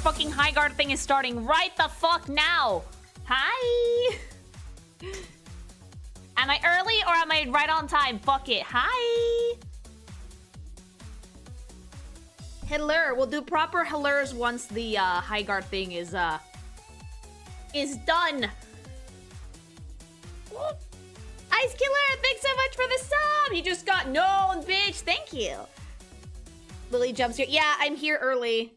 fucking Highguard thing is starting right the fuck now. Hi. Am I early or am I right on time? Fuck it. Hi. Hello. We'll do proper hellos once the Highguard thing is done. Ice Killer, thanks so much for the sub. You just got known, bitch. Thank you. Lily jumps here. Yeah, I'm here early.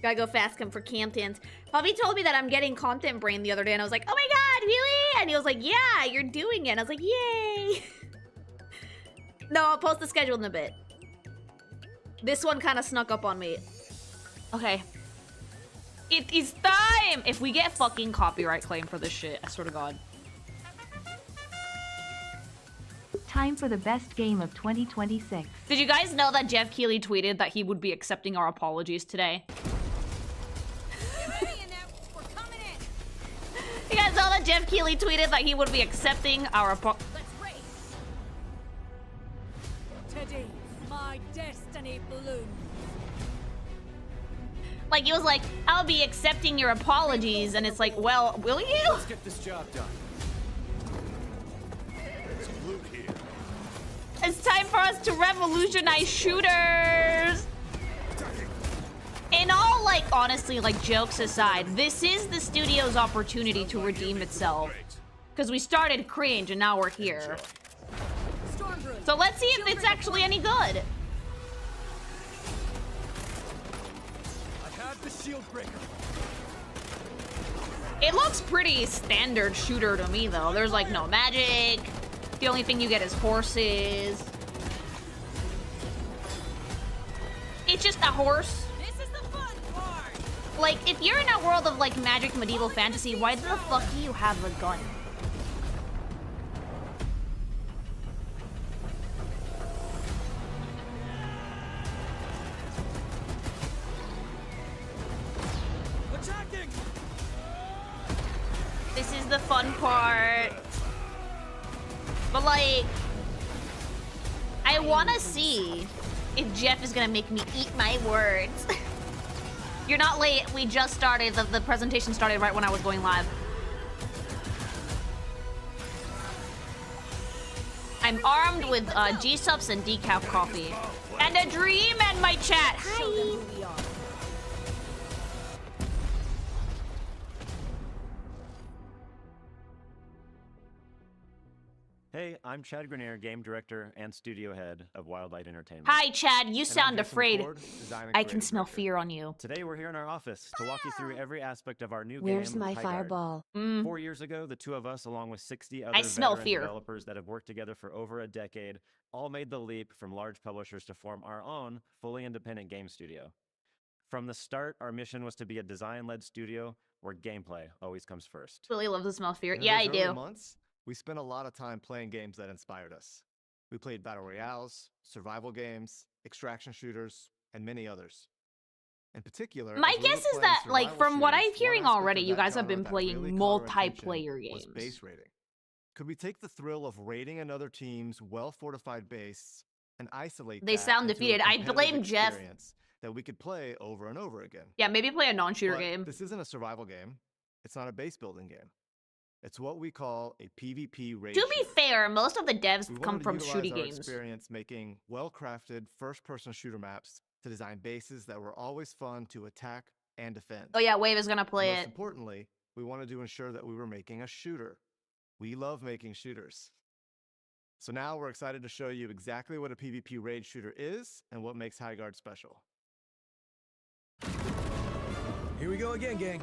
Gotta go fast come for Camptons. Bobby told me that I'm getting content brain the other day, and I was like, oh my god, really? And he was like, yeah, you're doing it. And I was like, yay. No, I'll post the schedule in a bit. This one kind of snuck up on me. Okay. It is time! If we get fucking copyright claim for this shit, I swear to god. Time for the best game of 2026. Did you guys know that Jeff Keighley tweeted that he would be accepting our apologies today? You guys know that Jeff Keighley tweeted that he would be accepting our apologies? Let's race. Today, my destiny blooms. Like, he was like, I'll be accepting your apologies, and it's like, well, will you? Let's get this job done. There's loot here. It's time for us to revolutionize shooters! In all, like, honestly, like, jokes aside, this is the studio's opportunity to redeem itself. Because we started cringe, and now we're here. So let's see if it's actually any good. The shield breaker. It looks pretty standard shooter to me, though. There's, like, no magic. The only thing you get is horses. It's just a horse. This is the fun part. Like, if you're in a world of, like, magic medieval fantasy, why the fuck do you have a gun? Attacking! This is the fun part. But, like, I want to see if Jeff is going to make me eat my words. You're not late. We just started. The presentation started right when I was going live. I'm armed with gsupps and decaf coffee. And a dream and my chat. Hi. Hey, I'm Chad Grenier, game director and studio head of Wildlight Entertainment. Hi, Chad. You And sound I'm Jason afraid. Ford, design and I can creative smell director. fear on you. Today we're here in our office to walk you through every aspect of our new Where's game, my Highguard. fireball? 4 years ago, the two of us, along with 60 other I smell veteran fear. developers that have worked together for over a decade, all made the leap from large publishers to form our own fully independent game studio. From the start, our mission was to be a design-led studio where gameplay always comes first. Really love to smell fear. In Yeah, those I early do. months, we spent a lot of time playing games that inspired us. We played battle royales, survival games, extraction shooters, and many others. In particular, My as we were guess is playing that, like, survival from what I'm shooters, one hearing aspect already, of you that guys have genre been that playing really caught our attention multiplayer was games. base raiding. Could we take the thrill of raiding another team's well-fortified base and isolate They that sound into a defeated. I competitive blame Jeff. experience that we could play over and over again? Yeah, maybe play a non-shooter But game. This isn't a survival game. It's not a base building game. It's what we call a PvP raid To be shooter. fair, most of the devs We come wanted to from utilize shooty our games. experience making well-crafted first-person shooter maps to design bases that were always fun to attack and defend. Oh yeah, Wave is gonna play Most it. importantly, we wanted to ensure that we were making a shooter. We love making shooters. So now we're excited to show you exactly what a PvP raid shooter is and what makes Highguard special. Here we go again, gang.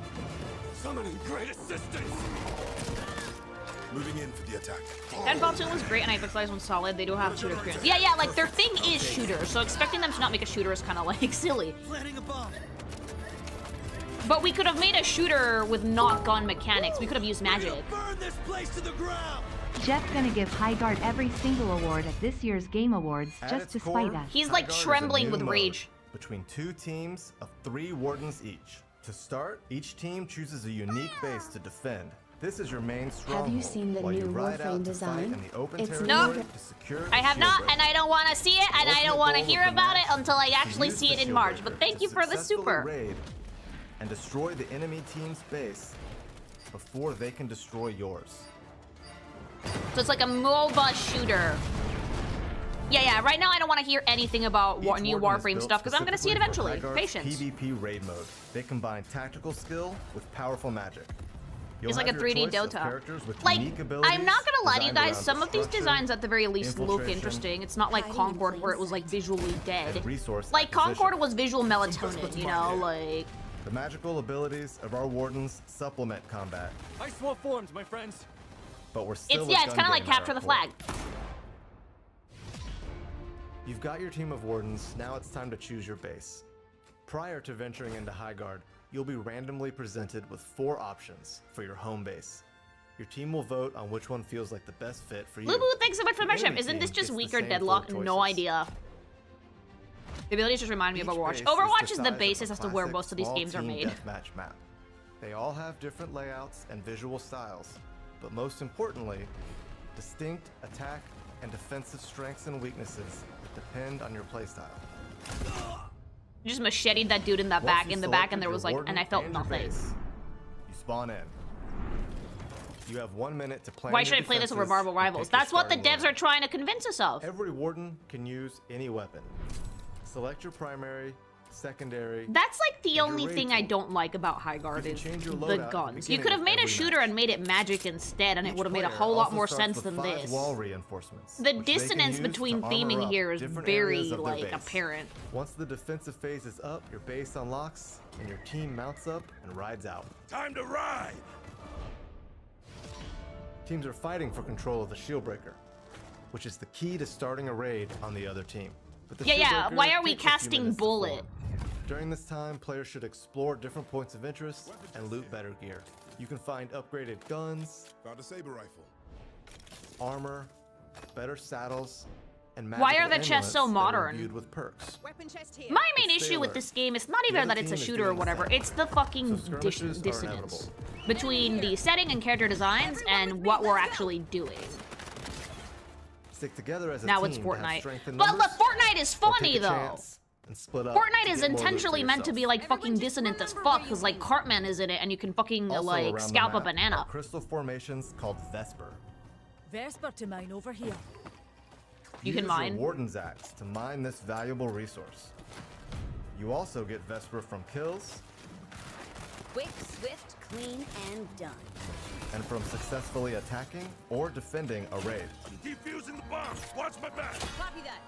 Summoning great assistance. Moving in for the attack. Deadfall 2 was great and Hypixelize was solid. They do have shooter experience. Yeah, yeah, like their thing is shooter, so expecting them to not make a shooter is kind of like silly. Planting a bomb. But we could have made a shooter with not gun mechanics. We could have used magic. Burn this place to the ground. Jeff's gonna give Highguard every single award at this year's Game Awards At just its to core, spite us. He's like Highguard is a trembling new with mode rage. between two teams of 3 wardens each. To start, each team chooses a unique base to defend. This is your main stronghold. Have you seen the while you new ride out Warframe to fight design? in the open It's territory No. to secure I the have shield not, breaker. and I don't want to see it, and I Ultimate don't want to goal hear of the about it match until I is to actually use see the it in shield March. breaker But thank to you for the successfully super. raid and destroy the enemy team's base before they can destroy yours. So it's like a MOBA shooter. Yeah, right now I don't want to hear anything about Each new warden is Warframe built stuff because I'm going to see it specifically eventually. for Highguard's Patience. PvP raid mode. They combine tactical skill with powerful magic. You'll It's like a have your 3D choice of Dota. characters with Like, unique abilities I'm not gonna lie to you designed guys, around some of these destruction, designs at the very least look infiltration, interesting. It's not like hiding in Concord where it plain was like sight. visually dead. and resource Like acquisition. Concord was visual melatonin, you know, like The magical abilities of our wardens supplement combat, I swap forms, my friends. but we're still it's kind of like capture the flag. You've got your team of wardens, now it's time to choose your base. Prior to venturing into Highguard, you'll be randomly presented with 4 options for your home base. Your team will vote on which one feels like the best fit for you. Lubu, thanks so much for the The membership. enemy Isn't this team just gets the weaker same deadlock? 4 No choices. idea. The abilities just remind me of Each Overwatch. base Overwatch is the the size of basis a as to where classic most of these small games are team made. deathmatch map. They all have different layouts and visual styles, but most importantly, distinct attack and defensive strengths and weaknesses that depend on your playstyle. You just macheted that dude in the Once back, you've and there selected was your like, warden and I felt and your nothing. base, you spawn in. You have 1 minute to plan Why your should I play this over defenses Marvel and Rivals? pick your That's what the starting devs order. are trying to convince us of. Every warden can use any weapon. Select your primary, secondary. That's like the your only raid thing I tool. don't like about Highguard You can is change your the loadout at the guns. You beginning could have of made a every shooter match. and made it magic instead, and it Each would have made a player whole lot also more starts sense with than 5 this. wall reinforcements, The which they can dissonance use between to armor theming up here is different very areas of their like base. apparent. Once the defensive phase is up, your base unlocks, and your team mounts up and rides out. Time to ride! Teams are fighting for control of the shield breaker, which is the key to starting a raid on the other team. But the Yeah, shield yeah, breaker why are we takes a few casting minutes to Bullet? form. During this time, players should explore different points of interest and loot better gear. You can find upgraded guns, Found a saber rifle. armor, better saddles, and Why are magical the chests so amulets that are modern? imbued with perks. Weapon chest here. My main Stay issue with alert. this game is not The even other that it's a team is shooter or doing the whatever, same. it's the fucking So skirmishes are dissonance inevitable. between the setting and character designs and what we're actually doing. Stick together as a Now team it's to have Fortnite. strength in But numbers, look, Fortnite is or funny take a though. chance and split up Fortnite to is get more loot for intentionally meant to be yourself. like fucking Everyone just dissonant as remember fuck, where because you like belong. Cartman is in it and you can fucking Also like around the scalp a map banana. are crystal formations called Vesper. Vesper to mine over here. You can Use mine. your Warden's Axe to mine this valuable resource. You also get Vesper from kills Quick, swift, clean, and done. and from successfully attacking or defending a raid. Defusing the bomb! Watch my back! Copy that.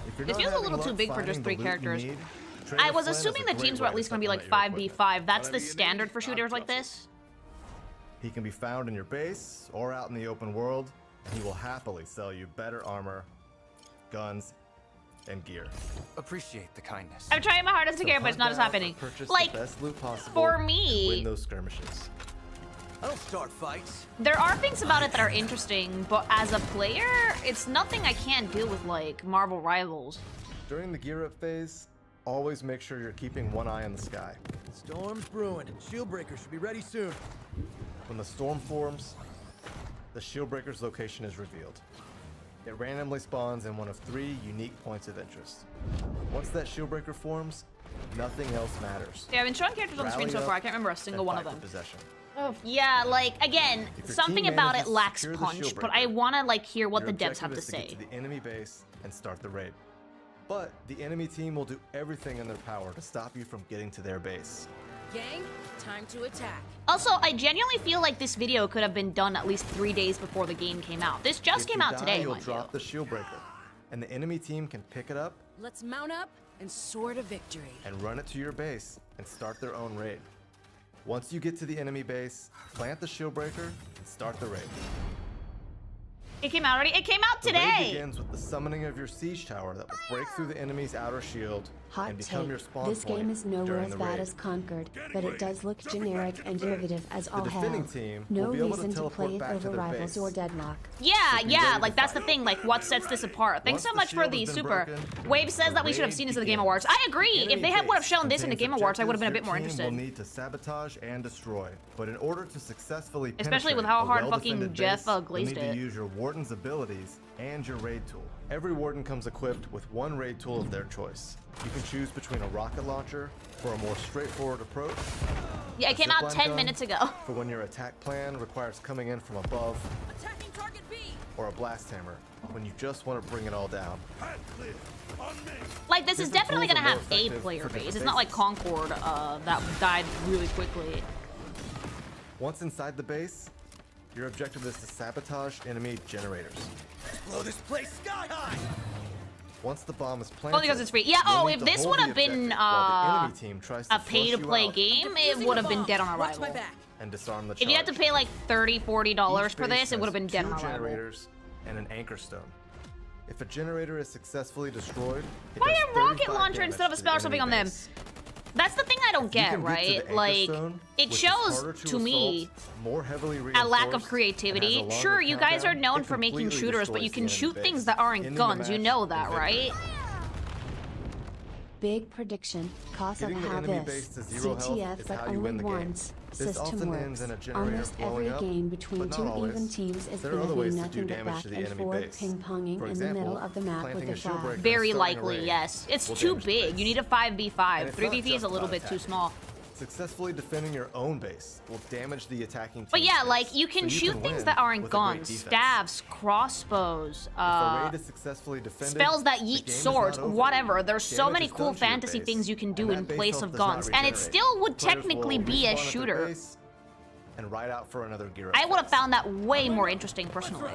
If you're This not feels a having little too luck big for finding just the 3 loot you characters. need, Trade I a was Flint is assuming a the great teams were way at to least going to be like supplement your equipment. 5v5. That's the Whatever you standard need, for I'll shooters like trust this. He can be found in your base or out in the open world, and he will happily sell you better armor, guns, and gear. Appreciate the kindness. I'm trying my hardest to So care, but it's not hunt as down or happening. purchase Like, the best loot possible for and me- win those skirmishes. I don't start fights. there are things about it that are interesting, but as a player, it's nothing I can't do with like Marvel Rivals. During the gear up phase, always make sure you're keeping one eye on the sky. Storm's brewing. Shieldbreaker should be ready soon. When the storm forms, the Shieldbreaker's location is revealed. It randomly spawns in one of 3 unique points of interest. Once that Shieldbreaker forms, nothing else matters. Yeah, I've been showing characters on the screen Rally so far. up I can't remember a single and one of fight them. for possession. Oh, yeah, like again, If your something team about it manages to lacks secure the punch, but Shieldbreaker, I want to like hear what Your the devs have objective to is say. get to the enemy base and start the raid. But the enemy team will do everything in their power to stop you from getting to their base. Gang, time to attack. Also, I genuinely feel like this video could have been done at least 3 days before the game came out. This just If came you out die, today, you'll mind drop you. the Shieldbreaker, and the enemy team can pick it up Let's mount up and soar to victory. and run it to your base and start their own raid. Once you get to the enemy base, plant the Shieldbreaker and start the raid. It came out already? It came out The raid today! begins with the summoning of your siege tower that will break through the enemy's outer shield Hot and become take. your spawn This point game is nowhere during as the bad raid. as Conquered, but it does look generic and derivative as all The hell. defending team No will be able to reason to teleport play it back to over their rivals base. or deadlock. Yeah, So be yeah, ready to like that's the fight. thing, like what sets this apart. Thanks Once so the much for shield the has been super. broken, Wave says the that we should have raid seen this at the Game begins. Awards. I agree. If Enemy they would have base shown this in the contains Game Awards, I would have been a bit objectives more your team interested. will need to sabotage and destroy. But in order to successfully Especially with penetrate how a hard fucking well-defended Jeff, base, glazed you'll need it. to use your Warden's abilities and your raid tool. Every Warden comes equipped with one raid tool of their choice. You can can choose between a rocket launcher for a more straightforward approach. Yeah, it came out 10 minutes ago. For when your attack plan requires coming in from above. Attacking target B. Or a blast hammer when you just want to bring it all down. Hand clear. On me. Like, this is Different definitely tools gonna are have more a effective player for base. different It's not like bases. Concord that died really quickly. Once inside the base, your objective is to sabotage enemy generators. Blow this place sky high! Once the bomb is planted, Only because it's free. Yeah, you'll oh, need if to this hold would the have been objective while the enemy team tries to a flush pay-to-play you out game, it would have been dead on Watch my arrival. back. and disarm the charge. If you had to pay like $30, $40 Each for base this, it would have has been dead 2 on arrival. generators and an anchor stone. If a generator is successfully destroyed, it Why does a rocket 35 launcher damage instead of a to spell or the something enemy on them? base. That's the thing I don't You get, can get to the right? anchor Like, stone, it which is shows harder to me assault, more heavily a lack of reinforced, creativity. and has a Sure, longer you guys are countdown. known It for making completely shooters, but you destroys can the shoot enemy things base, that aren't ending the guns. You match know in that, victory. right? Big prediction. Cause of Getting the how enemy this base to zero health CTF is but how you only win the game. once This often system ends works. in a generator Almost blowing every up, game between but not two always. even teams is There are going other to be ways to nothing do but damage back to the and enemy forth base. ping-ponging For in the middle example, of the map with planting a a shield flag. breaker Very and starting a likely, raid yes. It's will too damage the big. base. You need a 5v5. And it's not 3v3 is just a little about bit too attacking. small. Successfully defending your own base will damage the attacking team. But yeah, like, you can shoot things that aren't guns. Staves, crossbows, If the raid is successfully defended, spells that the yeet game is swords, not over. whatever. There's so Damage many is cool done to your fantasy base, things you can do and in that base place health of does not guns. And it regenerate. still would Players technically will be a respawn at their shooter. base and ride out for another gear up I would have phase. found that way more interesting personally.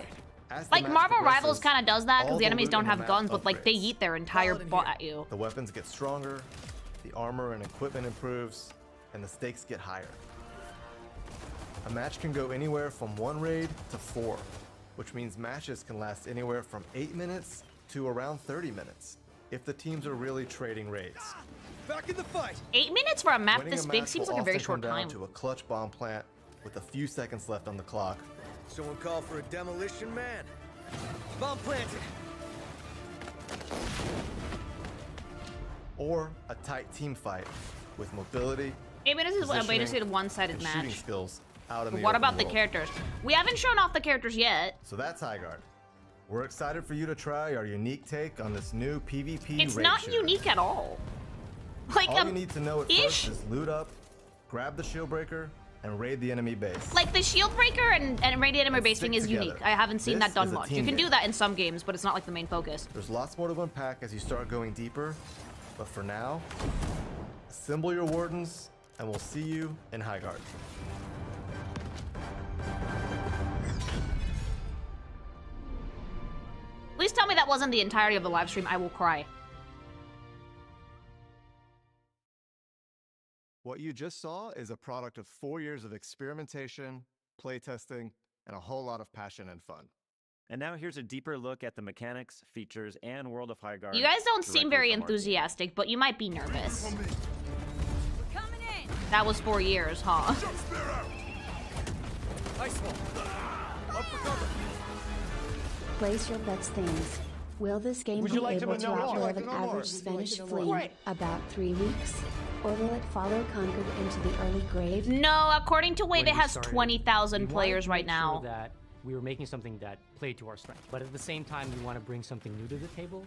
As the Like, match Marvel Rivals progresses, kind of does that because all the enemies loot don't in the have map guns, but like they upgrades. yeet their entire Follow it in butt here. at you. The weapons get stronger, the armor and equipment improves, and the stakes get higher. A match can go anywhere from 1 raid to 4, which means matches can last anywhere from 8 minutes to around 30 minutes, if the teams are really trading raids. Back in the fight! 8 minutes for a map Winning this a big match seems will like a very often short come down time. to a clutch bomb plant with a few seconds left on the clock, Someone call for a demolition man. Bomb planted! or a tight team fight with mobility 8 minutes is a way to positioning, see a one-sided and shooting match. skills out in But the what open about the world. characters? We haven't shown off the characters yet. So that's Highguard. We're excited for you to try our unique take on this new PvP It's raid not shooter. unique at all. Like, All you need to know at ish. first is loot up, grab the shield breaker, and raid the enemy base. Like, the shield breaker and radiant enemy base stick thing is together. unique. I haven't seen This that done is a much. You team can do game. that in some games, but it's not like the main focus. There's lots more to unpack as you start going deeper, but for now, assemble your wardens, and we'll see you in Highguard. Please tell me that wasn't the entirety of the live stream. I will cry. What you just saw is a product of 4 years of experimentation, playtesting, and a whole lot of passion and fun. And now here's a deeper look at the mechanics, features, and world of Highguard. You guys don't seem directly very from our team. enthusiastic, but you might be nervous. We're coming in. That was 4 years, huh? Jump spear out! Ice wall! Up for cover! Place your bets things. Will this game Would be you like to able to know more? outlive Would you an like to know more? average Would you like Spanish to know more? fleet Right. about 3 weeks? Or will it follow Concord into the early grave? No, according to Wave, When it we has started, 20,000 we wanted players to right make sure now. that we were making something that played to our strength, but at the same time, we want to bring something new to the table.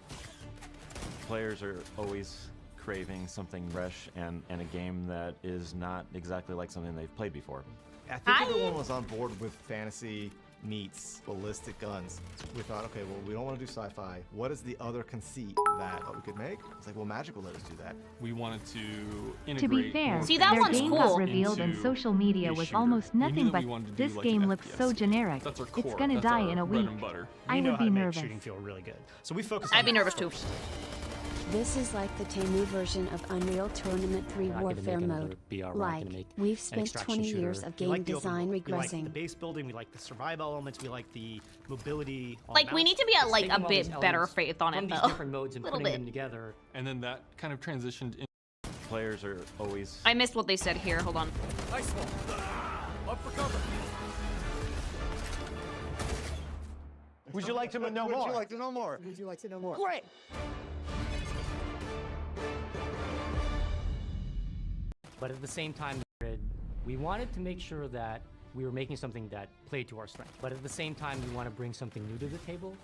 Players are always craving something fresh and a game that is not exactly like something they've played before. I think everyone was on board with fantasy meets ballistic guns. We thought, okay, well, we don't want to do sci-fi. What is the other conceit that we could make? It's like, well, Magic will let us do that. We wanted to integrate. To be fair, more See, that their one's game cool. got revealed and into social media a was shooter. almost We knew nothing that but we wanted to do this like game an looks FPS so game. generic. That's our It's core. gonna That's die our in a bread week. and butter. I We know would how be to make nervous. shooting feel really good, so we focused. I'd on be that nervous too. first. This is like the Temu version of Unreal Tournament 3 We're not gonna Warfare make another mode. BR, we're not Like, gonna make we've an spent extraction 20 years shooter. of We game like the open design world. We like regressing. the base building, we like the survival elements, we like the mobility. on Like, we map. need to be It's like taking a all bit these better elements faith on from it these though. different modes and Little putting bit. them together. And then that kind of transitioned in. Players are always I missed what they said here. Hold on. Ice wall! Up for cover! Would you like to know Would you like to know more? Would you like to know more? Great. But at the same time, we wanted to make sure that we were making something that played to our strength. But at the same time, we want to bring something new to the table.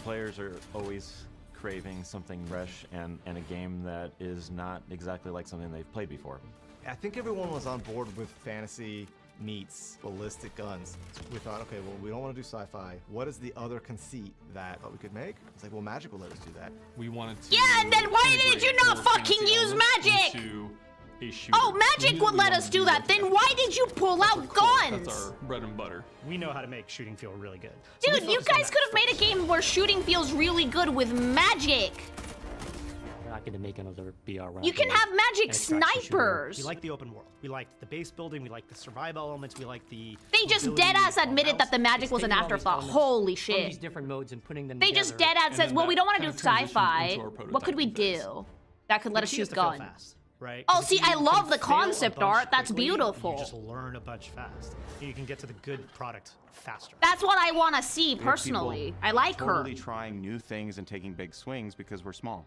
players are always craving something fresh and a game that is not exactly like something they've played before. I think everyone was on board with fantasy meets ballistic guns. We thought, okay, well, we don't want to do sci-fi. What is the other conceit that we could make? It's like, well, magic will let us do that. We wanted to. Yeah, and then why did you not fucking use magic? Oh, magic would let us do that. Then why did you pull out guns? That's our bread and butter. We know how to make shooting feel really good. Dude, you guys could have made a game where shooting feels really good with magic. We're not gonna make another BR round. You can have magic snipers. We like the open world. We liked the base building. We liked the survival elements. We liked the. They just deadass admitted that the magic was an afterthought. Holy shit. These different modes and putting them They together. just deadass says, well, we don't want to do sci-fi. What could we phase. do that could let us shoot guns? Right? Oh, see, I love the concept art. That's beautiful. You just learn a bunch fast. You can get to the good product faster. That's what I want to see personally. I like her. Totally trying new things and taking big swings because we're small.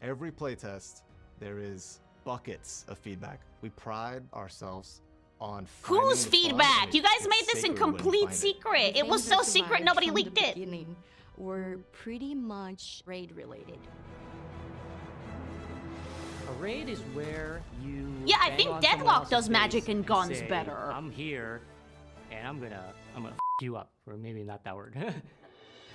Every playtest, there is buckets of feedback. We pride ourselves on Whose finding the fun, feedback? and You guys it's made this in sacred when you complete find it. secret. It was so secret nobody leaked it. Were pretty much raid related. A raid is where you. Yeah, I bang think on someone Deadlock else's does magic face and guns say, better. I'm here, and I'm gonna f you up, or maybe not that word.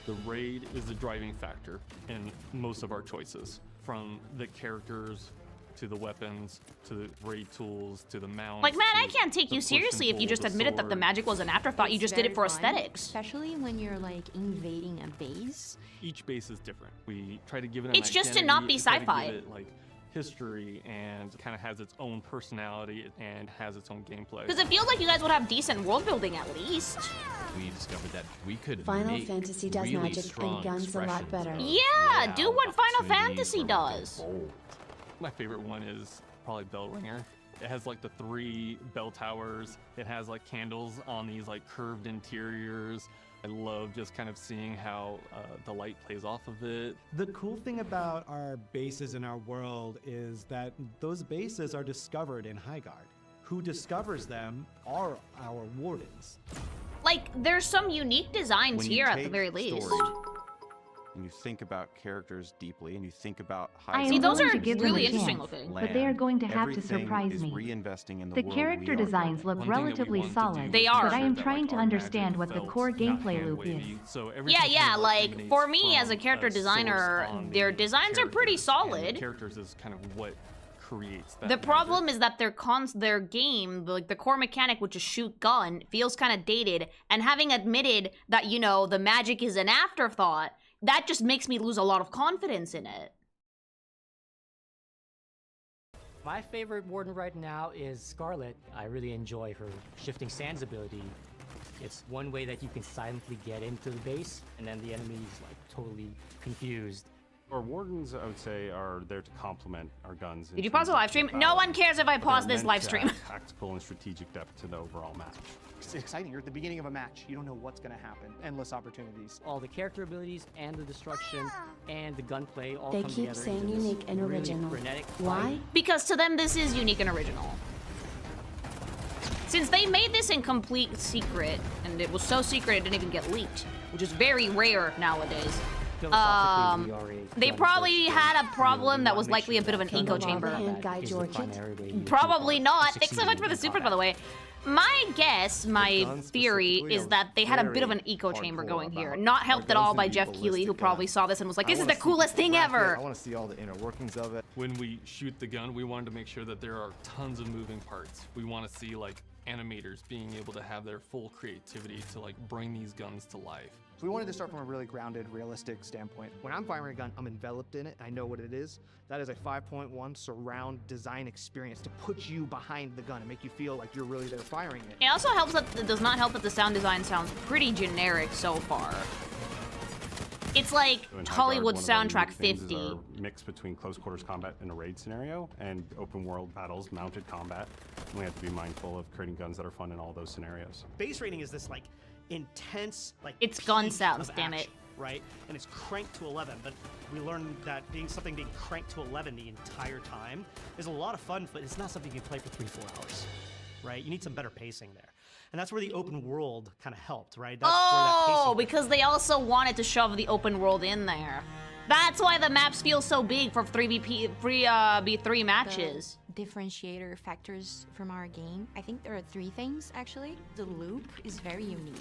The raid is the driving factor in most of our choices, from the characters to the weapons to the raid tools to the mounts. Like, man, I to can't take the you push and seriously if you pull, just the admitted that the sword. magic was an afterthought. You just did it for aesthetics. Especially when you're like invading a base. Each base is different. We try to give it an It's just to identity, not be we try to sci-fi. give it, like, history and kind of has its own personality and has its own gameplay. Because it feels like you guys would have decent world building at least. We discovered that we could Final make Fantasy does really magic strong and guns a lot expressions better. of Yeah, do what Final opportunities Fantasy where we can does. bold. My favorite one is probably Bellringer. It has like the 3 bell towers. It has like candles on these like curved interiors. I love just kind of seeing how the light plays off of it. The cool thing about our bases in our world is that those bases are discovered in Highguard. Who discovers them are our wardens. Like, there's some unique designs When you here at the take very least. story and you think about characters deeply, and you think about I See, am those willing are to give them really a interesting chance, looking. but they are going to have to everything surprise is me. reinvesting in the The world character we are designs look One thing that we relatively wanted to do solid, They are. but I am that, trying like, to our understand magic what the felt core not gameplay loop hand-wavy. is. So Yeah, everything yeah, kind of like, emanates for me as a from character source designer, on their the designs are pretty characters, and the solid. characters is kind of what creates that The magic. problem is that their game, like the core mechanic, which is shoot gun, feels kind of dated. And having admitted that, you know, the magic is an afterthought, that just makes me lose a lot of confidence in it. My favorite warden right now is Scarlet. I really enjoy her shifting sands ability. It's one way that you can silently get into the base, and then the enemy's like totally confused. Our wardens, I would say, are there to complement our guns. Did you pause the live stream? No one cares if I pause this live stream. Tactical and strategic depth to the overall match. It's exciting. You're at the beginning of a match. You don't know what's going to happen. Endless opportunities. All the character abilities and the destruction and the gunplay all They come keep together saying into this unique and really original. frenetic Why? fight. Because to them, this is unique and original. Since they made this in complete secret, and it was so secret it didn't even get leaked, which is very rare nowadays. Philosophically, we are a They gun probably first had a base. problem We that wanna was make likely a sure bit of that an echo gun chamber. Hand guide is the your kit. primary way you Probably keep not. on Thanks so much for the succeeding super, in by the way. My guess, my guns theory, specifically, is I that they had a was bit of an very eco chamber hardcore going here. about Not our helped at guns all to by be Jeff Keighley, who ballistic probably guns. saw this and was like, I this is wanna the coolest see thing racket, ever. I want to see all the inner workings of it. When we shoot the gun, we wanted to make sure that there are tons of moving parts. We want to see like animators being able to have their full creativity to like bring these guns to life. So we wanted to start from a really grounded, realistic standpoint. When I'm firing a gun, I'm enveloped in it. I know what it is. That is a 5.1 surround design experience to put you behind the gun and make you feel like you're really there firing it. It also helps that it does not help that the sound design sounds pretty generic so far. It's like So in Highguard, Hollywood one of our soundtrack unique things is 50. our mix between close quarters combat in a raid scenario and open world battles, mounted combat. And we have to be mindful of creating guns that are fun in all those scenarios. Base rating is this like intense, like It's gun peak sounds, of damn it. action, right? And it's cranked to 11, but we learned that being cranked to 11 the entire time is a lot of fun, but it's not something you can play for 3-4 hours, right? You need some better pacing there. And that's where the open world kind of helped, right? That's where that Oh, pacing because they also wanted to shove the open world in there. That's why the maps feel so big for 3v3 matches. The differentiator factors from our game, I think there are 3 things actually. The loop is very unique,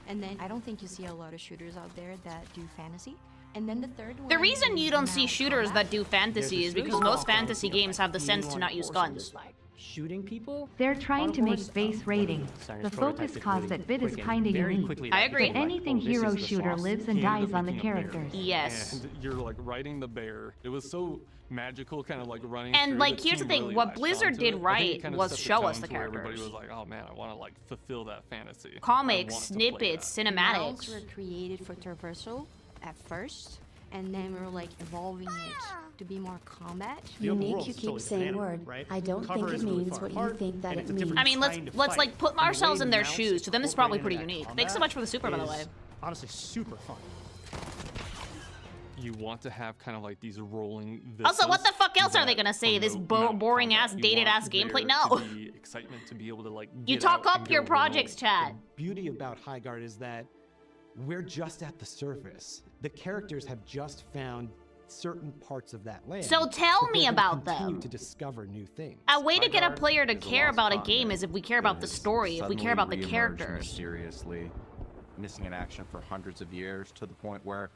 and then I don't think you see a lot of shooters out there that do fantasy. And then the third one. The reason you don't see now shooters combat. that do fantasy is because most fantasy games have the sense to not use guns. Shooting people? They're trying to make base rating. Designers The prototyped focus it cause really at bit is quick and kinda very unique. quickly I that agree. became like, Anything oh, this hero is the shooter sauce. lives and He ended dies up on the picking a bear. characters. Yes. And you're like riding the bear. It was so magical, kind of like running. And through. like, The here's the team thing, really what latched Blizzard onto did it. I think right it kind of was set the show tone us the to where everybody characters. was like, oh man, I want to like fulfill that fantasy. Comics, I want to play snippets, that. Mounts cinematics. were created for traversal at first, and then we were like evolving it to be more combat. The open Unique, world you is keep totally saying banana, word. right? I don't Cover think it is really means far what you apart, think that and it it's a means. different I mean, kind of let's fight. like put And the way ourselves in the their mounts shoes. To them, this is probably pretty incorporated unique. that Thanks so combat much for the super, by the is way. Honestly, super fun. You want to have kind of like these rolling. Also, what the vistas fuck else are they that gonna say? This promote mount boring ass, combat. You dated want ass gameplay? there No. to be excitement to be able to like. You get talk out and up go your roll. projects, chat. Beauty about Highguard is that we're just at the surface. The characters have just found certain parts of that land. So tell but me they're gonna about continue them. to discover new things. A way to get a Highguard player to is a care lost about a continent game is if we care about the that has story, if we care about the suddenly reemerged characters. mysteriously, missing in action for hundreds of years to the point where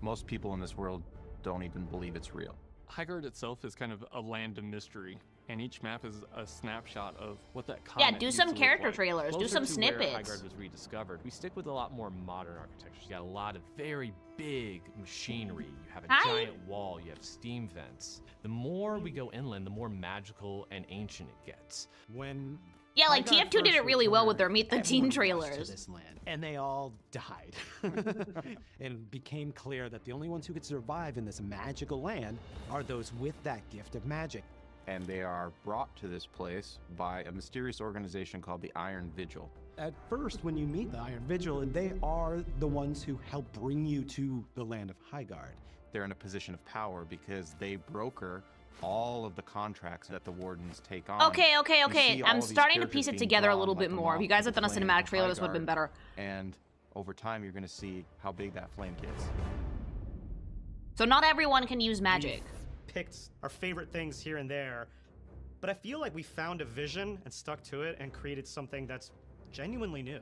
most people in this world don't even believe it's real. Highguard itself is kind of a land of mystery, and each map is a snapshot of what that Yeah, continent do used some to look character like. trailers, do Closer some to where snippets. Highguard was rediscovered, we stick with a lot more modern architectures. You got a lot of very big machinery. You have a Hi. giant wall. You have steam vents. The more we go inland, the more magical and ancient it gets. When Yeah, like Highguard TF2 did first it really well with returned, their Meet the Team everyone rushed to trailers. this land, and they all died. And it became clear that the only ones who could survive in this magical land are those with that gift of magic. And they are brought to this place by a mysterious organization called the Iron Vigil. At first, when you meet the Iron Vigil, they are the ones who help bring you to the land of Highguard. They're in a position of power because they broker all of the contracts that the wardens take on. Okay. You see all I'm of these starting to characters piece it being together a drawn little like bit a more. If moth you guys to had the done a flame cinematic of trailer, this would have been Highguard. better. And over time, you're going to see how big that flame gets. So not everyone can use magic. Picked our favorite things here and there, but I feel like we found a vision and stuck to it and created something that's genuinely new.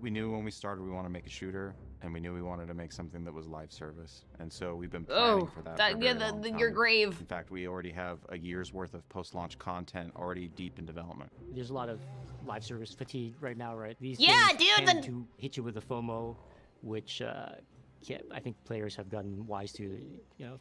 We knew when we started we wanted to make a shooter, and we knew we wanted to make something that was live service. And so we've been planning for that for a very long time. Your grave. In fact, we already have a year's worth of post-launch content already deep in development. There's a lot of live service fatigue right now, right? These Yeah, things dude, tend the- to hit you with a FOMO, which I think players have gotten wise to,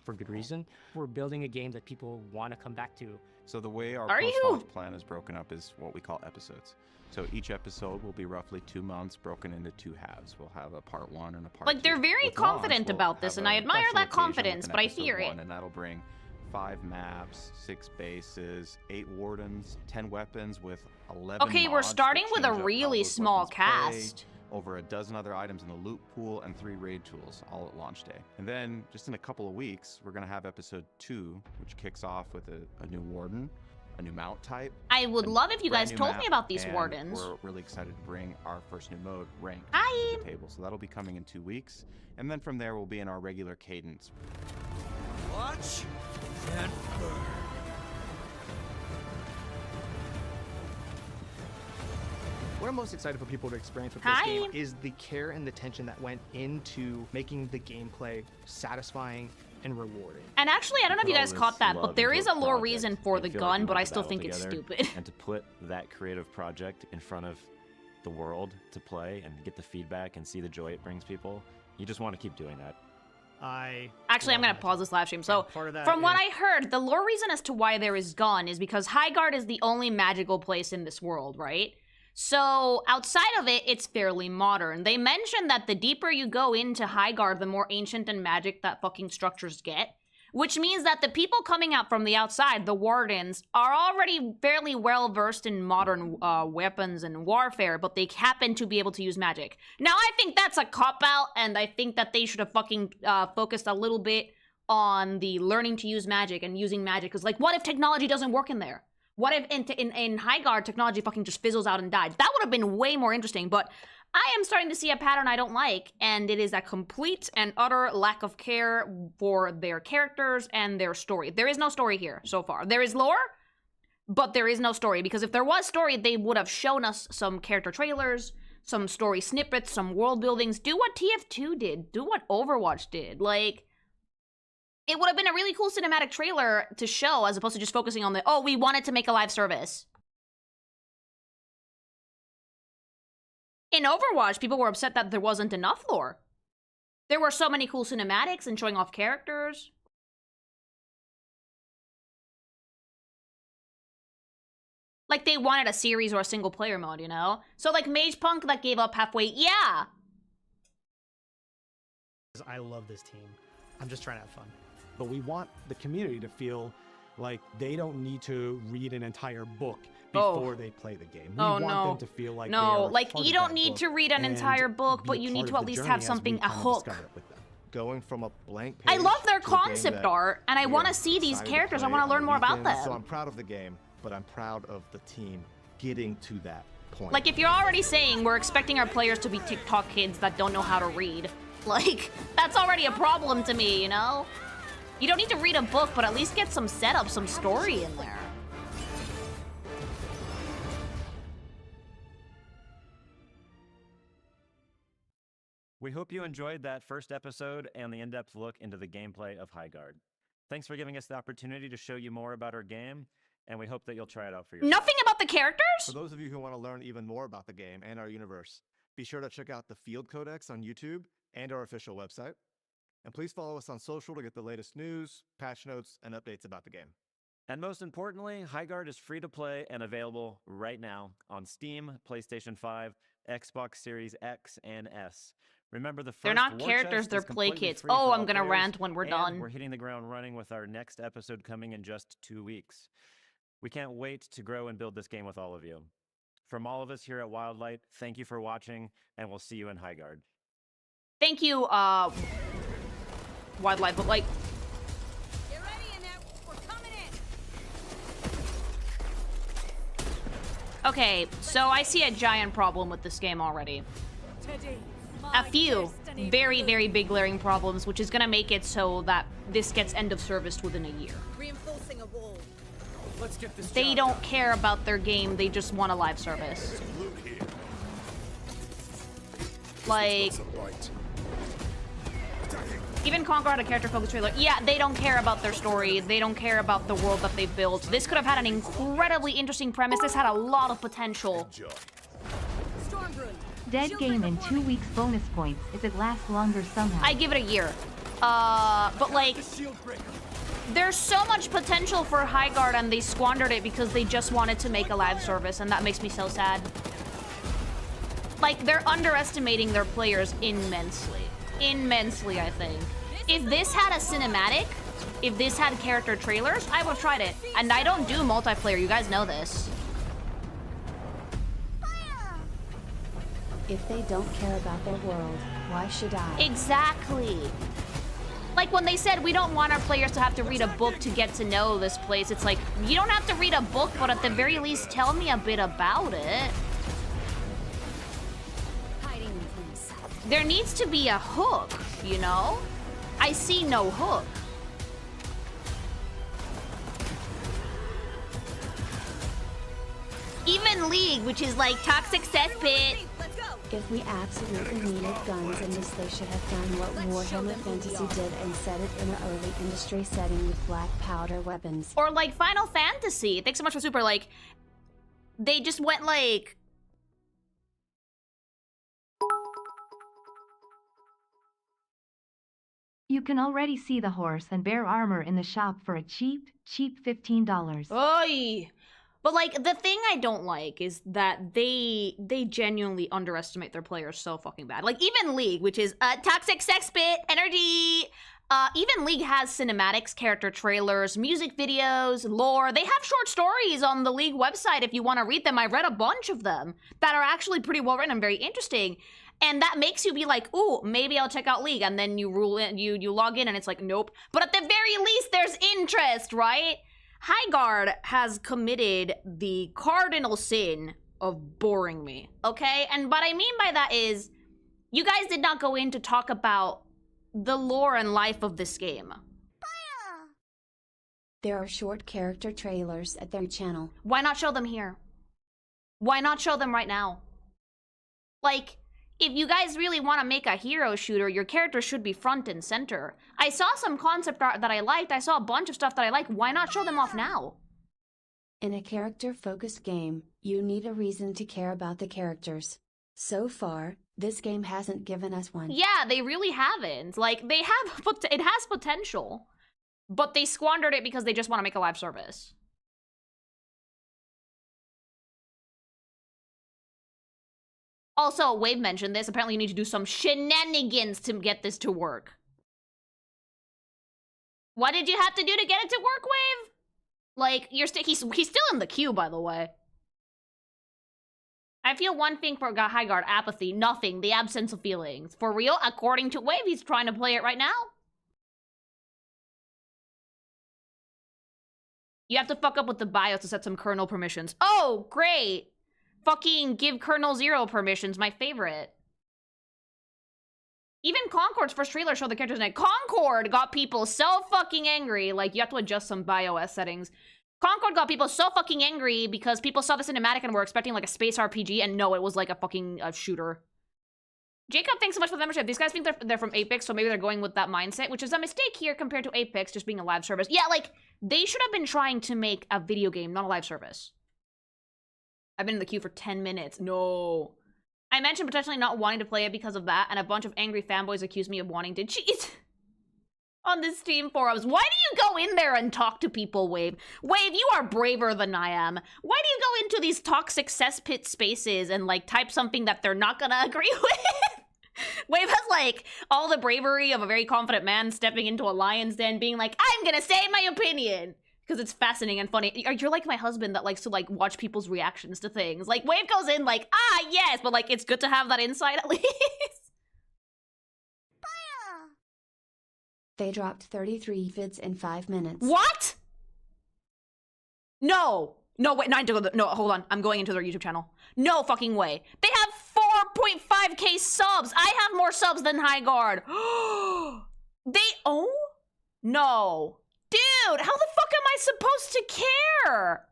for good reason. We're building a game that people want to come back to. So the way our Are you? post-launch plan is broken up is what we call episodes. So each episode will be roughly 2 months, broken into 2 halves. We'll have a part 1 and a part 2. Like, they're very With launch, confident we'll about this, have and I a admire special that occasion confidence, with an but I episode fear it. 1, and that'll bring 5 maps, 6 bases, 8 wardens, 10 weapons with 11 Okay, we're mods that starting with a change up how really those small weapons play, cast. over a dozen other items in the loot pool, and 3 raid tools, all at launch day. And then, just in a couple of weeks, we're going to have episode 2, which kicks off with a new warden, a new mount type. I would a love if you brand guys new told map, me about these and wardens. We're really excited to bring our first new mode, Rank, Hi. to the table. So that'll be coming in 2 weeks. And then from there, we'll be in our regular cadence. Watch and burn. What I'm most excited for people to experience with Hi. this game is the care and the attention that went into making the gameplay satisfying and rewarding. And actually, I don't know if you Put all guys this caught that, love but there into is a lore project reason for and the feel like gun, we but put I the still battle think it's together, stupid. And to put that creative project in front of the world to play and get the feedback and see the joy it brings people, you just want to keep doing that. Actually, I'm gonna pause this live stream. So, part of that from what is- I heard, the lore reason as to why there is gun is because Highguard is the only magical place in this world, right? So, outside of it, it's fairly modern. They mentioned that the deeper you go into Highguard, the more ancient and magic that fucking structures get. Which means that the people coming out from the outside, the wardens, are already fairly well versed in modern weapons and warfare, but they happen to be able to use magic. Now, I think that's a cop-out, and I think that they should have fucking focused a little bit on the learning to use magic and using magic. Because, like, what if technology doesn't work in there? What if in Highguard, technology fucking just fizzles out and dies? That would have been way more interesting, but I am starting to see a pattern I don't like, and it is a complete and utter lack of care for their characters and their story. There is no story here so far. There is lore, but there is no story, because if there was story, they would have shown us some character trailers, some story snippets, some world buildings. Do what TF2 did. Do what Overwatch did. Like, it would have been a really cool cinematic trailer to show, as opposed to just focusing on the, oh, we wanted to make a live service. In Overwatch, people were upset that there wasn't enough lore. There were so many cool cinematics and showing off characters. Like, they wanted a series or a single player mode, you know? So, like, Mage Punk that gave up halfway, yeah! I love this team. I'm just trying to have fun. But we want the community to feel like they don't need to read an entire book before they play the game. We want them to feel like you don't need to read an entire book, but you need to at least have something, a hook. Going from a blank page I love their to a game concept that art, and I we want are to see these excited characters. I play want to on learn more about weekends. So them. I'm proud of the game, but I'm proud of the team getting to that point. Like, if you're already saying we're expecting our players to be TikTok kids that don't know how to read, like, that's already a problem to me, you know? You don't need to read a book, but at least get some setup, some story in there. We hope you enjoyed that first episode and the in-depth look into the gameplay of Highguard. Thanks for giving us the opportunity to show you more about our game, and we hope that you'll try it out for yourself. Nothing about the characters? For those of you who want to learn even more about the game and our universe, be sure to check out the Field Codex on YouTube and our official website. And please follow us on social to get the latest news, patch notes, and updates about the game. And most importantly, Highguard is free to play and available right now on Steam, PlayStation 5, Xbox Series X and S. Remember, the first They're not war characters, chest they're is play completely kits. free for Oh, all I'm gonna players, rant when we're and done. We're hitting the ground running with our next episode coming in just 2 weeks. We can't wait to grow and build this game with all of you. From all of us here at Wildlight, thank you for watching, and we'll see you in Highguard. Thank you, Wildlife, but like... Get ready in there. We're coming in. Okay, so I see a giant problem with this game already. A few very, very big glaring problems, which is gonna make it so that this gets end of service within a year. Reinforcing a wall. Let's get this They don't care about their game, they just want a live service. Like... Even Conquer had a character-focused trailer. Yeah, they don't care about their story. They don't care about the world that they've built. This could have had an incredibly interesting premise. This had a lot of potential. Dead game in 2 weeks bonus points if it lasts longer somehow. I give it a year. But like, there's so much potential for Highguard and they squandered it because they just wanted to make a live service, and that makes me so sad. Like, they're underestimating their players immensely. Immensely, I think. If this had a cinematic, if this had character trailers, I would have tried it. And I don't do multiplayer, you guys know this. If they don't care about their world, why should I? Exactly. Like when they said we don't want our players to have to read a book to get to know this place, it's like, you don't have to read a book, but at the very least tell me a bit about it. There needs to be a hook, you know? I see no hook. Even League, which is like toxic cesspit. If we absolutely needed guns in this, they should have done what Warhammer Fantasy did and set it in an early industry setting with black powder weapons. Or like Final Fantasy. Thanks so much for Super. Like, they just went like... You can already see the horse and bear armor in the shop for a cheap $15. Oy! But like, the thing I don't like is that they genuinely underestimate their players so fucking bad. Like, even League, which is toxic sex bit, energy... even League has cinematics, character trailers, music videos, lore. They have short stories on the League website if you want to read them. I read a bunch of them that are actually pretty well written and very interesting. And that makes you be like, ooh, maybe I'll check out League. And then you you log in and it's like, nope. But at the very least, there's interest, right? Highguard has committed the cardinal sin of boring me, okay? And what I mean by that is, you guys did not go in to talk about the lore and life of this game. There are short character trailers at their channel. Why not show them here? Why not show them right now? Like, if you guys really want to make a hero shooter, your character should be front and center. I saw some concept art that I liked. I saw a bunch of stuff that I like. Why not show them off now? In a character-focused game, you need a reason to care about the characters. So far, this game hasn't given us one. Yeah, they really haven't. Like, they have, it has potential, but they squandered it because they just want to make a live service. Also, Wave mentioned this. Apparently you need to do some shenanigans to get this to work. What did you have to do to get it to work, Wave? Like, he's still in the queue, by the way. I feel one thing for Highguard, apathy, nothing, the absence of feelings. For real, according to Wave, he's trying to play it right now. You have to fuck up with the BIOS to set some kernel permissions. Oh, great! Fucking give kernel 0 permissions, my favorite. Even Concord's first trailer showed the characters in it. Concord got people so fucking angry. Like, you have to adjust some BIOS settings. Concord got people so fucking angry because people saw the cinematic and were expecting like a space RPG, and no, it was like a fucking shooter. Jacob, thanks so much for the membership. These guys think they're from Apex, so maybe they're going with that mindset, which is a mistake here compared to Apex just being a live service. Yeah, like, they should have been trying to make a video game, not a live service. I've been in the queue for 10 minutes. No. I mentioned potentially not wanting to play it because of that, and a bunch of angry fanboys accused me of wanting to cheat on the Steam forums. Why do you go in there and talk to people, Wave? Wave, you are braver than I am. Why do you go into these toxic cesspit spaces and, like, type something that they're not gonna agree with? Wave has, like, all the bravery of a very confident man stepping into a lion's den being like, I'm gonna say my opinion! Because it's fascinating and funny. You're like my husband that likes to, like, watch people's reactions to things. Like, Wave goes in like, ah, yes, but, like, it's good to have that insight at least. They dropped 33 vids in 5 minutes. What? No. No, wait, no, hold on. I'm going into their YouTube channel. No fucking way. They have 4.5k subs. I have more subs than Highguard. Oh? No. Dude, how the fuck am I supposed to care?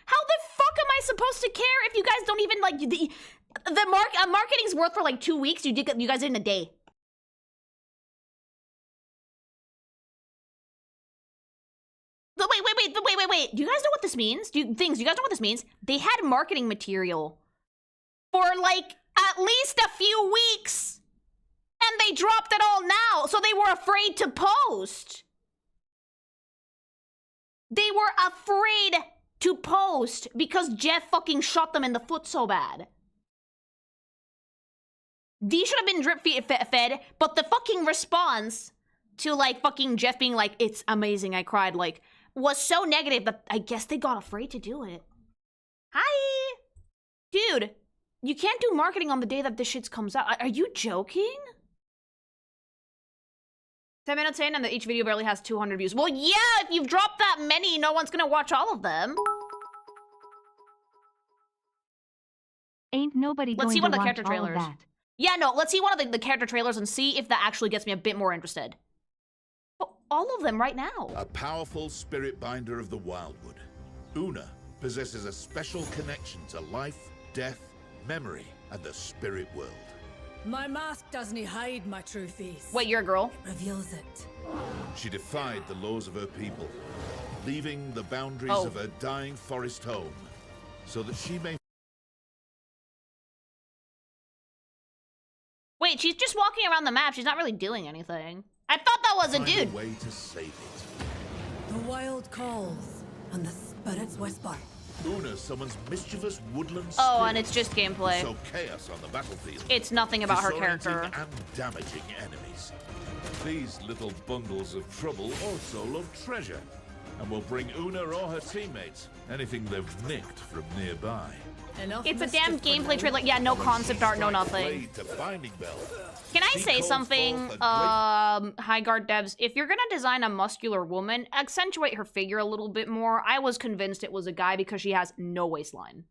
How the fuck am I supposed to care if you guys don't even, like, the marketing's worth for, like, 2 weeks? You guys did in a day. Wait. Do you guys know what this means? Do you guys know what this means? They had marketing material for, like, at least a few weeks. And they dropped it all now, so they were afraid to post. They were afraid to post because Jeff fucking shot them in the foot so bad. These should have been drip fed, but the fucking response to, like, fucking Jeff being like, it's amazing, I cried, like, was so negative that I guess they got afraid to do it. Hi! Dude, you can't do marketing on the day that this shit comes out. Are you joking? 10 minutes in and each video barely has 200 views. Well, yeah, if you've dropped that many, no one's gonna watch all of them. Ain't nobody Let's going see one to of the watch character all of trailers. that. Yeah, no, let's see one of the character trailers and see if that actually gets me a bit more interested. All of them right now. A powerful spirit binder of the Wildwood, Una possesses a special connection to life, death, memory, and the spirit world. My mask doesn't hide my true face. Wait, you're a girl? It reveals it. She defied the laws of her people, leaving the boundaries of her dying forest home, so that she may... Wait, she's just walking around the map. She's not really doing anything. I thought that was a find dude. a way to save it. The wild calls, and the spirits whisper. Una summons mischievous woodland spirits. Oh, and it's just gameplay. So chaos on the battlefield. It's nothing about her Disorienting character. and damaging enemies. These little bundles of trouble also love treasure, and will bring Una or her teammates anything they've nicked from nearby. It's a damn gameplay trailer. Yeah, no concept art, no nothing. Can I say something, Highguard devs? If you're gonna design a muscular woman, accentuate her figure a little bit more. I was convinced it was a guy because she has no waistline.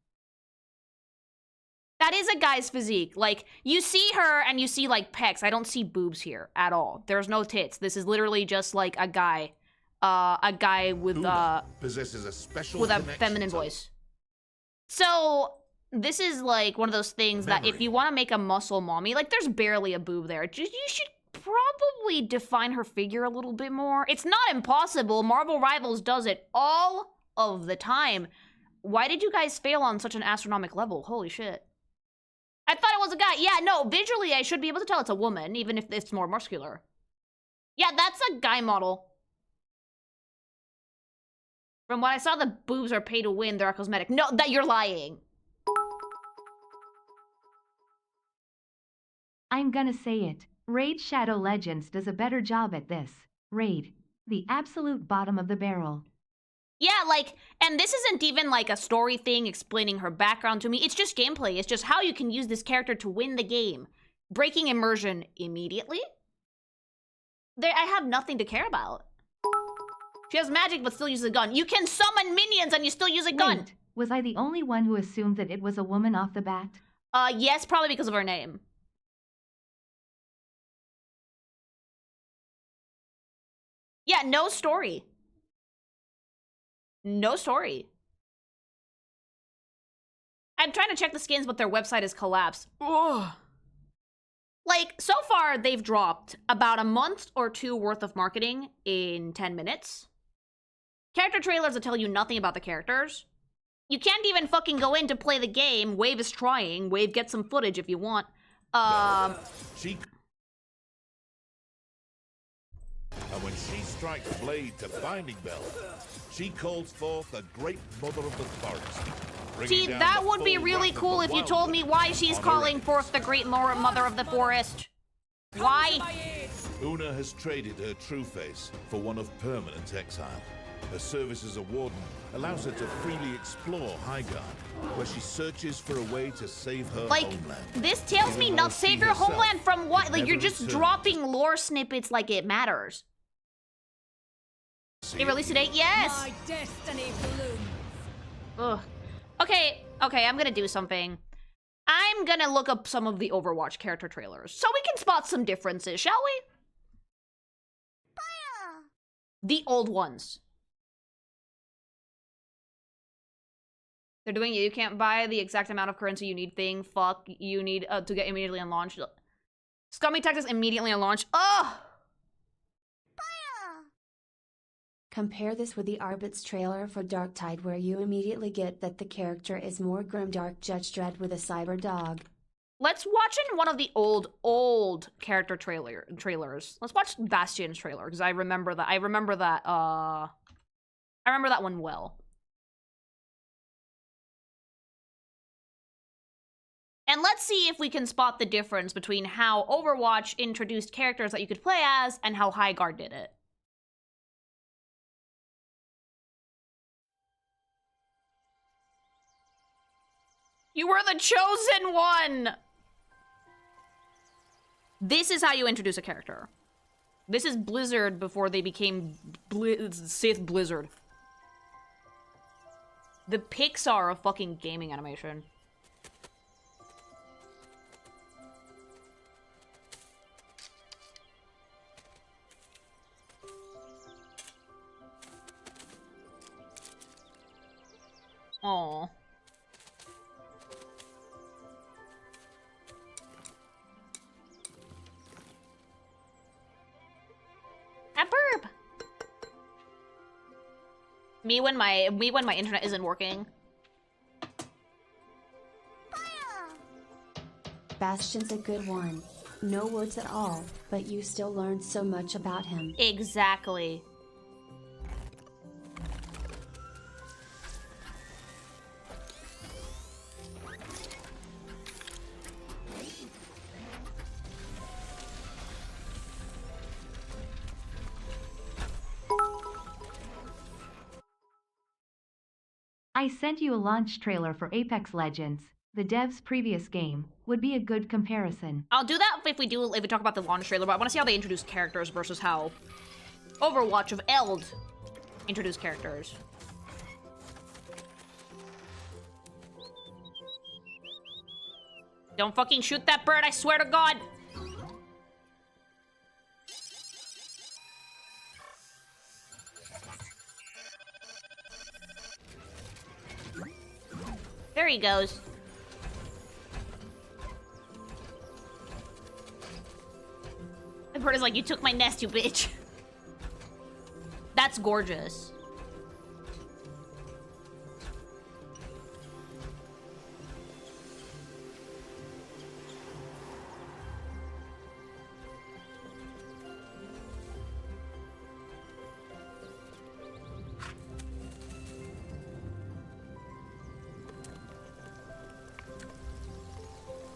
That is a guy's physique. Like, you see her and you see, like, pecs. I don't see boobs here at all. There's no tits. This is literally just, like, a guy. A guy with, possesses a special with a connection feminine to- voice. So, this is, like, one of those things that if you want to make a muscle mommy, like, there's barely a boob there. You should probably define her figure a little bit more. It's not impossible. Marvel Rivals does it all of the time. Why did you guys fail on such an astronomical level? Holy shit. I thought it was a guy. Yeah, no, visually I should be able to tell it's a woman, even if it's more muscular. Yeah, that's a guy model. From what I saw, the boobs are pay to win. They're cosmetic. No, that you're lying. I'm gonna say it. Raid Shadow Legends does a better job at this. Raid. The absolute bottom of the barrel. Yeah, like, and this isn't even like a story thing explaining her background to me. It's just gameplay. It's just how you can use this character to win the game. Breaking immersion immediately? I have nothing to care about. She has magic but still uses a gun. You can summon minions and you still use a gun. Wait, was I the only one who assumed that it was a woman off the bat? Yes, probably because of her name. Yeah, no story. No story. I'm trying to check the skins, but their website is collapsed. Ugh. Like, so far, they've dropped about a month or two worth of marketing in 10 minutes. Character trailers that tell you nothing about the characters. You can't even fucking go in to play the game. Wave is trying. Wave, get some footage if you want. And when she strikes blade to binding bell, she calls forth the great mother of the forest. See, that would be really cool if you told me why she's calling forth the great mother of the forest. Why? Una has traded her true face for one of permanent exile. Her service as a warden allows her to freely explore Highguard, where she searches for a way to save her homeland. This tells me not save your homeland from what? Like, you're just dropping lore snippets like it matters. They released a date? Yes! My destiny blooms. Ugh. Okay, I'm gonna do something. I'm gonna look up some of the Overwatch character trailers, so we can spot some differences, shall we? The old ones. They're doing it. You can't buy the exact amount of currency you need thing. Fuck, you need to get immediately unlaunched. Scummy Texas immediately unlaunched. Ugh! Compare this with the Arbit's trailer for Darktide, where you immediately get that the character is more grimdark Judge Dredd with a cyber dog. Let's watch in one of the old character trailers. Let's watch Bastion's trailer, because I remember that one well. And let's see if we can spot the difference between how Overwatch introduced characters that you could play as and how Highguard did it. You were the chosen one! This is how you introduce a character. This is Blizzard before they became Sith Blizzard. The Pixar of fucking gaming animation. Aww. A burp. Me when my internet isn't working. Bastion's a good one. No words at all, but you still learned so much about him. Exactly. I sent you a launch trailer for Apex Legends. The dev's previous game would be a good comparison. I'll do that if we talk about the launch trailer, but I want to see how they introduce characters versus how Overwatch of Eld introduced characters. Don't fucking shoot that bird, I swear to God. There he goes. The bird is like, you took my nest, you bitch. That's gorgeous.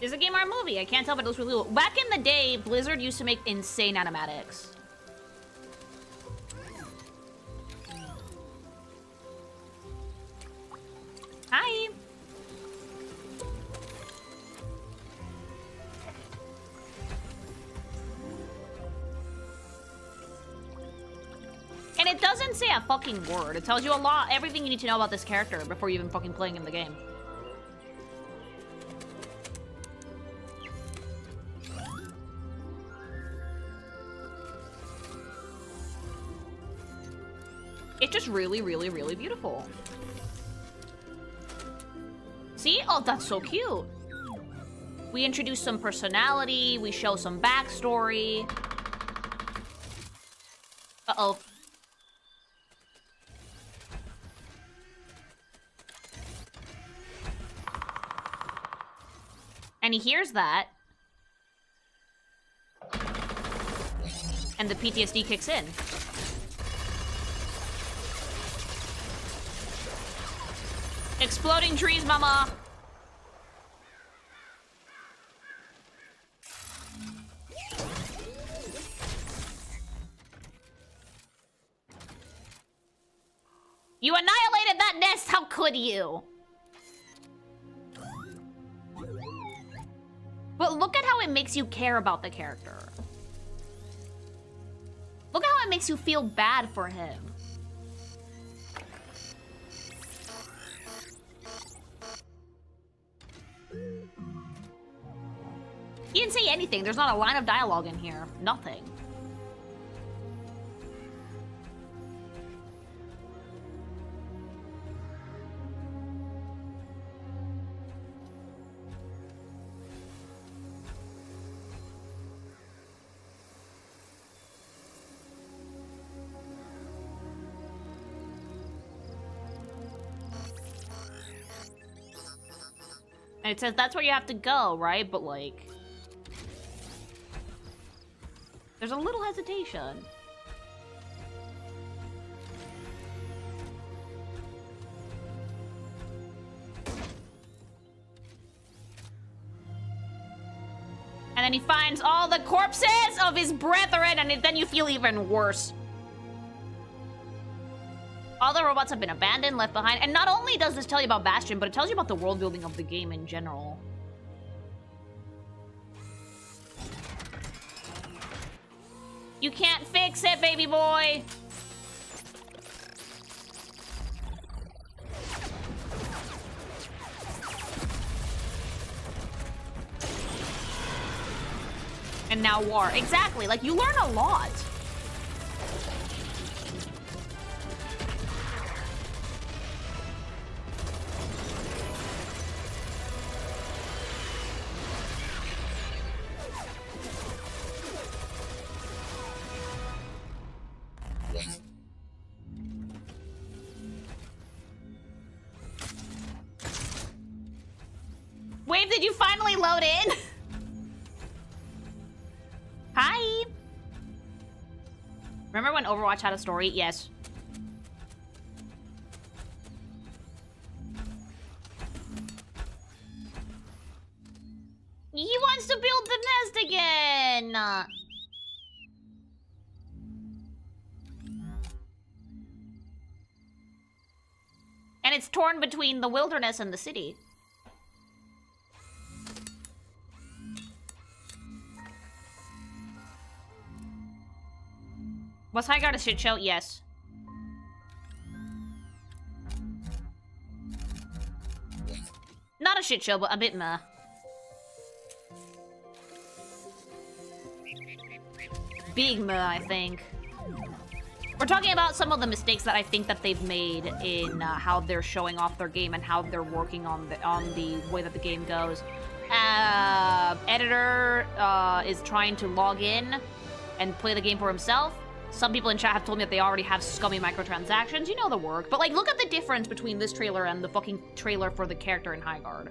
Is a game or a movie? I can't tell, but it looks really cool. Back in the day, Blizzard used to make insane animatics. Hi. And it doesn't say a fucking word. It tells you a lot, everything you need to know about this character before you even fucking playing in the game. It's just really, really, really beautiful. See? Oh, that's so cute. We introduce some personality. We show some backstory. Uh-oh. And he hears that. And the PTSD kicks in. Exploding trees, mama! You annihilated that nest! How could you? But look at how it makes you care about the character. Look at how it makes you feel bad for him. He didn't say anything. There's not a line of dialogue in here. Nothing. And it says that's where you have to go, right? But like... there's a little hesitation. And then he finds all the corpses of his brethren, and then you feel even worse. All the robots have been abandoned, left behind. And not only does this tell you about Bastion, but it tells you about the world building of the game in general. You can't fix it, baby boy! And now war. Exactly, like, you learn a lot. Wave, did you finally load in? Hi! Remember when Overwatch had a story? Yes. He wants to build the nest again! And it's torn between the wilderness and the city. Was Highguard a shit show? Yes. Not a shit show, but a bit meh. big meh, I think. We're talking about some of the mistakes that I think that they've made in how they're showing off their game and how they're working on the way that the game goes. Editor is trying to log in and play the game for himself. Some people in chat have told me that they already have scummy microtransactions. You know the work. But, like, look at the difference between this trailer and the fucking trailer for the character in Highguard.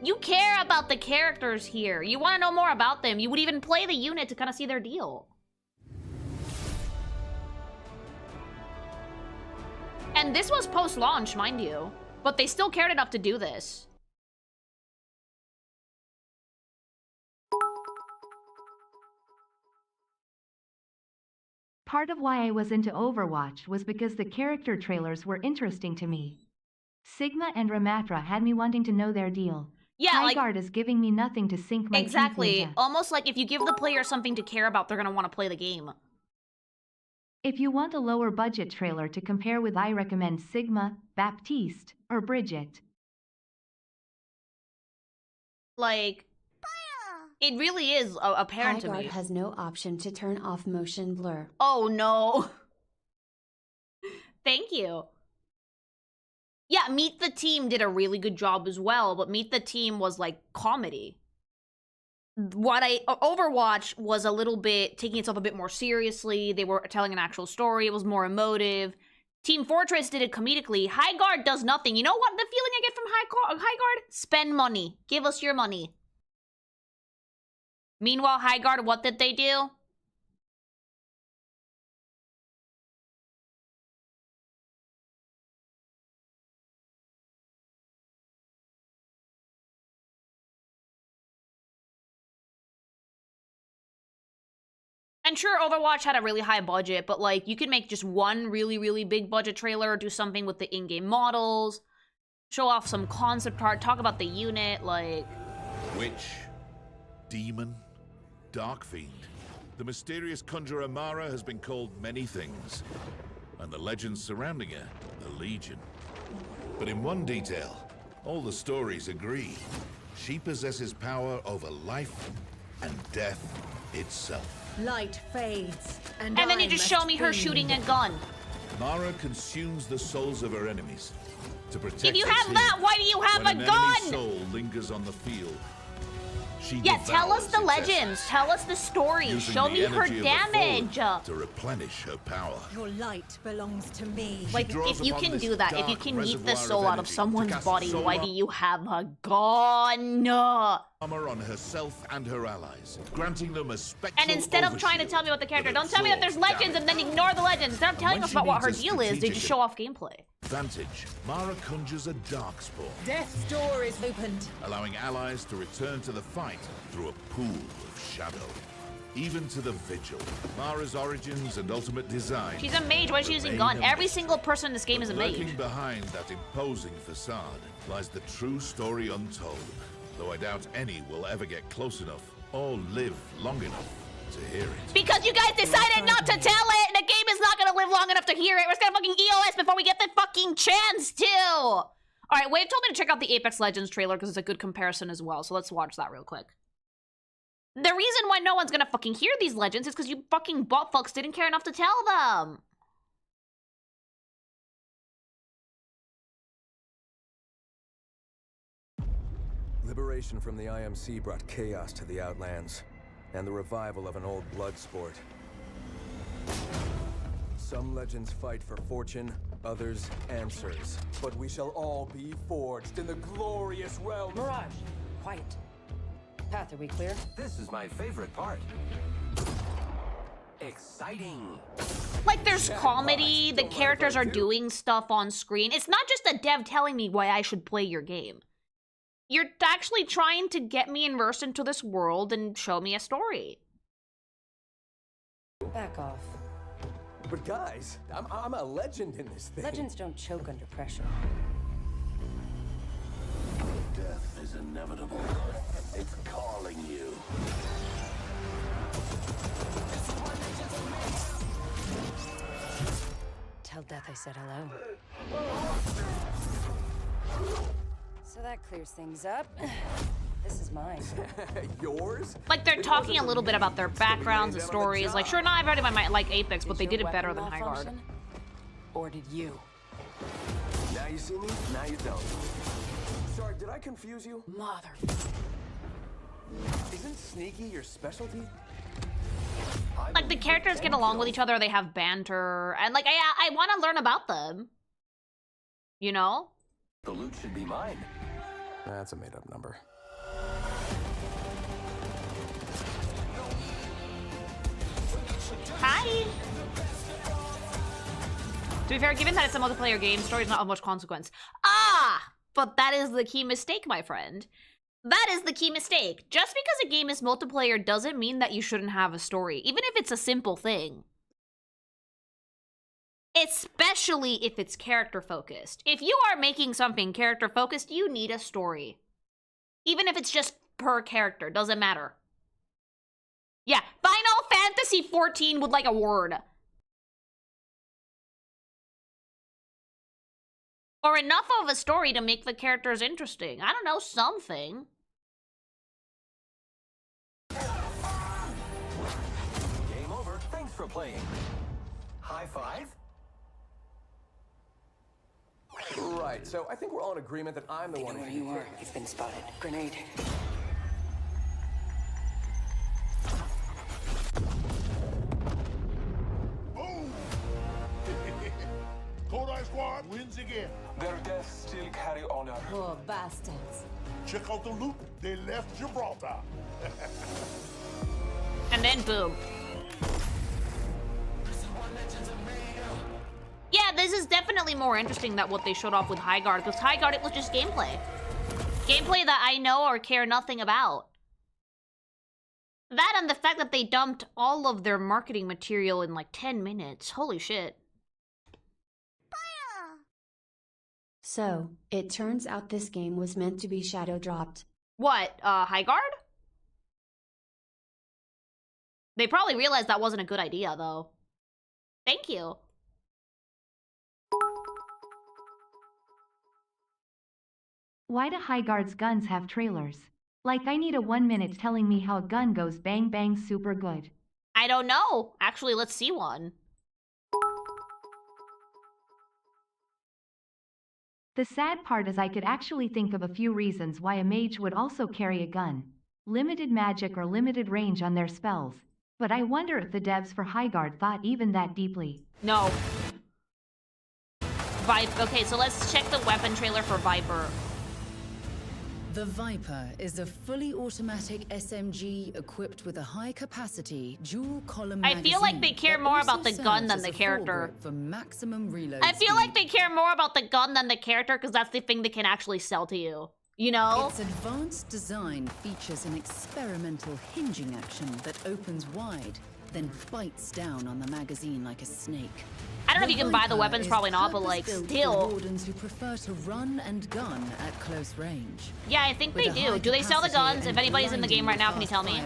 You care about the characters here. You want to know more about them. You would even play the unit to kind of see their deal. And this was post-launch, mind you. But they still cared enough to do this. Part of why I was into Overwatch was because the character trailers were interesting to me. Sigma and Ramatra had me wanting to know their deal. Yeah, Highguard is giving me nothing to sink my teeth exactly. into. Almost like if you give the player something to care about, they're gonna want to play the game. If you want a lower budget trailer to compare with, I recommend Sigma, Baptiste, or Bridget. Like, it really is apparent to me. Highguard has no option to turn off motion blur. Oh no. Thank you. Yeah, Meet the Team did a really good job as well, but Meet the Team was like comedy. Overwatch was a little bit taking itself a bit more seriously. They were telling an actual story. It was more emotive. Team Fortress did it comedically. Highguard does nothing. You know what the feeling I get from Highguard? Spend money. Give us your money. Meanwhile, Highguard, what did they do? And sure, Overwatch had a really high budget, but like, you can make just one really, really big budget trailer, do something with the in-game models, show off some concept art, talk about the unit, like... Witch, demon, dark fiend. The mysterious conjurer Mara has been called many things, and the legends surrounding her, the Legion. But in one detail, all the stories agree. She possesses power over life and death itself. Light fades, and then you just show me her shooting a gun. Mara consumes the souls of her enemies. To protect If you us have here, that, why do you have when a an gun? enemy soul lingers on the field. She Yeah, tell us devours the its legends. essence, Tell us the stories. using Show the me her energy of the damage. fallen to replenish her power. Your light belongs to me. Like, draws if you upon can this do that, if you dark can eat the reservoir soul of out of energy to someone's cast body, soul why do you have a gun? Armor on herself and her allies, granting them a spectral And instead of trying to tell me about the character, don't tell me that there's legends and then ignore the legends. Instead of telling when us she about what her needs a deal is, they strategic just show off gameplay. advantage, Mara conjures a darkspawn, Death's door is opened. allowing allies to return to the fight through a pool of shadow. Even to the Vigil, Mara's origins and ultimate design. She's a mage. Why is she using remain gun? a Every mystery. single person in this game But is a mage. lurking behind that imposing facade lies the true story untold. Though I doubt any will ever get close enough or live long enough to hear it. Because you guys decided not to tell it! The game is not gonna live long enough to hear it! We're just gonna fucking EOS before we get the fucking chance to! Alright, Wave told me to check out the Apex Legends trailer because it's a good comparison as well, so let's watch that real quick. The reason why no one's gonna fucking hear these legends is because you fucking buttfucks didn't care enough to tell them! Liberation from the IMC brought chaos to the Outlands, and the revival of an old blood sport. Some legends fight for fortune, others answers. But we shall all be forged in the glorious realm. Mirage, quiet. Path, are we clear? This is my favorite part. Exciting. Like, there's comedy, the characters are doing stuff on screen. It's not just a dev telling me why I should play your game. You're actually trying to get me immersed into this world and show me a story. Back off. But guys, I'm a legend in this thing. Legends don't choke under pressure. Death is inevitable. It's calling you. Tell Death I said hello. So that clears things up. This is mine. Yours? Like, they're talking a little bit about their backgrounds and stories. Like, sure, not everybody might like Apex, but they did it better than Highguard. Or did you? Now you see me, now you don't. Sorry, did I confuse you? Mother. Isn't sneaky your specialty? Like, the characters get along with each other, they have banter, and like, I want to learn about them. You know? The loot should be mine. That's a made-up number. Hi! To be fair, given that it's a multiplayer game, story's not of much consequence. Ah! But that is the key mistake, my friend. That is the key mistake. Just because a game is multiplayer doesn't mean that you shouldn't have a story, even if it's a simple thing. Especially if it's character-focused. If you are making something character-focused, you need a story. Even if it's just per character, doesn't matter. Yeah, Final Fantasy XIV with like a word. Or enough of a story to make the characters interesting. I don't know, something. Game over. Thanks for playing. High five? Right, so I think we're all in agreement that I'm the one who... Where you are. You've been spotted. Grenade. Boom! Kodai Squad wins again. Their deaths still carry honor. Poor bastards. Check out the loot. They left Gibraltar. And then boom. Yeah, this is definitely more interesting than what they showed off with Highguard, because Highguard, it was just gameplay. Gameplay that I know or care nothing about. That and the fact that they dumped all of their marketing material in like 10 minutes. Holy shit. So, it turns out this game was meant to be shadow dropped. What, Highguard? They probably realized that wasn't a good idea, though. Thank you. Why do Highguard's guns have trailers? Like, I need a 1 minute telling me how a gun goes bang bang super good. I don't know. Actually, let's see one. The sad part is I could actually think of a few reasons why a mage would also carry a gun. Limited magic or limited range on their spells. But I wonder if the devs for Highguard thought even that deeply. No. Okay, so let's check the weapon trailer for Viper. The Viper is a fully automatic SMG equipped with a high-capacity dual-column I feel like they care more about the gun than the character. For maximum reload I feel like they care more about the gun than the character because that's the thing they can actually sell to you. You know? Its advanced design features an experimental hinging action that opens wide, then bites down on the magazine like a snake. I don't know if you can buy the weapons, probably not, but like, still. Wardens who prefer to run and gun at close range. Yeah, I think they do. Do they sell the guns? If anybody's in the game right now, can you tell me?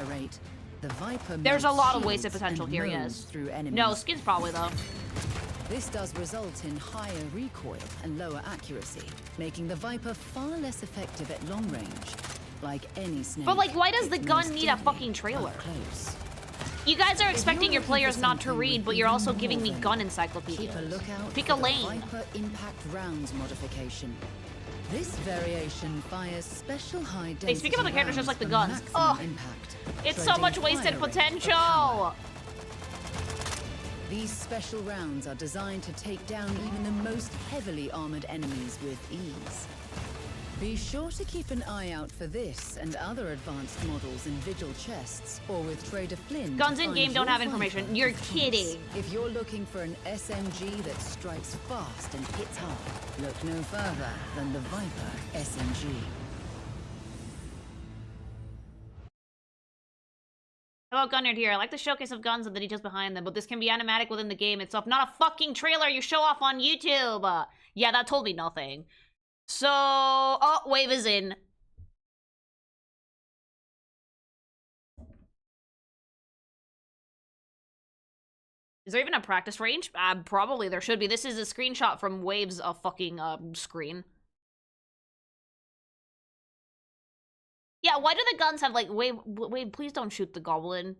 There's a lot of wasted potential here, yes. No, skins probably, though. This does result in higher recoil and lower accuracy, making the Viper far less effective at long range, like any snake. But like, why does the gun need a fucking trailer? You guys are expecting your players not to read, but you're also giving me gun encyclopedias. Keep a lookout Pick for a the lane. Viper impact rounds modification. This variation fires special high density. They speak about the characters just like the guns. Oh, it's so much wasted potential. These special rounds are designed to take down even the most heavily armored enemies with ease. Be sure to keep an eye out for this and other advanced models in Vigil chests or with Trader Flynn. Guns in game don't have information. You're kidding. If you're looking for an SMG that strikes fast and hits hard, look no further than the Viper SMG. Hello, Gunnard here. I like the showcase of guns and the details behind them, but this can be animatic within the game itself, not a fucking trailer you show off on YouTube. Yeah, that told me nothing. So, oh, wave is in. Is there even a practice range? Probably there should be. This is a screenshot from Wave's fucking screen. Yeah, why do the guns have like, Wave, please don't shoot the goblin.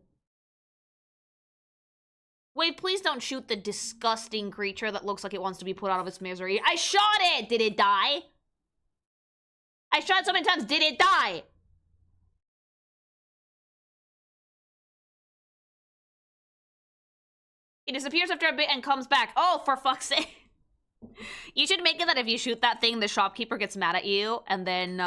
Wave, please don't shoot the disgusting creature that looks like it wants to be put out of its misery. I shot it! Did it die? I shot it so many times, did it die? It disappears after a bit and comes back. Oh, for fuck's sake. You should make it that if you shoot that thing, the shopkeeper gets mad at you and then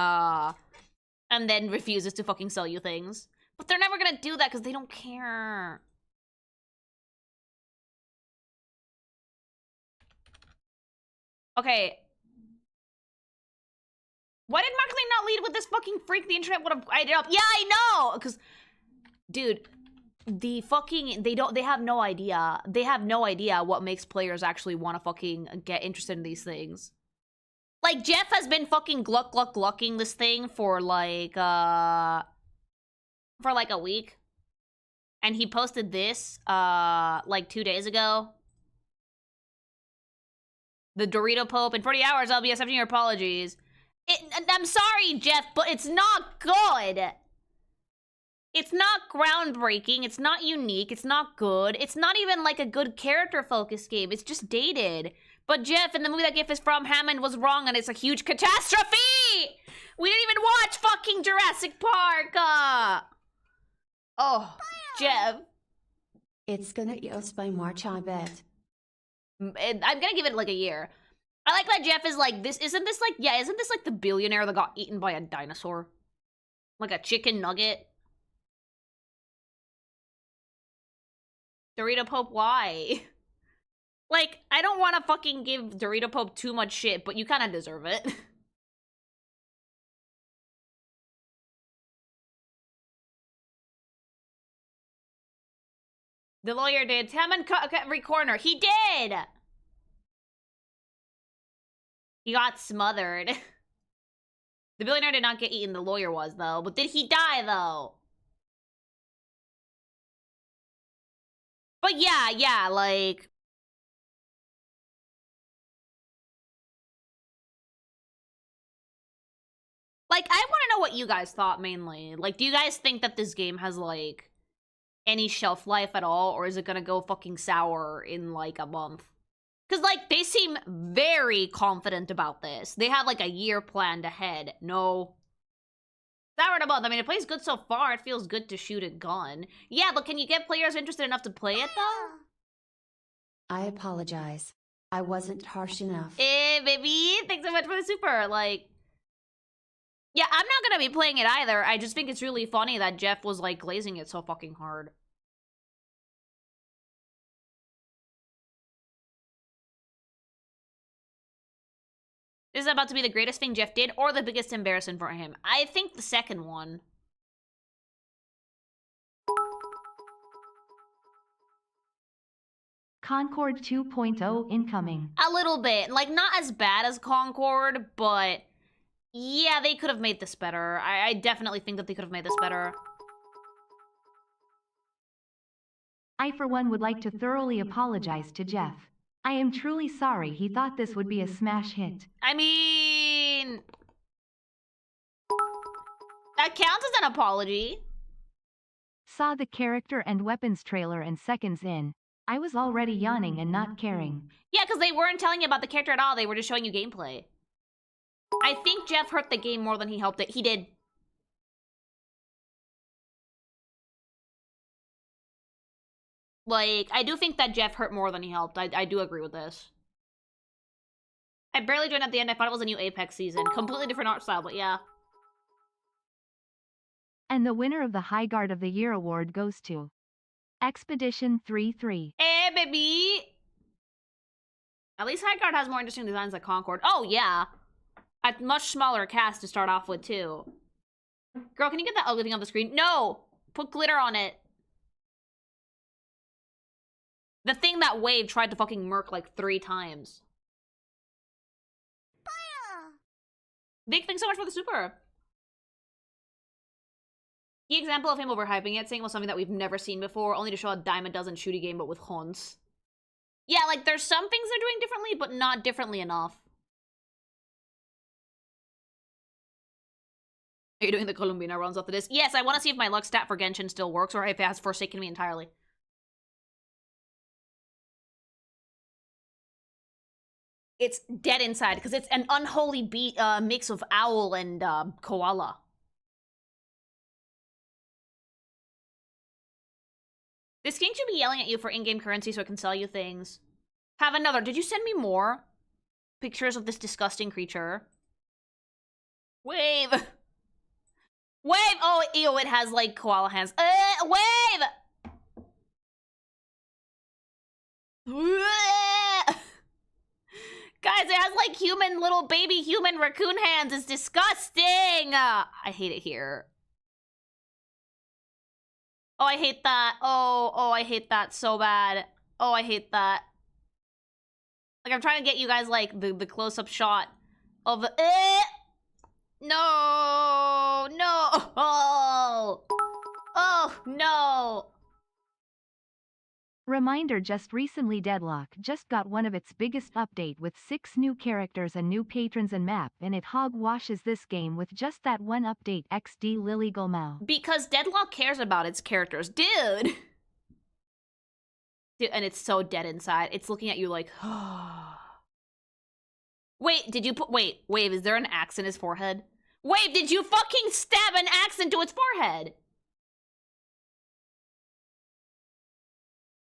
refuses to fucking sell you things. But they're never gonna do that because they don't care. Okay. Why did Markley not lead with this fucking freak? The internet would have eyed it up. Yeah, I know! Because, dude, the fucking, they have no idea. They have no idea what makes players actually want to fucking get interested in these things. Like, Jeff has been fucking glucking this thing for like a week. And he posted this, like 2 days ago. The Dorito Pope. In 40 hours, I'll be accepting your apologies. I'm sorry, Jeff, but it's not good. It's not groundbreaking. It's not unique. It's not good. It's not even like a good character-focused game. It's just dated. But Jeff, in the movie that GIF is from, Hammond was wrong and it's a huge catastrophe! We didn't even watch fucking Jurassic Park! Oh, Jeff. It's gonna eat us by March, I bet. I'm gonna give it like a year. I like that Jeff is like, isn't this like the billionaire that got eaten by a dinosaur? Like a chicken nugget? Dorito Pope, why? Like, I don't want to fucking give Dorito Pope too much shit, but you kind of deserve it. The lawyer did. Hammond cut every corner. He did! He got smothered. The billionaire did not get eaten. The lawyer was, though. But did he die, though? But yeah, like... Like, I want to know what you guys thought, mainly. Like, do you guys think that this game has, like, any shelf life at all? Or is it gonna go fucking sour in, like, a month? Because, like, they seem very confident about this. They have, like, a year planned ahead. No. Sour in a month. I mean, it plays good so far. It feels good to shoot a gun. Yeah, but can you get players interested enough to play it, though? I apologize. I wasn't harsh enough. Eh, baby. Thanks so much for the super. Like... Yeah, I'm not gonna be playing it either. I just think it's really funny that Jeff was, like, glazing it so fucking hard. This is about to be the greatest thing Jeff did, or the biggest embarrassment for him. I think the second one. Concord 2.0 incoming. A little bit. Like, not as bad as Concord, but... Yeah, they could have made this better. I definitely think that they could have made this better. I, for one, would like to thoroughly apologize to Jeff. I am truly sorry he thought this would be a smash hit. I mean... That counts as an apology. Saw the character and weapons trailer and seconds in. I was already yawning and not caring. Yeah, because they weren't telling you about the character at all. They were just showing you gameplay. I think Jeff hurt the game more than he helped it. He did. Like, I do think that Jeff hurt more than he helped. I do agree with this. I barely joined at the end. I thought it was a new Apex season. Completely different art style, but yeah. And the winner of the Highguard of the Year award goes to Expedition 33. Eh, baby! At least Highguard has more interesting designs than Concord. Oh, yeah. A much smaller cast to start off with, too. Girl, can you get that ugly thing on the screen? No! Put glitter on it. The thing that Wave tried to fucking murk like 3 times. Vic, thanks so much for the super. The example of him overhyping it, saying it was something that we've never seen before, only to show a dime a dozen shooty game, but with hunts. Yeah, like, there's some things they're doing differently, but not differently enough. Are you doing the Columbina runs after this? Yes, I want to see if my luck stat for Genshin still works or if it has forsaken me entirely. It's dead inside because it's an unholy mix of owl and koala. This game should be yelling at you for in-game currency so it can sell you things. Have another. Did you send me more pictures of this disgusting creature? Wave! Wave! Oh, ew, it has, like, koala hands. Wave! Guys, it has, like, human, little baby human raccoon hands. It's disgusting! I hate it here. Oh, I hate that. Oh, I hate that so bad. Oh, I hate that. Like, I'm trying to get you guys, like, the close-up shot of the... No! No! Oh, no! Reminder, just recently Deadlock just got one of its biggest update with 6 new characters and new patrons and map, and it hog-washes this game with just that one update. XD Lily Gomao. Because Deadlock cares about its characters. Dude! Dude, and it's so dead inside. It's looking at you like, Wait, did you put- wait, is there an axe in his forehead? Wait, did you fucking stab an axe into its forehead?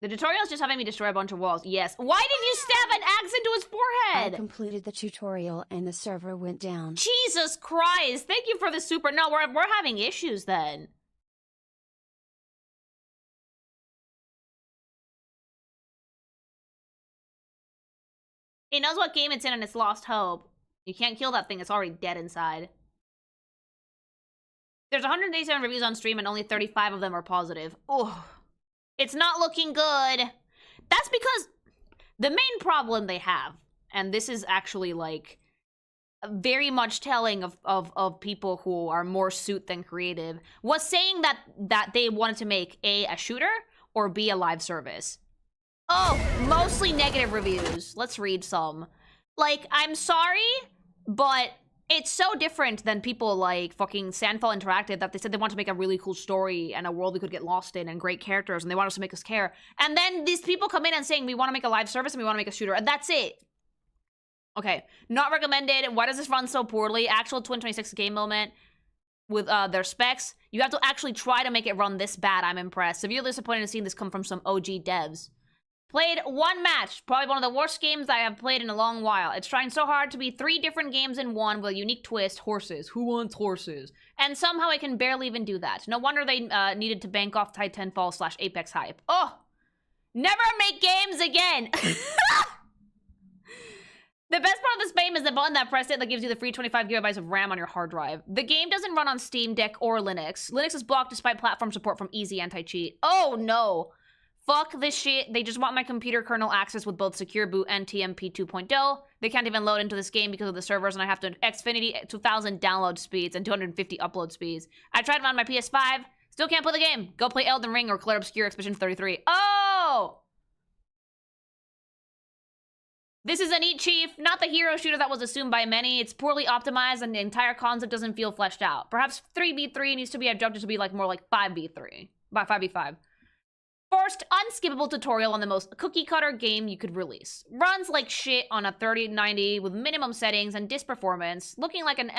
The tutorial is just having me destroy a bunch of walls. Yes. Why did you stab an axe into his forehead? I completed the tutorial and the server went down. Jesus Christ. Thank you for the super. No, we're having issues then. It knows what game it's in and it's lost hope. You can't kill that thing. It's already dead inside. There's 187 reviews on stream and only 35 of them are positive. Oh. It's not looking good. That's because the main problem they have, and this is actually like very much telling of people who are more suit than creative, was saying that they wanted to make a shooter or B, a live service. Oh, mostly negative reviews. Let's read some. Like, I'm sorry, but it's so different than people like fucking Sandfall Interactive that they said they want to make a really cool story and a world we could get lost in and great characters and they want us to make us care. And then these people come in and saying we want to make a live service and we want to make a shooter and that's it. Okay, not recommended. Why does this run so poorly? Actual Twin 26 game moment with their specs. You have to actually try to make it run this bad. I'm impressed. Severely disappointed to see this come from some OG devs. Played one match, probably one of the worst games I have played in a long while. It's trying so hard to be 3 different games in one with a unique twist. Horses. Who wants horses? And somehow I can barely even do that. No wonder they needed to bank off Titanfall / Apex hype. Oh! Never make games again! The best part of this game is the button that pressed it that gives you the free 25 gigabytes of RAM on your hard drive. The game doesn't run on Steam Deck or Linux. Linux is blocked despite platform support from Easy Anti-Cheat. Oh no! Fuck this shit. They just want my computer kernel access with both Secure Boot and TMP 2.0. They can't even load into this game because of the servers, and I have to Xfinity 2000 download speeds and 250 upload speeds. I tried it on my PS5. Still can't play the game. Go play Elden Ring or Clair Obscur Expedition 33. Oh! This is a neat chief, not the hero shooter that was assumed by many. It's poorly optimized and the entire concept doesn't feel fleshed out. Perhaps 3v3 needs to be adjusted to be like more like 5v3. By 5v5. Forced, unskippable tutorial on the most cookie-cutter game you could release. Runs like shit on a 3090 with minimum settings and disk performance. Looking like an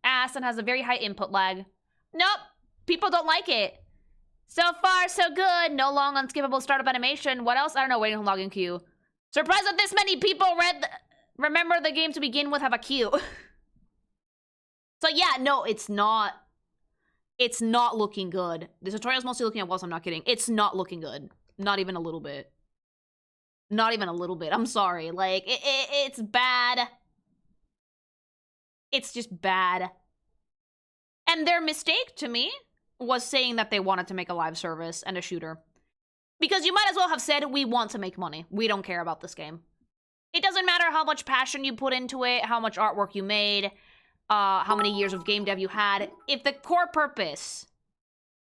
ass and has a very high input lag. Nope, people don't like it. So far, so good. No long, unskippable startup animation. What else? I don't know, waiting on login queue. Surprised that this many people remember the game to begin with have a queue. So yeah, no, it's not. It's not looking good. The tutorial's mostly looking at walls, I'm not kidding. It's not looking good. Not even a little bit. Not even a little bit. I'm sorry. Like, it's bad. It's just bad. And their mistake, to me, was saying that they wanted to make a live service and a shooter. Because you might as well have said, we want to make money. We don't care about this game. It doesn't matter how much passion you put into it, how much artwork you made, how many years of game dev you had. If the core purpose...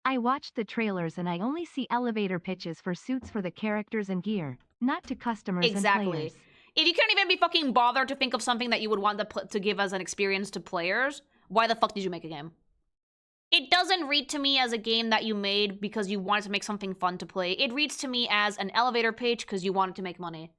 I watched the trailers and I only see elevator pitches for suits for the characters and gear, not to customers and players. If you can't even be fucking bothered to think of something that you would want to give as an experience to players, why the fuck did you make a game? It doesn't read to me as a game that you made because you wanted to make something fun to play. It reads to me as an elevator page because you wanted to make money.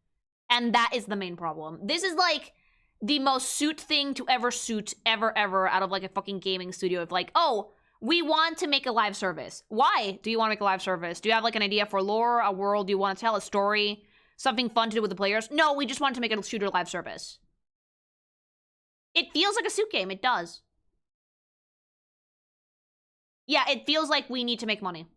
And that is the main problem. This is like the most suit thing to ever suit ever out of like a fucking gaming studio of like, oh, we want to make a live service. Why do you want to make a live service? Do you have like an idea for lore, a world? Do you want to tell a story? Something fun to do with the players? No, we just want to make a shooter live service. It feels like a suit game. It does. Yeah, it feels like we need to make money.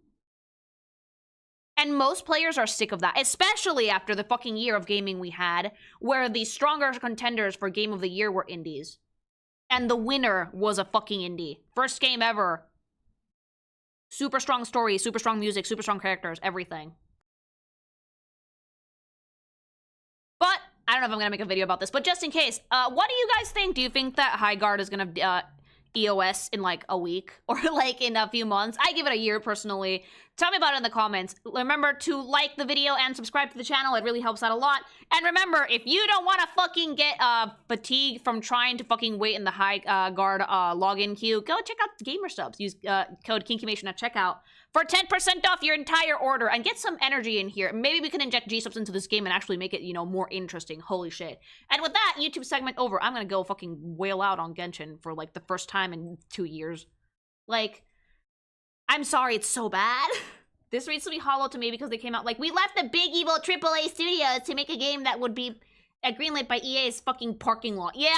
And most players are sick of that, especially after the fucking year of gaming we had, where the stronger contenders for Game of the Year were indies. And the winner was a fucking indie. First game ever. Super strong story, super strong music, super strong characters, everything. But, I don't know if I'm gonna make a video about this, but just in case, what do you guys think? Do you think that Highguard is gonna, EOS in like a week or like in a few months? I give it a year personally. Tell me about it in the comments. Remember to like the video and subscribe to the channel. It really helps out a lot. And remember, if you don't want to fucking get fatigued from trying to fucking wait in the Highguard login queue, go check out GamerStubs. Use code KinkyMation at checkout for 10% off your entire order and get some energy in here. Maybe we can inject gsupps into this game and actually make it, you know, more interesting. Holy shit. And with that, YouTube segment over. I'm gonna go fucking wail out on Genshin for like the first time in 2 years. Like, I'm sorry, it's so bad. This reads to be hollow to me because they came out like, we left the big evil AAA studios to make a game that would be greenlit by EA's fucking parking lot. Yeah.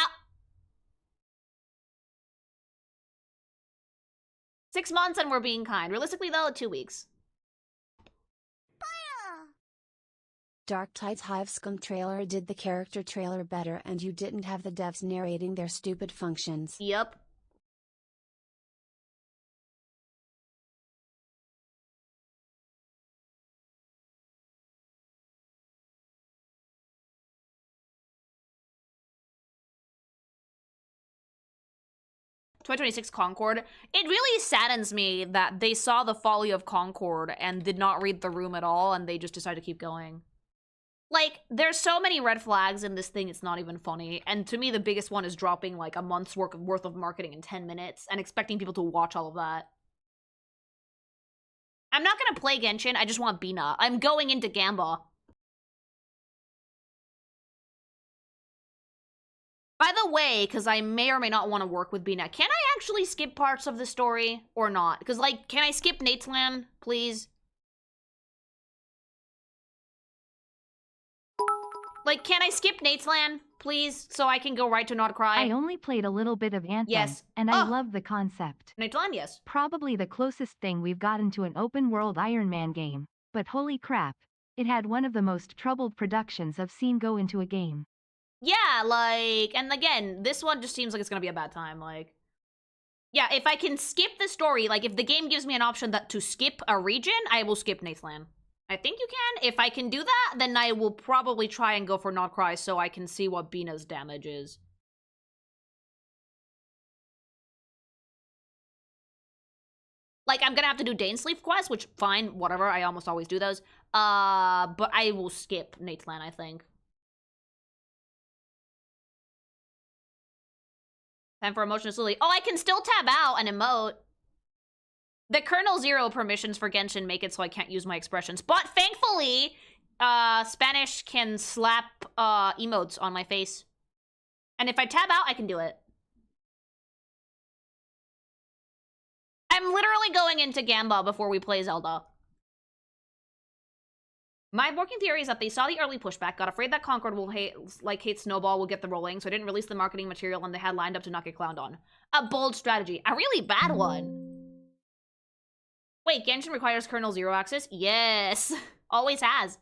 6 months and we're being kind. Realistically though, 2 weeks. Dark Tide's Hivescum trailer did the character trailer better and you didn't have the devs narrating their stupid functions. Yep. "2026 Concord." It really saddens me that they saw the folly of Concord and did not read the room at all, and they just decided to keep going. Like, there's so many red flags in this thing, it's not even funny. And to me, the biggest one is dropping like a month's worth of marketing in 10 minutes and expecting people to watch all of that. I'm not gonna play Genshin, I just want Bina. I'm going into Gamba. By the way, because I may or may not want to work with Bina, can I actually skip parts of the story or not? Because, like, can I skip Nate's Land, please? Like, can I skip Nate's Land, please, so I can go right to Not Cry? I only played a little bit of Anthem, Yes. and I love the concept. Nate's Land, yes. Probably the closest thing we've gotten to an open-world Iron Man game, but holy crap, it had one of the most troubled productions I've seen go into a game. Yeah, like, and again, this one just seems like it's gonna be a bad time, like... Yeah, if I can skip the story, like, if the game gives me an option that to skip a region, I will skip Nate's Land. I think you can. If I can do that, then I will probably try and go for Not Cry so I can see what Bina's damage is. Like, I'm gonna have to do Dainsleaf quest, which, fine, whatever, I almost always do those. But I will skip Nate's Land, I think. Time for Emotional Slowly. Oh, I can still tab out and emote. The kernel 0 permissions for Genshin make it so I can't use my expressions. But thankfully, Spanish can slap emotes on my face. And if I tab out, I can do it. I'm literally going into Gamba before we play Zelda. My working theory is that they saw the early pushback, got afraid that Concord will hate Snowball will get the rolling, so I didn't release the marketing material and they had lined up to not get clowned on. A bold strategy. A really bad one. Wait, Genshin requires kernel 0 access? Yes. Always has.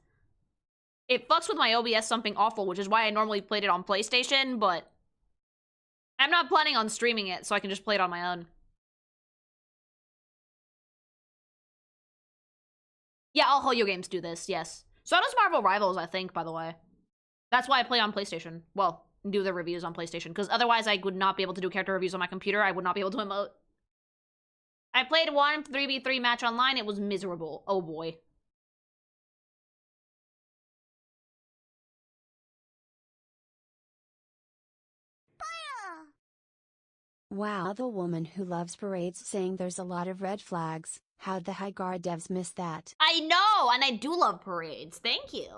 It fucks with my OBS something awful, which is why I normally played it on PlayStation, but I'm not planning on streaming it, so I can just play it on my own. Yeah, all Hoyo games do this, yes. So does Marvel Rivals, I think, by the way. That's why I play on PlayStation. Well, do the reviews on PlayStation, because otherwise I would not be able to do character reviews on my computer. I would not be able to emote. I played one 3v3 match online. It was miserable. Oh boy. Wow, the woman who loves parades saying there's a lot of red flags. How'd the Highguard devs miss that? I know, and I do love parades. Thank you.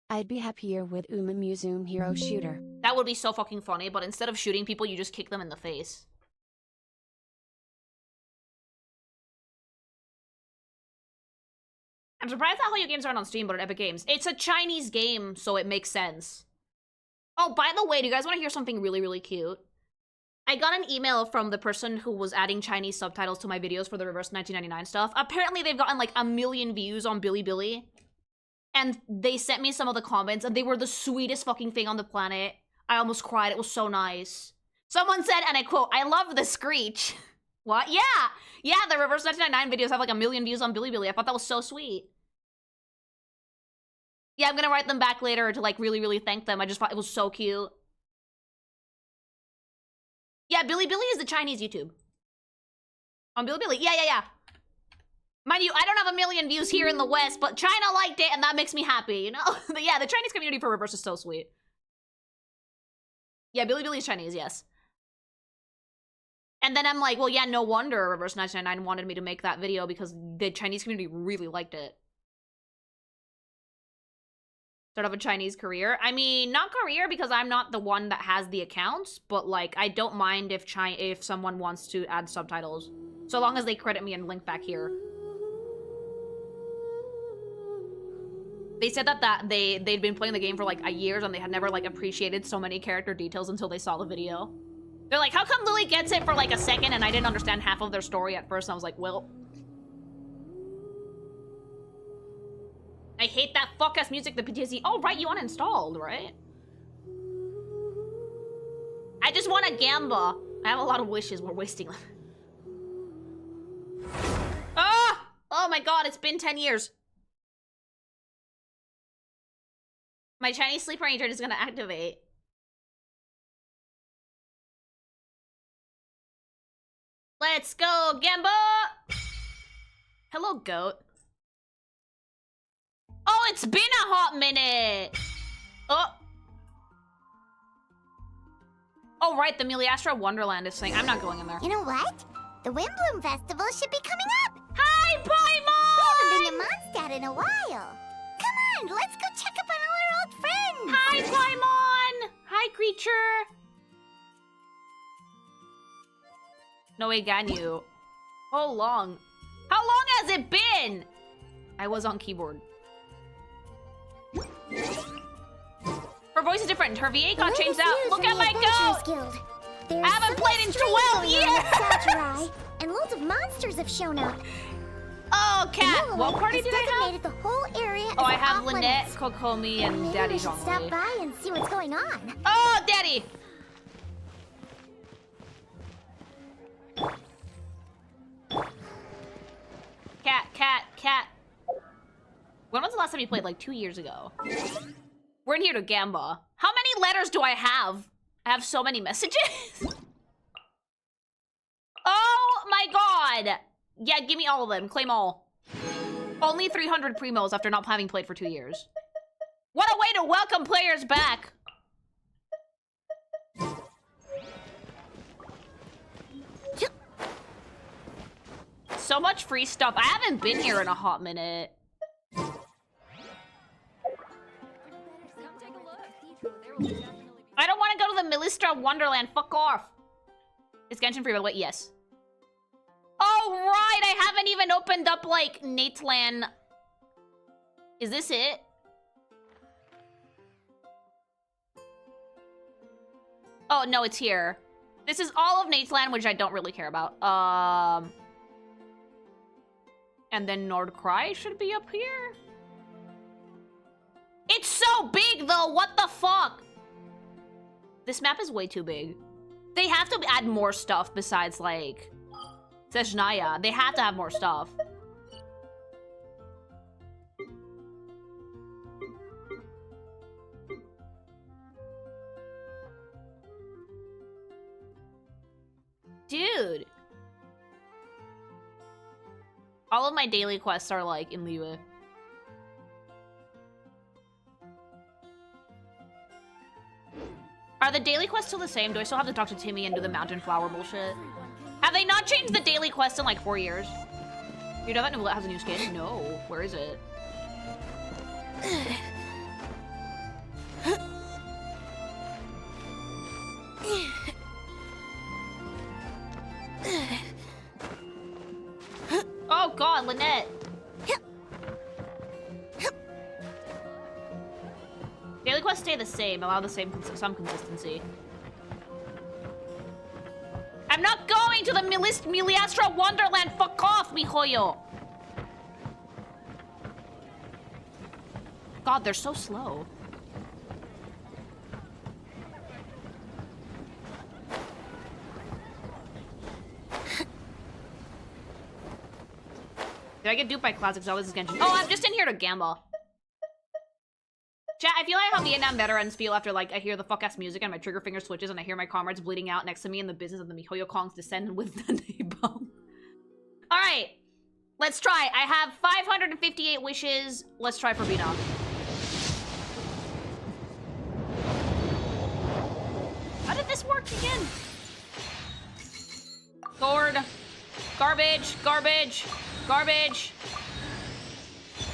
I'd be happier with Uma Museum Hero Shooter. That would be so fucking funny, but instead of shooting people, you just kick them in the face. I'm surprised that Hallyu games aren't on Steam, but on Epic Games. It's a Chinese game, so it makes sense. Oh, by the way, do you guys want to hear something really, really cute? I got an email from the person who was adding Chinese subtitles to my videos for the reverse 1999 stuff. Apparently, they've gotten like 1 million views on Bilibili. And they sent me some of the comments, and they were the sweetest fucking thing on the planet. I almost cried. It was so nice. Someone said, and I quote, "I love the screech." What? Yeah! Yeah, the reverse 1999 videos have like 1 million views on Bilibili. I thought that was so sweet. Yeah, I'm gonna write them back later to like really, really thank them. I just thought it was so cute. Yeah, Bilibili is the Chinese YouTube. On Bilibili. Yeah. Mind you, I don't have 1 million views here in the West, but China liked it, and that makes me happy, you know? But yeah, the Chinese community for Reverse is so sweet. Yeah, Bilibili is Chinese, yes. And then I'm like, well, yeah, no wonder Reverse 999 wanted me to make that video because the Chinese community really liked it. Start of a Chinese career. I mean, not career because I'm not the one that has the accounts, but like, I don't mind if someone wants to add subtitles, so long as they credit me and link back here. They said that they'd been playing the game for like years and they had never like appreciated so many character details until they saw the video. They're like, how come Lily gets it for like a second and I didn't understand half of their story at first? And I was like, well, I hate that fuck-ass music, the PTSD. Oh, right, you uninstalled, right? I just want a Gamba. I have a lot of wishes. We're wasting them. Ah! Oh my god, it's been 10 years. My Chinese sleep ranger is gonna activate. Let's go, Gamba! Hello, goat. Oh, it's been a hot minute! Oh. Oh, right, the Miliastra Wonderland is saying I'm not going in there. You know what? The Windbloom Festival should be coming up! Hi, Paimon! We haven't been to Mondstadt in a while. Come on, let's go check up on all our old friends! Hi, Paimon! Hi, creature! No way, Ganyu. How long? How long has it been? I was on keyboard. Her voice is different. Her VA got changed out. Look at my goat! I haven't played in 12 years! And loads of monsters have shown up. Oh, Cat! What party did I have? The whole area Oh, I have Lynette, Kokomi, and Daddy we should Zhongli. stop by and see what's going on. Oh, Daddy! Cat. When was the last time you played? Like 2 years ago. We're in here to Gamba. How many letters do I have? I have so many messages. Oh my god. Yeah, give me all of them. Claim all. Only 300 primos after not having played for 2 years. What a way to welcome players back. So much free stuff. I haven't been here in a hot minute. I don't want to go to the Milistra Wonderland. Fuck off. Is Genshin free, by the way? Yes. Oh, right. I haven't even opened up, like, Nateland. Is this it? Oh, no, it's here. This is all of Nateland, which I don't really care about. And then Nordcry should be up here. It's so big, though. What the fuck? This map is way too big. They have to add more stuff besides, like, Sejnaya. They have to have more stuff. Dude. All of my daily quests are, like, in Liyue. the daily quests still the same? Do I still have to talk to Timmy and do the mountain flower bullshit? Have they not changed the daily quest in like 4 years? You know that Neuvillette has a new skin? No. Where is it? Oh god, Lynette. Daily quests stay the same, allow the same some consistency. I'm not going to the Miliastra Wonderland. Fuck off, mijoyo. God, they're so slow. Did I get duped by classic Zelda's Genshin? Oh, I'm just in here to gamble. Chat, I feel like how Vietnam veterans feel after, like, I hear the fuck-ass music and my trigger finger switches and I hear my comrades bleeding out next to me in the business of the mijoyo Kongs descend with the napalm. Alright, let's try. I have 558 wishes. Let's try for Bina. How did this work again? Gourd. Garbage. Garbage. Garbage.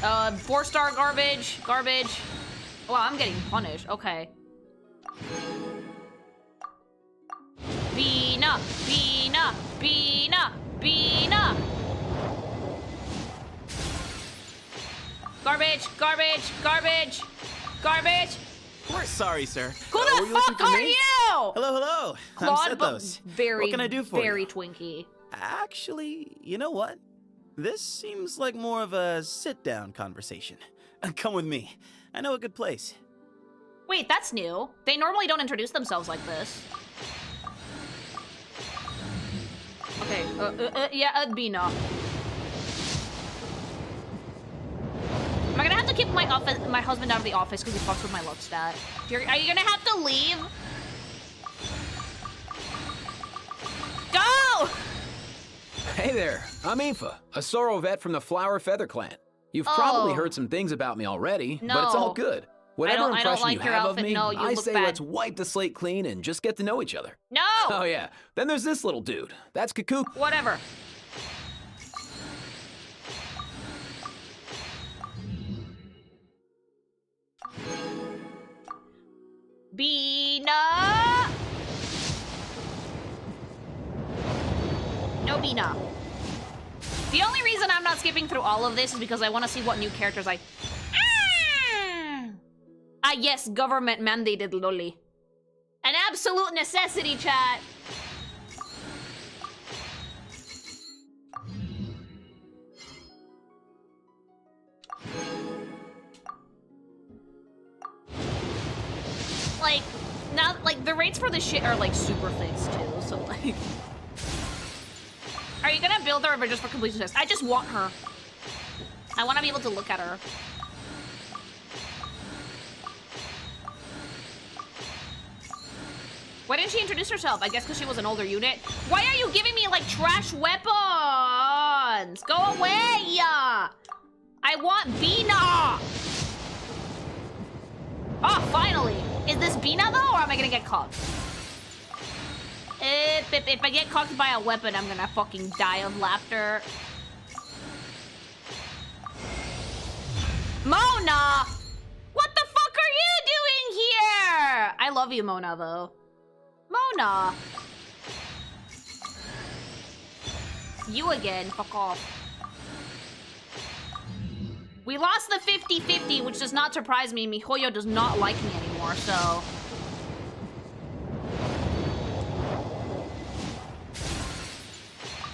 4-star garbage. Garbage. Wow, I'm getting punished. Okay. Bina. Bina. Bina. Bina. Garbage. Garbage. Garbage. Garbage. We're sorry, sir. Who the fuck are you? Hello, hello. Claude, I'm Sethos. very, what can I do for very you? Twinkie. Actually, you know what? This seems like more of a sit-down conversation. Come with me. I know a good place. Wait, that's new. They normally don't introduce themselves like this. Okay, yeah, Bina. Am I gonna have to keep my husband out of the office because he fucks with my luck stat? Are you gonna have to leave? Go! Hey there, I'm Aoife, a Sorrow vet from the Flower Feather Clan. You've probably heard some things about me already, but it's all No. good. Whatever I don't impression like you your have outfit. of me, No, you I look say bad. let's wipe the slate clean and just get to know each other. No! Oh yeah, then there's this little dude. That's Cuckoo. Whatever. Bina! No Bina. The only reason I'm not skipping through all of this is because I want to see what new characters I... Ah, yes, government mandated lolly. An absolute necessity, chat. Like, now, like, the rates for this shit are, like, super fixed, too, so, like... Are you gonna build her or just for completion test? I just want her. I want to be able to look at her. Why didn't she introduce herself? I guess because she was an older unit. Why are you giving me, like, trash weapons? Go away! I want Bina! Oh, finally! Is this Bina, though, or am I gonna get cocked? If I get cocked by a weapon, I'm gonna fucking die of laughter. Mona! What the fuck are you doing here? I love you, Mona, though. Mona! You again, fuck off. We lost the 50-50, which does not surprise me. mijoyo does not like me anymore, so...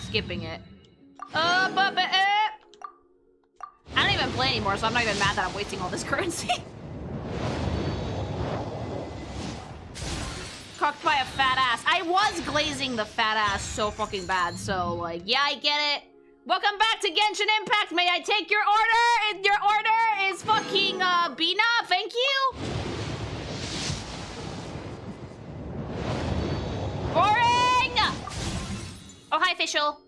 Skipping it. I don't even play anymore, so I'm not even mad that I'm wasting all this currency. Cocked by a fat ass. I was glazing the fat ass so fucking bad, so, like, yeah, I get it. Welcome back to Genshin Impact. May I take your order? And your order is fucking, Bina. Thank you. Boring! Oh, hi, official.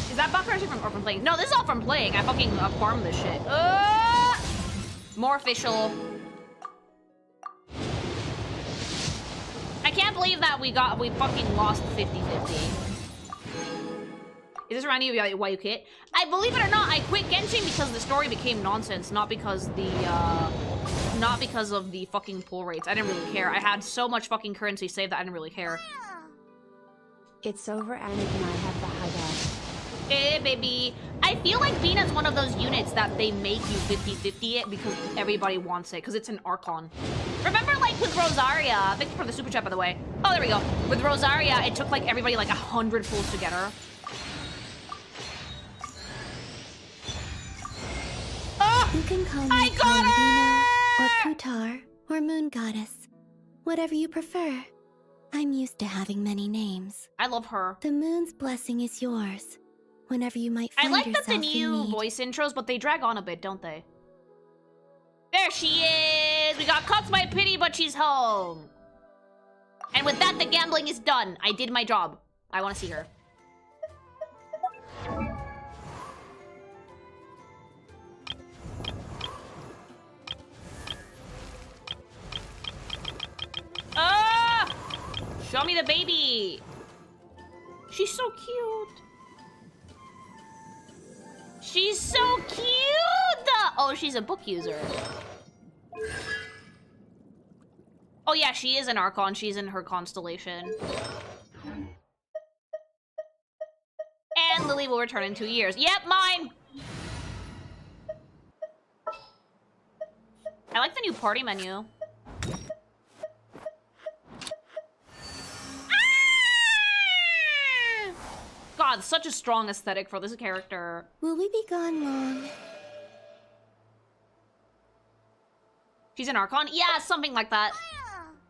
Is that buff actually from playing? No, this is all from playing. I fucking farmed this shit. More official. can't believe that we fucking lost 50-50. Is this reminding you of why you quit? I believe it or not, I quit Genshin because the story became nonsense, not because of the fucking pull rates. I didn't really care. I had so much fucking currency saved that I didn't really care. It's over, Anna, and I have the Highguard. Hey, baby. I feel like Bina's one of those units that they make you 50-50 it because everybody wants it, because it's an Archon. Remember, like, with Rosaria, thank you for the super chat, by the way. Oh, there we go. With Rosaria, it took, like, everybody, like, 100 pulls to get her. Oh, You can call me Bina, or Kutar, or Moon Goddess. Whatever you prefer. I'm used to having many names. I love her. The moon's blessing is yours. Whenever you might I find like yourself that the new in need. voice intros, but they drag on a bit, don't they? There she is! We got caught by pity, but she's home. And with that, the gambling is done. I did my job. I want to see her. Ah! Show me the baby. She's so cute. She's so cute! Oh, she's a book user. Oh yeah, she is an Archon. She's in her constellation. And Lily will return in 2 years. Yep, mine! I like the new party menu. God, such a strong aesthetic for this character. Will we be gone long? She's an Archon? Yeah, something like that.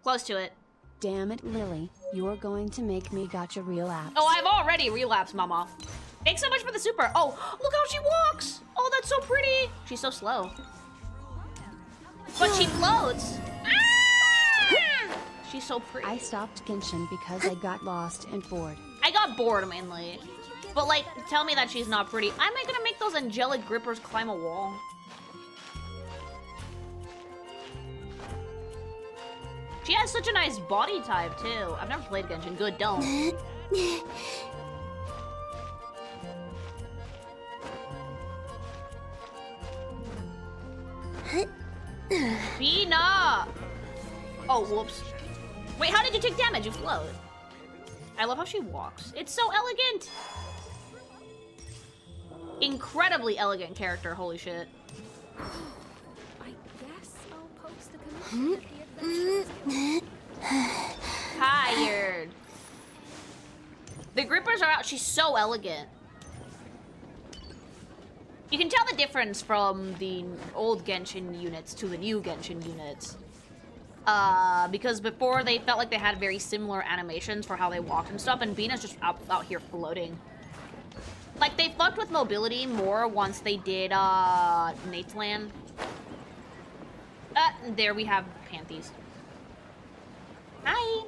Close to it. Damn it, Lily. You're going to make me gacha relapse. Oh, I've already relapsed, mama. Thanks so much for the super. Oh, look how she walks. Oh, that's so pretty. She's so slow. But she floats. She's so pretty. I stopped Genshin because I got lost and bored. I got bored mainly. But like, tell me that she's not pretty. Am I gonna make those angelic grippers climb a wall? She has such a nice body type too. I've never played Genshin. Good, don't. Bina! Oh, whoops. Wait, how did you take damage? You float. I love how she walks. It's so elegant. Incredibly elegant character, holy shit. I guess I'll post the commission Tired. The grippers are out. She's so elegant. You can tell the difference from the old Genshin units to the new Genshin units. Because before they felt like they had very similar animations for how they walked and stuff, and Bina's just out here floating. Like, they fucked with mobility more once they did, Nate's Land. There we have Panties. Hi!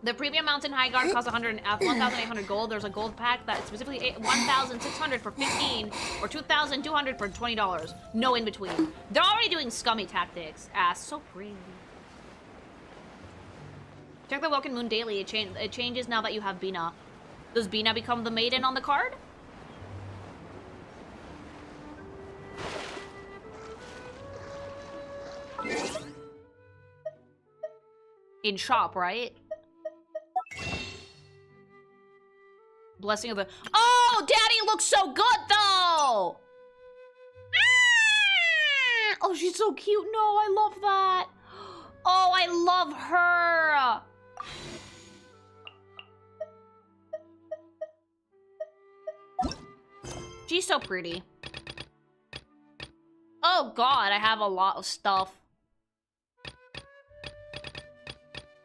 The premium mountain Highguard costs 1,800 gold. There's a gold pack that is specifically 1,600 for 15 or 2,200 for $20. No in between. They're already doing scummy tactics. So pretty. Check the Woken Moon daily. It changes now that you have Bina. Does Bina become the maiden on the card? In shop, right? Blessing of the... Oh, Daddy looks so good, though! Oh, she's so cute. No, I love that. Oh, I love her. She's so pretty. Oh, God, I have a lot of stuff.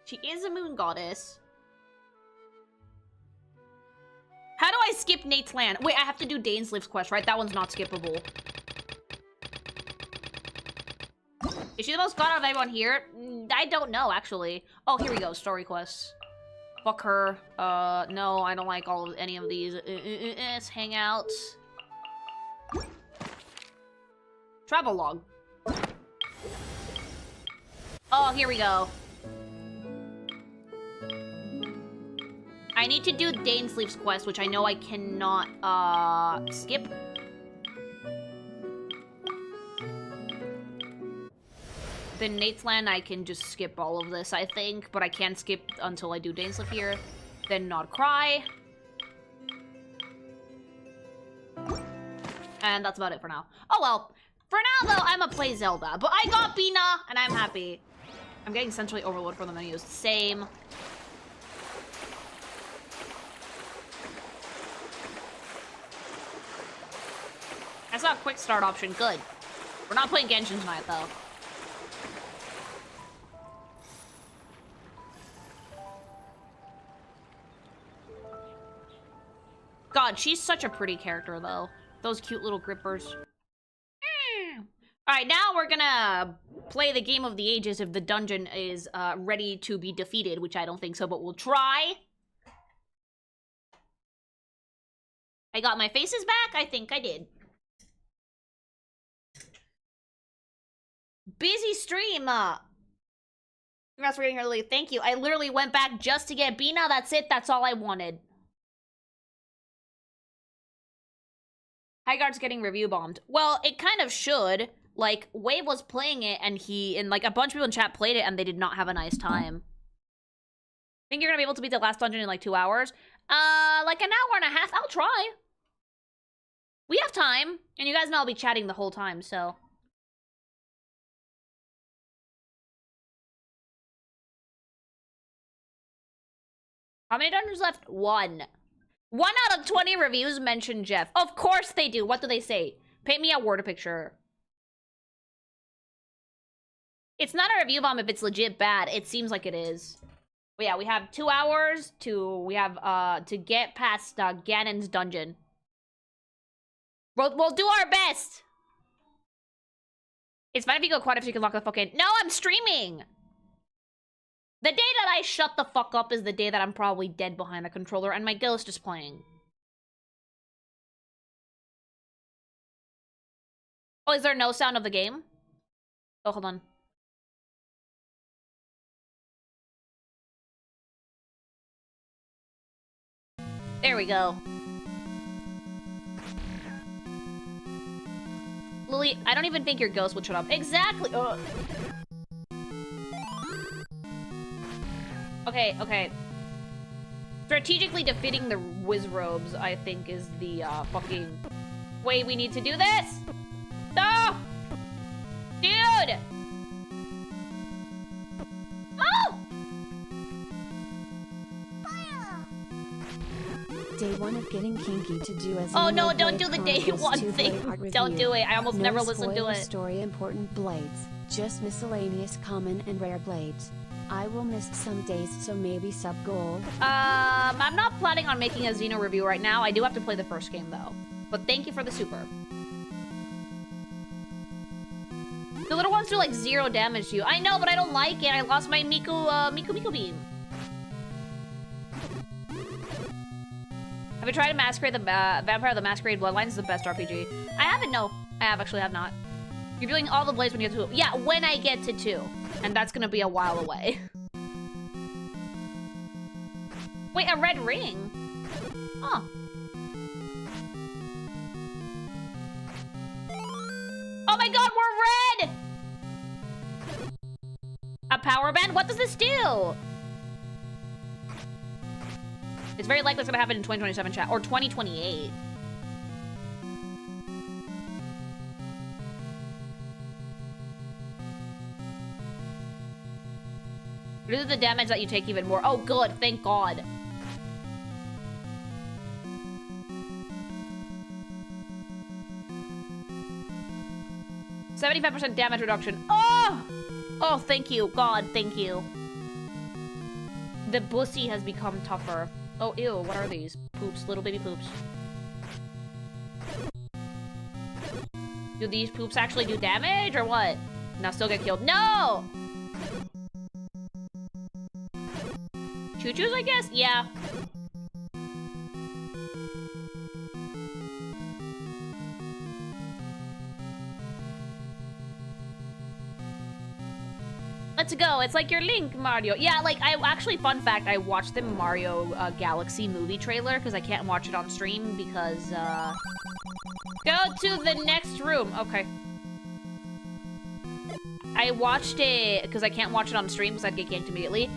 She is a moon goddess. How do I skip Nate's Land? Wait, I have to do Danesliv's quest, right? That one's not skippable. Is she the most god out of everyone here? I don't know, actually. Oh, here we go. Story quests. Fuck her. No, I don't like any of these. Hangouts. Travel log. Oh, here we go. I need to do Dainsleif's quest, which I know I cannot, skip. Then Nate's Land, I can just skip all of this, I think. But I can't skip until I do Dainsleif here. Then Not Cry. And that's about it for now. Oh well. For now, though, I'ma play Zelda. But I got Bina, and I'm happy. I'm getting centrally overload from the menus. Same. I saw a quick start option. Good. We're not playing Genshin tonight, though. God, she's such a pretty character, though. Those cute little grippers. Alright, now we're gonna play the game of the ages if the dungeon is ready to be defeated, which I don't think so, but we'll try. I got my faces back? I think I did. Busy stream! Congrats for getting here early. Thank you. I literally went back just to get Bina. That's it. That's all I wanted. Highguard's getting review bombed. Well, it kind of should. Like, Wave was playing it, and like, a bunch of people in chat played it, and they did not have a nice time. Think you're gonna be able to beat the last dungeon in, like, 2 hours? Like an hour and a half? I'll try. We have time, and you guys know I'll be chatting the whole time, so... How many dungeons left? 1. 1 out of 20 reviews mention Jeff. Of course they do. What do they say? Paint me a word picture. It's not a review bomb if it's legit bad. It seems like it is. But yeah, we have 2 hours to get past Ganon's dungeon. We'll do our best. It's fine if you go quiet if you can lock the fuck in. No, I'm streaming. The day that I shut the fuck up is the day that I'm probably dead behind the controller and my ghost is playing. Oh, is there no sound of the game? Oh, hold on. There we go. Lily, I don't even think your ghost would shut up. Exactly! Ugh. Okay, okay. Strategically defeating the Wizrobes, I think, is the fucking way we need to do this! No! Dude! Oh! Day 1 of getting kinky to do as oh no, don't do the day 1 thing. Don't do it. I almost no never listened to it. Story important blades, just miscellaneous common and rare blades. I will miss some days, so maybe sub goal. I'm not planning on making a Xeno review right now. I do have to play the first game though. But thank you for the super. The little ones do like 0 damage to you. I know, but I don't like it. I lost my Miku beam. Have you tried to Masquerade the Vampire the Masquerade Bloodlines is the best RPG? I haven't, no. I actually have not. You're viewing all the blades when you get to 2. Yeah, when I get to 2. And that's gonna be a while away. Wait, a red ring? Huh. Oh my god, we're red! A power band? What does this do? It's very likely it's gonna happen in 2027 chat. Or 2028. Reduce the damage that you take even more. Oh, good. Thank God. %75% damage reduction. Oh! Oh, thank you. God, thank you. The bussy has become tougher. Oh, ew. What are these? Poops. Little baby poops. Do these poops actually do damage or what? Now still get killed. No! Choo-choos, I guess? Yeah. Let's let's go. It's like your Link, Mario. Yeah, like, I actually, fun fact, I watched the Mario Galaxy movie trailer because I can't watch it on stream because, go to the next room. Okay. I watched it because I can't watch it on stream because I'd get ganked immediately.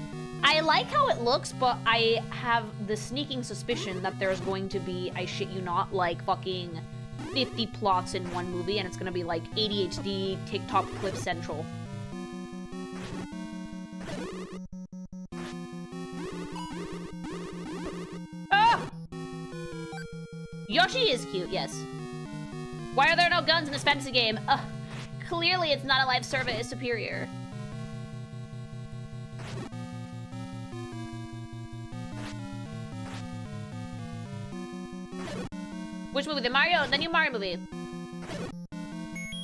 I like how it looks, but I have the sneaking suspicion that there's going to be, I shit you not, like fucking 50 plots in one movie, and it's gonna be like ADHD TikTok clip central. Ah! Yoshi is cute, yes. Why are there no guns in this fantasy game? Clearly it's not a live service, it's superior. Which movie? The new Mario movie.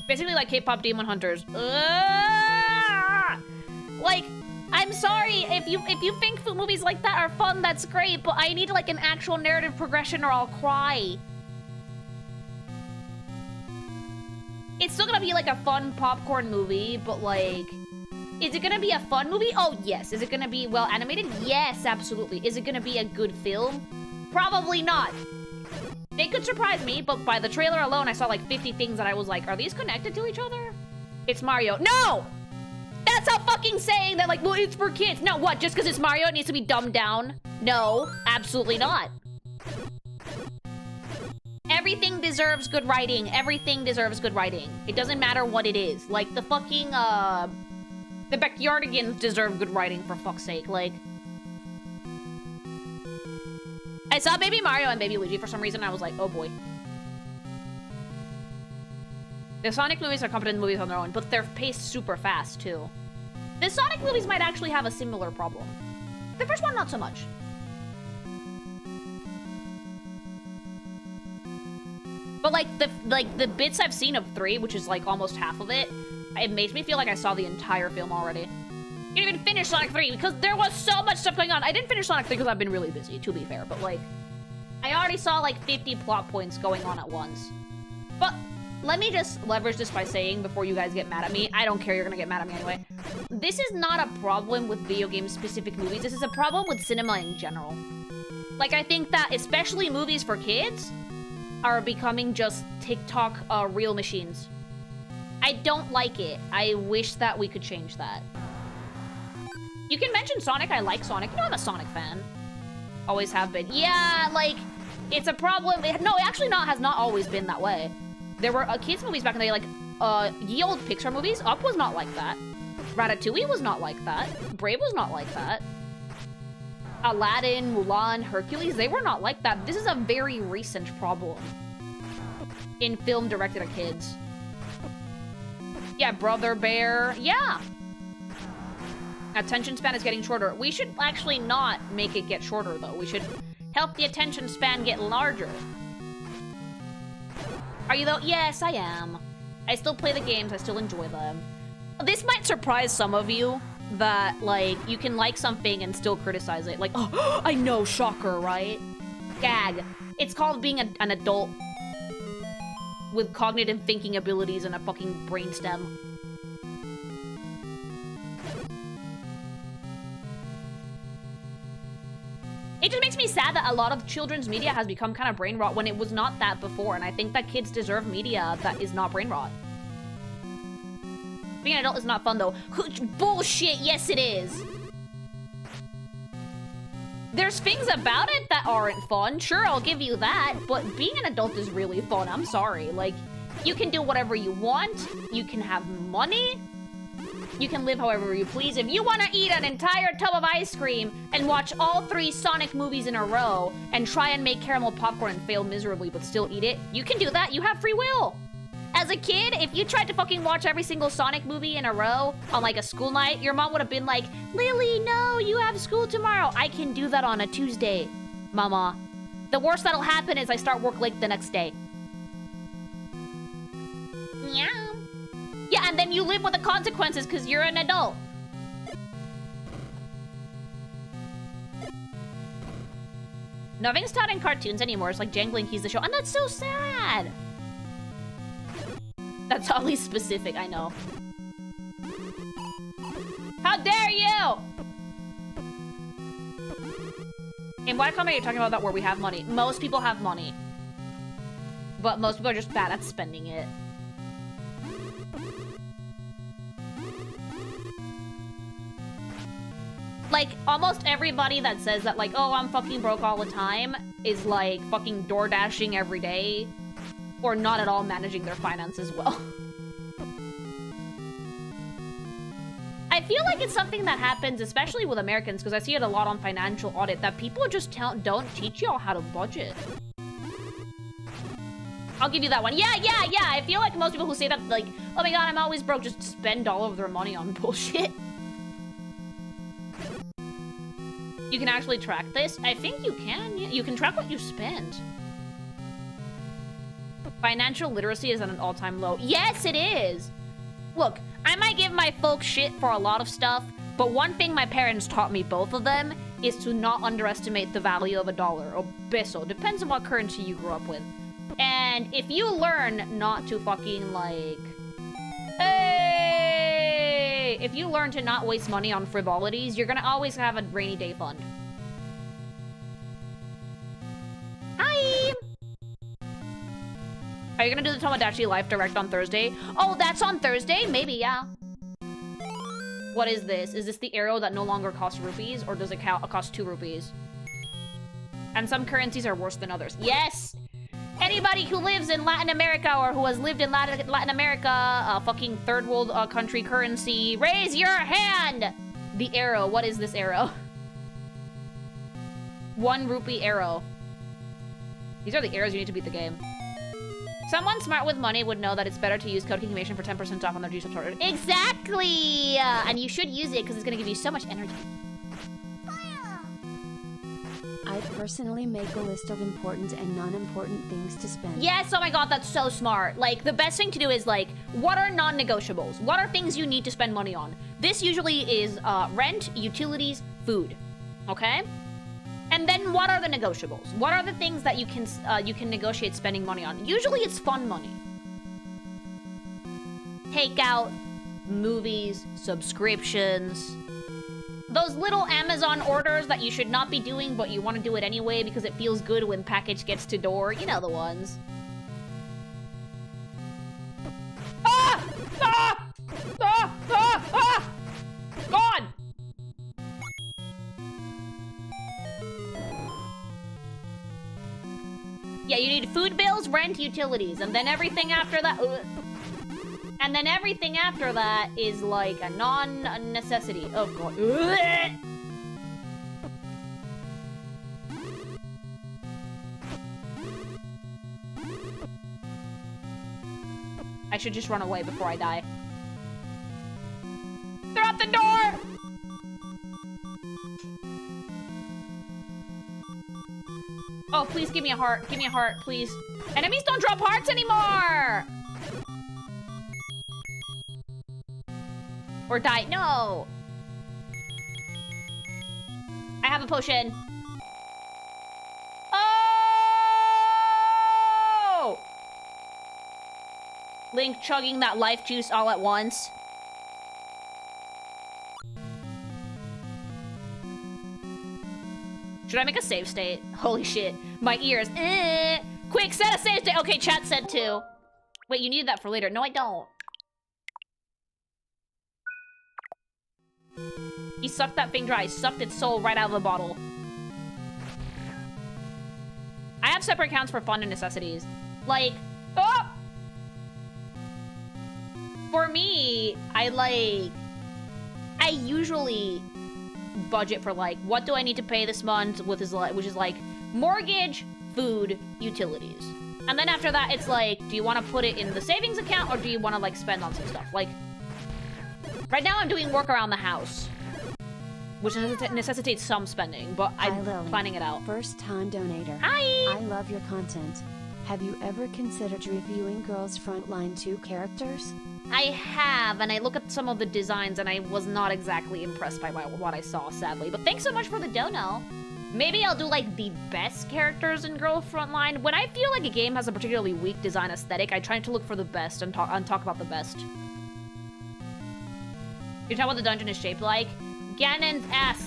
Basically like K-pop Demon Hunters. Like, I'm sorry, if you think movies like that are fun, that's great, but I need like an actual narrative progression or I'll cry. It's still gonna be like a fun popcorn movie, but like, is it gonna be a fun movie? Oh yes. Is it gonna be well animated? Yes, absolutely. Is it gonna be a good film? Probably not. They could surprise me, but by the trailer alone, I saw like 50 things that I was like, are these connected to each other? It's Mario. No! That's a fucking saying that like, well, it's for kids. No, what? Just because it's Mario, it needs to be dumbed down? No, absolutely not. Everything deserves good writing. Everything deserves good writing. It doesn't matter what it is. Like the fucking, the Backyardigans deserve good writing, for fuck's sake. Like, I saw Baby Mario and Baby Luigi for some reason, and I was like, oh boy. The Sonic movies are competent movies on their own, but they're paced super fast, too. The Sonic movies might actually have a similar problem. The first one, not so much. But like the bits I've seen of 3, which is like almost half of it, it makes me feel like I saw the entire film already. I didn't even finish Sonic 3 because there was so much stuff going on. I didn't finish Sonic 3 because I've been really busy, to be fair, but like, I already saw like 50 plot points going on at once. But let me just leverage this by saying, before you guys get mad at me, I don't care, you're gonna get mad at me anyway. This is not a problem with video game specific movies, this is a problem with cinema in general. Like, I think that especially movies for kids are becoming just TikTok real machines. I don't like it. I wish that we could change that. You can mention Sonic. I like Sonic. You know I'm a Sonic fan. Always have been. Yeah, like, it's a problem. No, it actually has not always been that way. There were kids movies back in the day, like, ye old Pixar movies. Up was not like that. Ratatouille was not like that. Brave was not like that. Aladdin, Mulan, Hercules, they were not like that. This is a very recent problem in film directed at kids. Yeah, Brother Bear. Yeah. Attention span is getting shorter. We should actually not make it get shorter, though. We should help the attention span get larger. Are you, though? Yes, I am. I still play the games. I still enjoy them. This might surprise some of you that, like, you can like something and still criticize it. Like, oh, I know, shocker, right? Gag. It's called being an adult with cognitive thinking abilities and a fucking brainstem. It just makes me sad that a lot of children's media has become kind of brain rot when it was not that before, and I think that kids deserve media that is not brain rot. Being an adult is not fun, though. Bullshit, yes it is. There's things about it that aren't fun. Sure, I'll give you that, but being an adult is really fun. I'm sorry. Like, you can do whatever you want. You can have money. You can live however you please. If you want to eat an entire tub of ice cream and watch all 3 Sonic movies in a row and try and make caramel popcorn and fail miserably but still eat it, you can do that. You have free will. As a kid, if you tried to fucking watch every single Sonic movie in a row on like a school night, your mom would have been like, Lily, no, you have school tomorrow. I can do that on a Tuesday, mama. The worst that'll happen is I start work late the next day. Yeah. Yeah, and then you live with the consequences because you're an adult. Nothing's taught in cartoons anymore. It's like jangling keys the show, and that's so sad. That's oddly specific, I know. How you! In what comment are you talking about that where we have money? Most people have money. But most people are just bad at spending it. Like, almost everybody that says that, like, oh, I'm fucking broke all the time is, like, fucking door dashing every day. Or not at all managing their finances well. I feel like it's something that happens, especially with Americans, because I see it a lot on financial audit, that people just don't teach y'all how to budget. I'll give you that one. Yeah. I feel like most people who say that, like, oh my god, I'm always broke, just spend all of their money on bullshit. You can actually track this? I think you can. You can track what you spend. Financial literacy is at an all-time low. Yes, it is. Look, I might give my folks shit for a lot of stuff, but one thing my parents taught me, both of them, is to not underestimate the value of a dollar, or peso. Depends on what currency you grew up with. And if you learn not to fucking, like... Hey! If you learn to not waste money on frivolities, you're gonna always have a rainy day fund. Hi! Are you gonna do the Tomodachi Life Direct on Thursday? Oh, that's on Thursday? Maybe, yeah. What is this? Is this the arrow that no longer costs rupees? Or does it cost 2 rupees? And some currencies are worse than others. Yes! Anybody who lives in Latin America or who has lived in Latin America, a fucking third world country currency, raise your hand! The arrow. What is this arrow? 1 rupee arrow. These are the arrows you need to beat the game. Someone smart with money would know that it's better to use code Kinkimation for 10% off on their gsupps order. Exactly! And you should use it because it's going to give you so much energy. I personally make a list of important and non-important things to spend. Yes, oh my god, that's so smart. Like, the best thing to do is, like, what are non-negotiables? What are things you need to spend money on? This usually is rent, utilities, food. Okay? And then what are the negotiables? What are the things that you can negotiate spending money on? Usually it's fun money. Takeout, movies, subscriptions. Those little Amazon orders that you should not be doing, but you want to do it anyway because it feels good when package gets to door. You know the ones. Ah! Ah! Ah! Ah! Ah! God! Yeah, you need food bills, rent, utilities, and then everything after that... And then everything after that is like a non-necessity. Oh, God. I should just run away before I die. They're at the door! Oh, please give me a heart. Give me a heart, please. Enemies don't drop hearts anymore! Or die. No! I have a potion. Oh! Link chugging that life juice all at once. Should I make a save state? Holy shit. My ears. Quick, set a save state. Okay, chat said to. Wait, you need that for later. No, I don't. He sucked that thing dry. He sucked its soul right out of the bottle. I have separate accounts for fun and necessities. Like, oh! For me, I usually budget for like, what do I need to pay this month with his, which is like mortgage, food, utilities. And then after that, it's like, do you want to put it in the savings account or do you want to like spend on some stuff? Like, right now I'm doing work around the house, which necessitates some spending, but I'm planning it out. First-time donator. Hi! I love your content. Have you ever considered reviewing Girls Frontline 2 characters? I have, and I look at some of the designs, and I was not exactly impressed by what I saw, sadly. But thanks so much for the dono. Maybe I'll do, like, the best characters in Girl Frontline. When I feel like a game has a particularly weak design aesthetic, I try to look for the best and talk about the best. You're talking about what the dungeon is shaped like? Ganon's ass.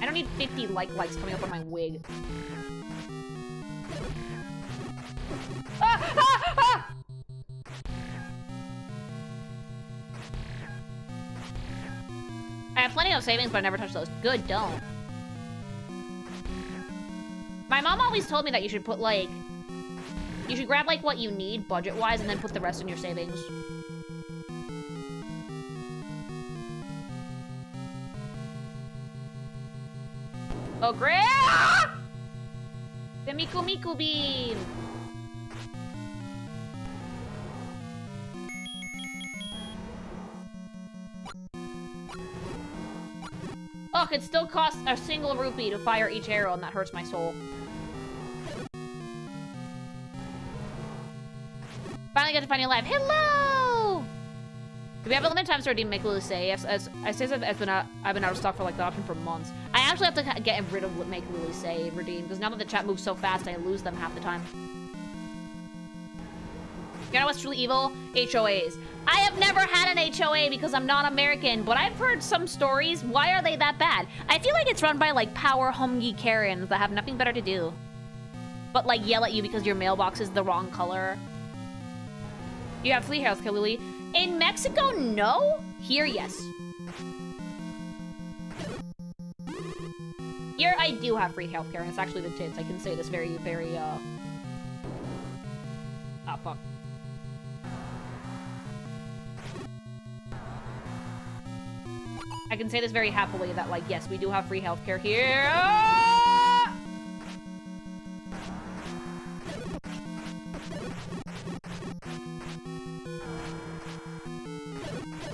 I don't need 50 likes coming up on my wig. Ah, ah, ah! I have plenty of savings, but I never touch those. Good, don't. My mom always told me that you should put, like... You should grab, like, what you need, budget-wise, and then put the rest in your savings. Oh, great! The Miku Miku Beam! Ugh, it still costs a single rupee to fire each arrow, and that hurts my soul. Finally got to find you alive. Hello! Do we have a limited time to redeem Make Lulu Say? I've been out of stock for like the option for months. I actually have to get rid of Make Lulu Say redeem, because now that the chat moves so fast, I lose them half the time. You know what's truly evil? HOAs. I have never had an HOA because I'm not American, but I've heard some stories. Why are they that bad? I feel like it's run by like power homey Karens that have nothing better to do. But like yell at you because your mailbox is the wrong color. You have free healthcare, Lily. In Mexico, no. Here, yes. Here, I do have free healthcare, and it's actually the tits. I can say this very, very, Ah, fuck. I can say this very happily that, like, yes, we do have free healthcare here.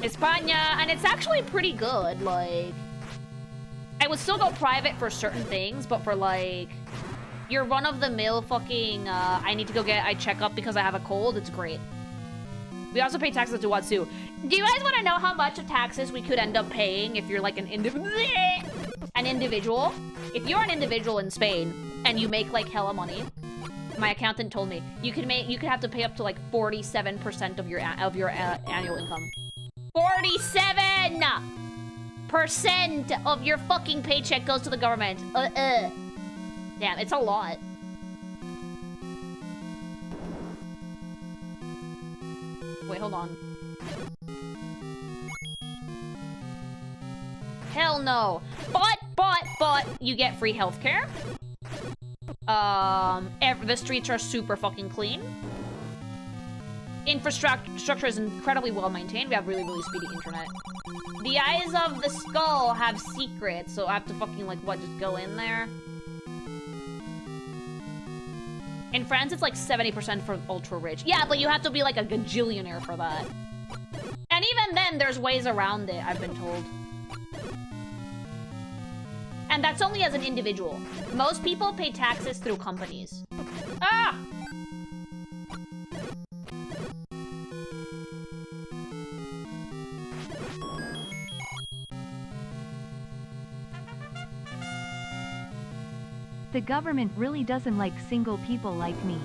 España, and it's actually pretty good, like... I would still go private for certain things, but for, like... Your run-of-the-mill fucking, I need to go get a checkup because I have a cold, it's great. We also pay taxes to Watsu. Do you guys want to know how much of taxes we could end up paying if you're, like, an individual? If you're an individual in Spain, and you make, like, hella money... My accountant told me, you could have to pay up to, like, 47% of your annual income. 47% of your fucking paycheck goes to the government. Damn, it's a lot. Wait, hold on. Hell no. But, you get free healthcare. The streets are super fucking clean. Infrastructure is incredibly well maintained. We have really, really speedy internet. The eyes of the skull have secrets, so I have to fucking, like, what, just go in there? In France, it's like 70% for ultra rich. Yeah, but you have to be like a gajillionaire for that. And even then, there's ways around it, I've been told. And that's only as an individual. Most people pay taxes through companies. Ah! The government really doesn't like single people like me.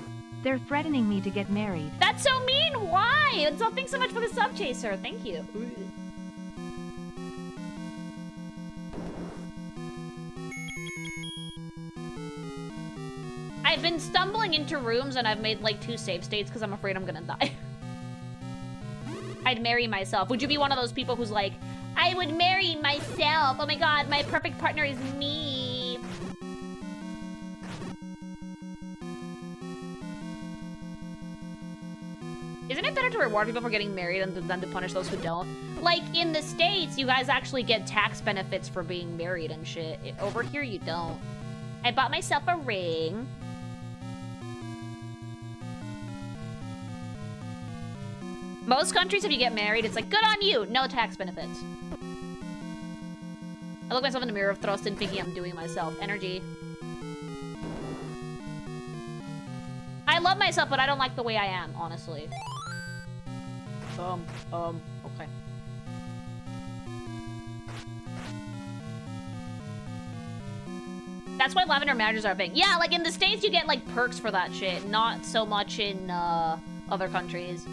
They're threatening me to get married. That's so mean! Why? And so thanks so much for the sub chaser. Thank you. I've been stumbling into rooms and I've made like 2 save states because I'm afraid I'm gonna die. I'd marry myself. Would you be one of those people who's like, I would marry myself. Oh my god, my perfect partner is me. Isn't it better to reward people for getting married than to punish those who don't? Like, in the States, you guys actually get tax benefits for being married and shit. Over here, you don't. I bought myself a ring. Most countries, if you get married, it's like, good on you, no tax benefits. I look myself in the mirror of Thrust and thinking I'm doing myself. Energy. I love myself, but I don't like the way I am, honestly. Okay. That's why lavender managers are big. Yeah, like in the States, you get like perks for that shit. Not so much in other countries.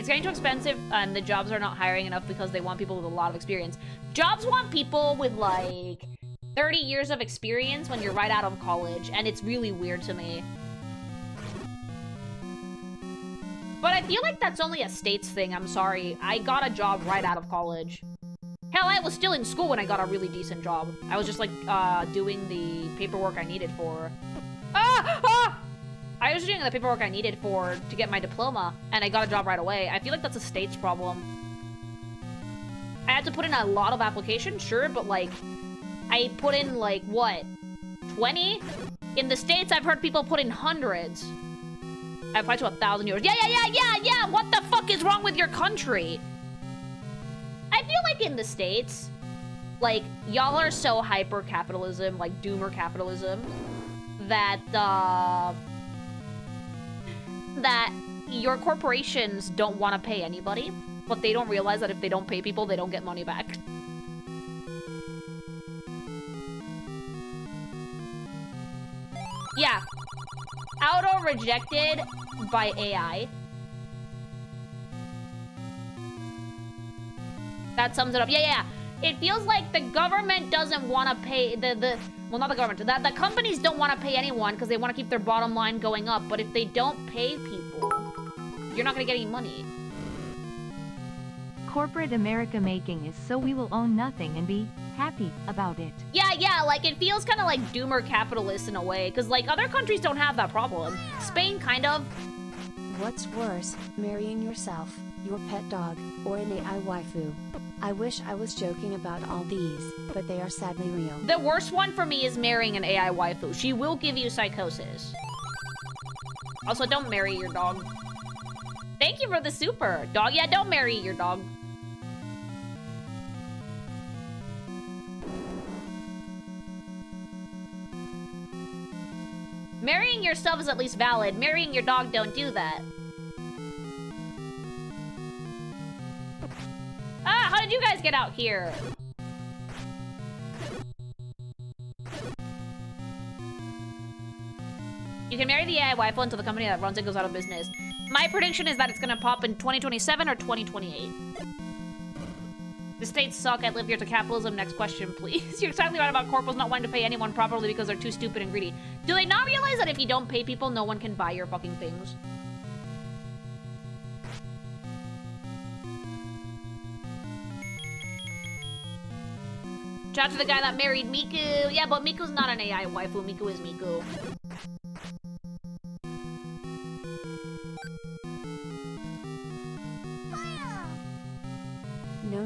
It's getting too expensive, and the jobs are not hiring enough because they want people with a lot of experience. Jobs want people with, like, 30 years of experience when you're right out of college, and it's really weird to me. But I feel like that's only a States thing, I'm sorry. I got a job right out of college. Hell, I was still in school when I got a really decent job. I was just, like, doing the paperwork I needed for... I was doing the paperwork I needed to get my diploma, and I got a job right away. I feel like that's a States problem. I had to put in a lot of applications, sure, but, like, I put in, like, what? 20? In the States, I've heard people put in hundreds. I applied to 1,000 euros. Yeah! What the fuck is wrong with your country? I feel like in the States, like, y'all are so hyper-capitalism, like, doomer capitalism, that, that your corporations don't want to pay anybody, but they don't realize that if they don't pay people, they don't get money back. Yeah. Auto-rejected by AI. That sums it up. Yeah. It feels like the government doesn't want to pay well, not the government. The companies don't want to pay anyone because they want to keep their bottom line going up. But if they don't pay people, you're not going to get any money. Corporate America making is so we will own nothing and be happy about it. Yeah, like it feels kind of like doomer capitalist in a way, because like other countries don't have that problem. Spain kind of. What's worse, marrying yourself, your pet dog, or an AI waifu? I wish I was joking about all these, but they are sadly real. The worst one for me is marrying an AI waifu. She will give you psychosis. Also, don't marry your dog. Thank you for the super. Dog, yeah, don't marry your dog. Marrying yourself is at least valid. Marrying your dog, don't do that. How did you guys get out here? You can marry the AI waifu until the company that runs it goes out of business. My prediction is that it's gonna pop in 2027 or 2028. The States suck. I live here to capitalism. Next question, please. You're exactly right about corporals not wanting to pay anyone properly because they're too stupid and greedy. Do they not realize that if you don't pay people, no one can buy your fucking things? Shout out to the guy that married Miku. Yeah, but Miku's not an AI waifu. Miku is Miku.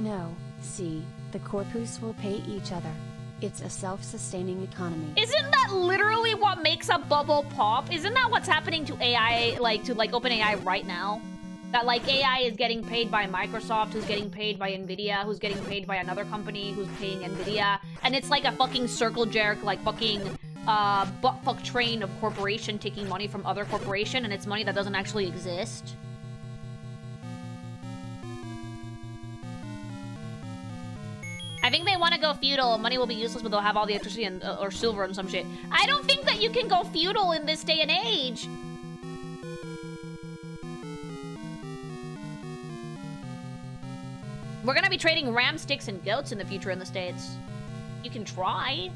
No. See, the corpus will pay each other. It's a self-sustaining economy. Isn't that literally what makes a bubble pop? Isn't that what's happening to AI, like OpenAI right now? That like AI is getting paid by Microsoft, who's getting paid by Nvidia, who's getting paid by another company, who's paying Nvidia, and it's like a fucking circle jerk, like fucking buttfuck train of corporation taking money from other corporation, and it's money that doesn't actually exist. I think they want to go feudal. Money will be useless, but they'll have all the electricity and or silver and some shit. I don't think that you can go feudal in this day and age. We're gonna be trading ram sticks and goats in the future in the States. You can try.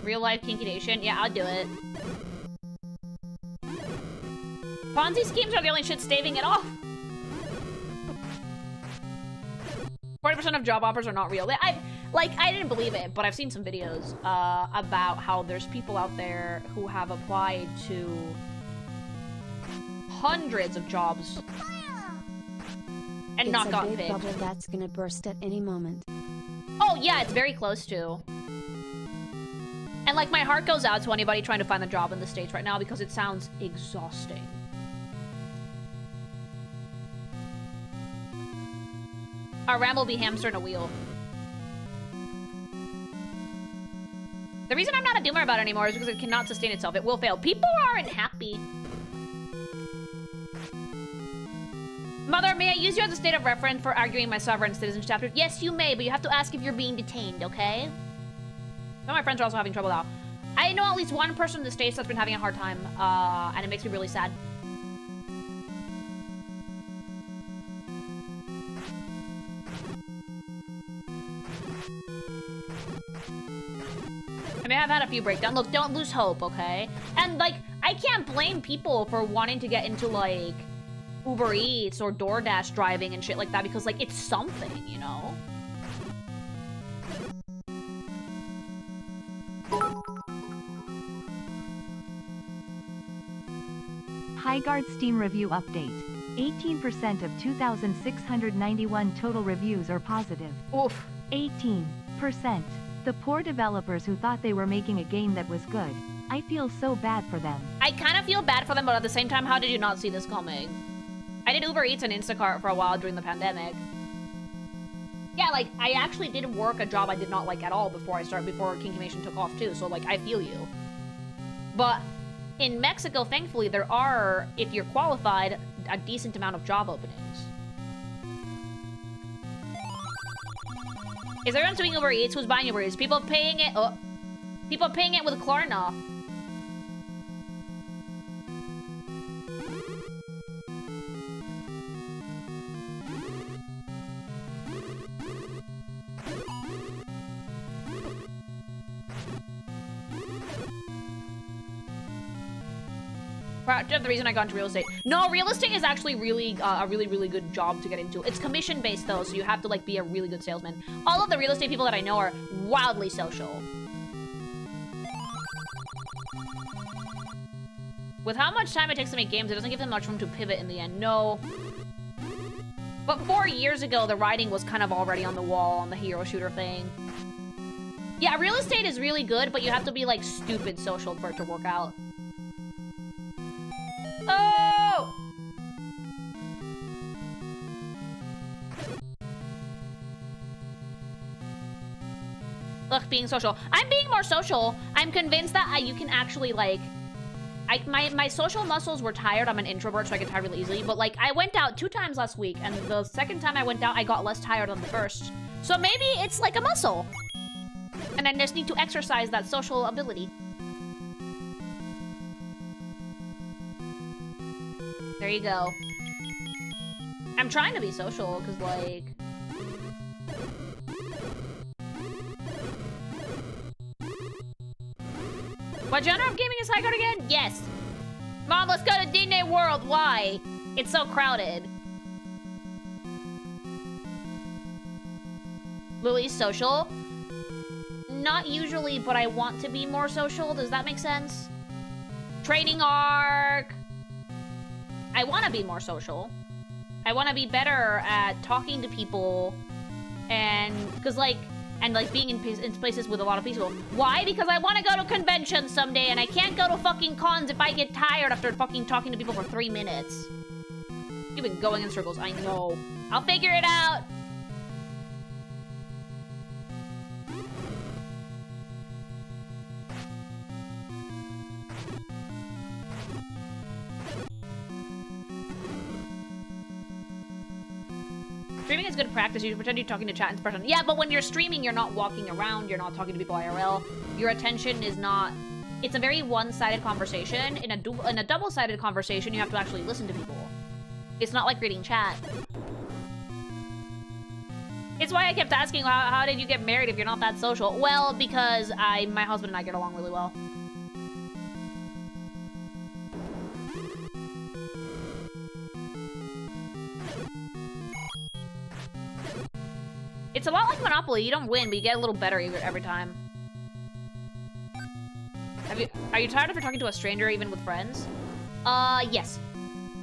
Real life kinkydation? Yeah, I'll do it. Ponzi schemes are the only shit staving it off. 40% of job offers are not real. I didn't believe it, but I've seen some videos about how there's people out there who have applied to hundreds of jobs and not gotten paid. It's a big bubble that's gonna burst at any moment. Oh yeah, it's very close to. And like my heart goes out to anybody trying to find a job in the States right now because it sounds exhausting. A ram will be hamster in a wheel. The reason I'm not a doomer about it anymore is because it cannot sustain itself. It will fail. People aren't happy. Mother, may I use you as a state of reference for arguing my sovereign citizen chapter? Yes, you may, but you have to ask if you're being detained, okay? Some of my friends are also having trouble now. I know at least one person in the States that's been having a hard time, and it makes me really sad. I mean, I've had a few breakdowns. Look, don't lose hope, okay? And, like, I can't blame people for wanting to get into, like, Uber Eats or DoorDash driving and shit like that because, like, it's something, you know? Highguard Steam Review Update. 18% of 2,691 total reviews are positive. Oof. 18%. The poor developers who thought they were making a game that was good. I feel so bad for them. I kind of feel bad for them, but at the same time, how did you not see this coming? I did Uber Eats and Instacart for a while during the pandemic. Yeah, like, I actually did work a job I did not like at all before Kinkimation took off too, so, like, I feel you. But in Mexico, thankfully, there are, if you're qualified, a decent amount of job openings. Is everyone doing Uber Eats? Who's buying Uber Eats? People paying it. Oh, people paying it with Klarna. The reason I got into real estate. No, real estate is actually really a really good job to get into. It's commission based though, so you have to like be a really good salesman. All of the real estate people that I know are wildly social. With how much time it takes to make games, it doesn't give them much room to pivot in the end. No. But 4 years ago, the writing was kind of already on the wall on the hero shooter thing. Yeah, real estate is really good, but you have to be like stupid social for it to work out. Oh! Look, being social. I'm being more social. I'm convinced that you can actually, like... My social muscles were tired. I'm an introvert, so I get tired really easily. But, like, I went out 2 times last week, and the second time I went out, I got less tired than the first. So maybe it's like a muscle. And I just need to exercise that social ability. There you go. I'm trying to be social, because, like... What genre of gaming is Highguard again? Yes. Mom, let's go to Disney World. Why? It's so crowded. Lily's social? Not usually, but I want to be more social. Does that make sense? Training arc. I want to be more social. I want to be better at talking to people and being in places with a lot of people. Why? Because I want to go to conventions someday and I can't go to fucking cons if I get tired after fucking talking to people for 3 minutes. You've been going in circles, I know. I'll figure it out. Streaming is good practice. You pretend you're talking to chat in person. Yeah, but when you're streaming, you're not walking around. You're not talking to people IRL. Your attention is not... It's a very one-sided conversation. In a double-sided conversation, you have to actually listen to people. It's not like reading chat. It's why I kept asking, how did you get married if you're not that social? Well, because my husband and I get along really well. It's a lot like Monopoly. You don't win, but you get a little better every time. Are you tired of talking to a stranger, even with friends? Yes.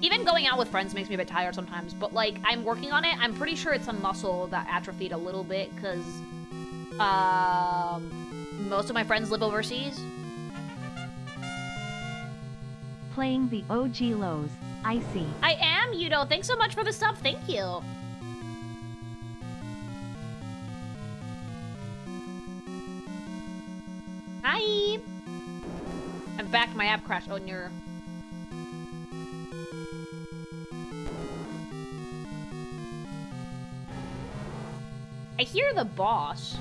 Even going out with friends makes me a bit tired sometimes, but, like, I'm working on it. I'm pretty sure it's a muscle that atrophied a little bit, because, most of my friends live overseas. Playing the OG lows. I see. I am, Yudo. Thanks so much for the sub. Thank you. Hi! I'm back. My app crashed. Oh, near. I hear the boss.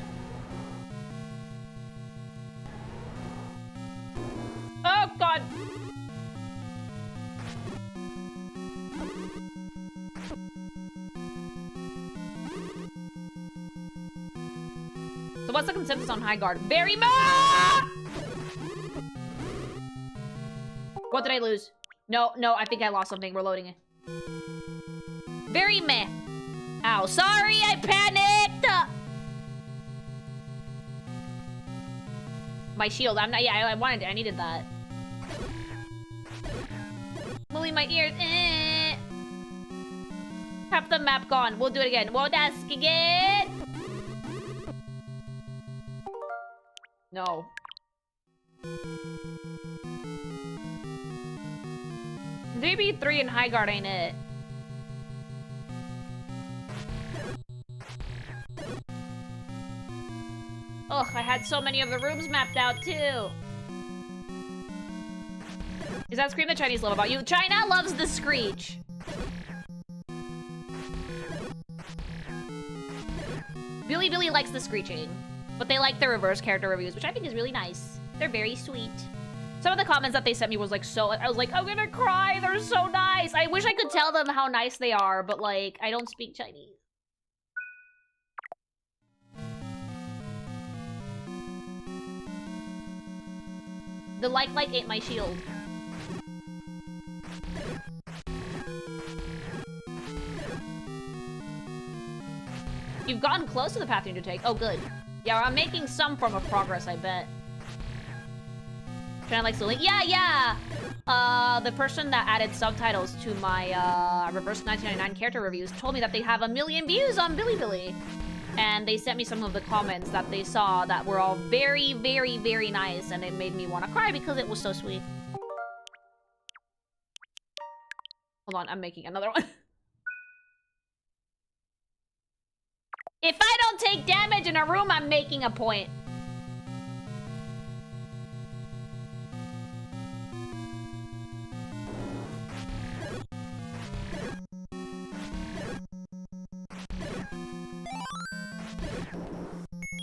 god! So what's the consensus on Highguard? Very much! What did I lose? No, I think I lost something. We're loading it. Very meh. Ow, sorry, I panicked! My shield, I'm not, yeah, I wanted it, I needed that. Moving my ears, Have the map gone, we'll do it again. We'll ask again! No. Maybe 3 in Highguard ain't it. Ugh, I had so many of the rooms mapped out too. Is that scream the Chinese love about you? China loves the screech. Billy likes the screeching, but they like the reverse character reviews, which I think is really nice. They're very sweet. Some of the comments that they sent me was like I was like, I'm gonna cry, they're so nice. I wish I could tell them how nice they are, but like, I don't speak Chinese. The like ain't my shield. You've gotten close to the path you need to take. Oh, good. Yeah, I'm making some form of progress, I bet. Trying to like slowly. Yeah. The person that added subtitles to my reverse 1999 character reviews told me that they have 1 million views on Bilibili. And they sent me some of the comments that they saw that were all very, very, very nice, and it made me want to cry because it was so sweet. Hold on, I'm making another one. If I don't take damage in a room, I'm making a point.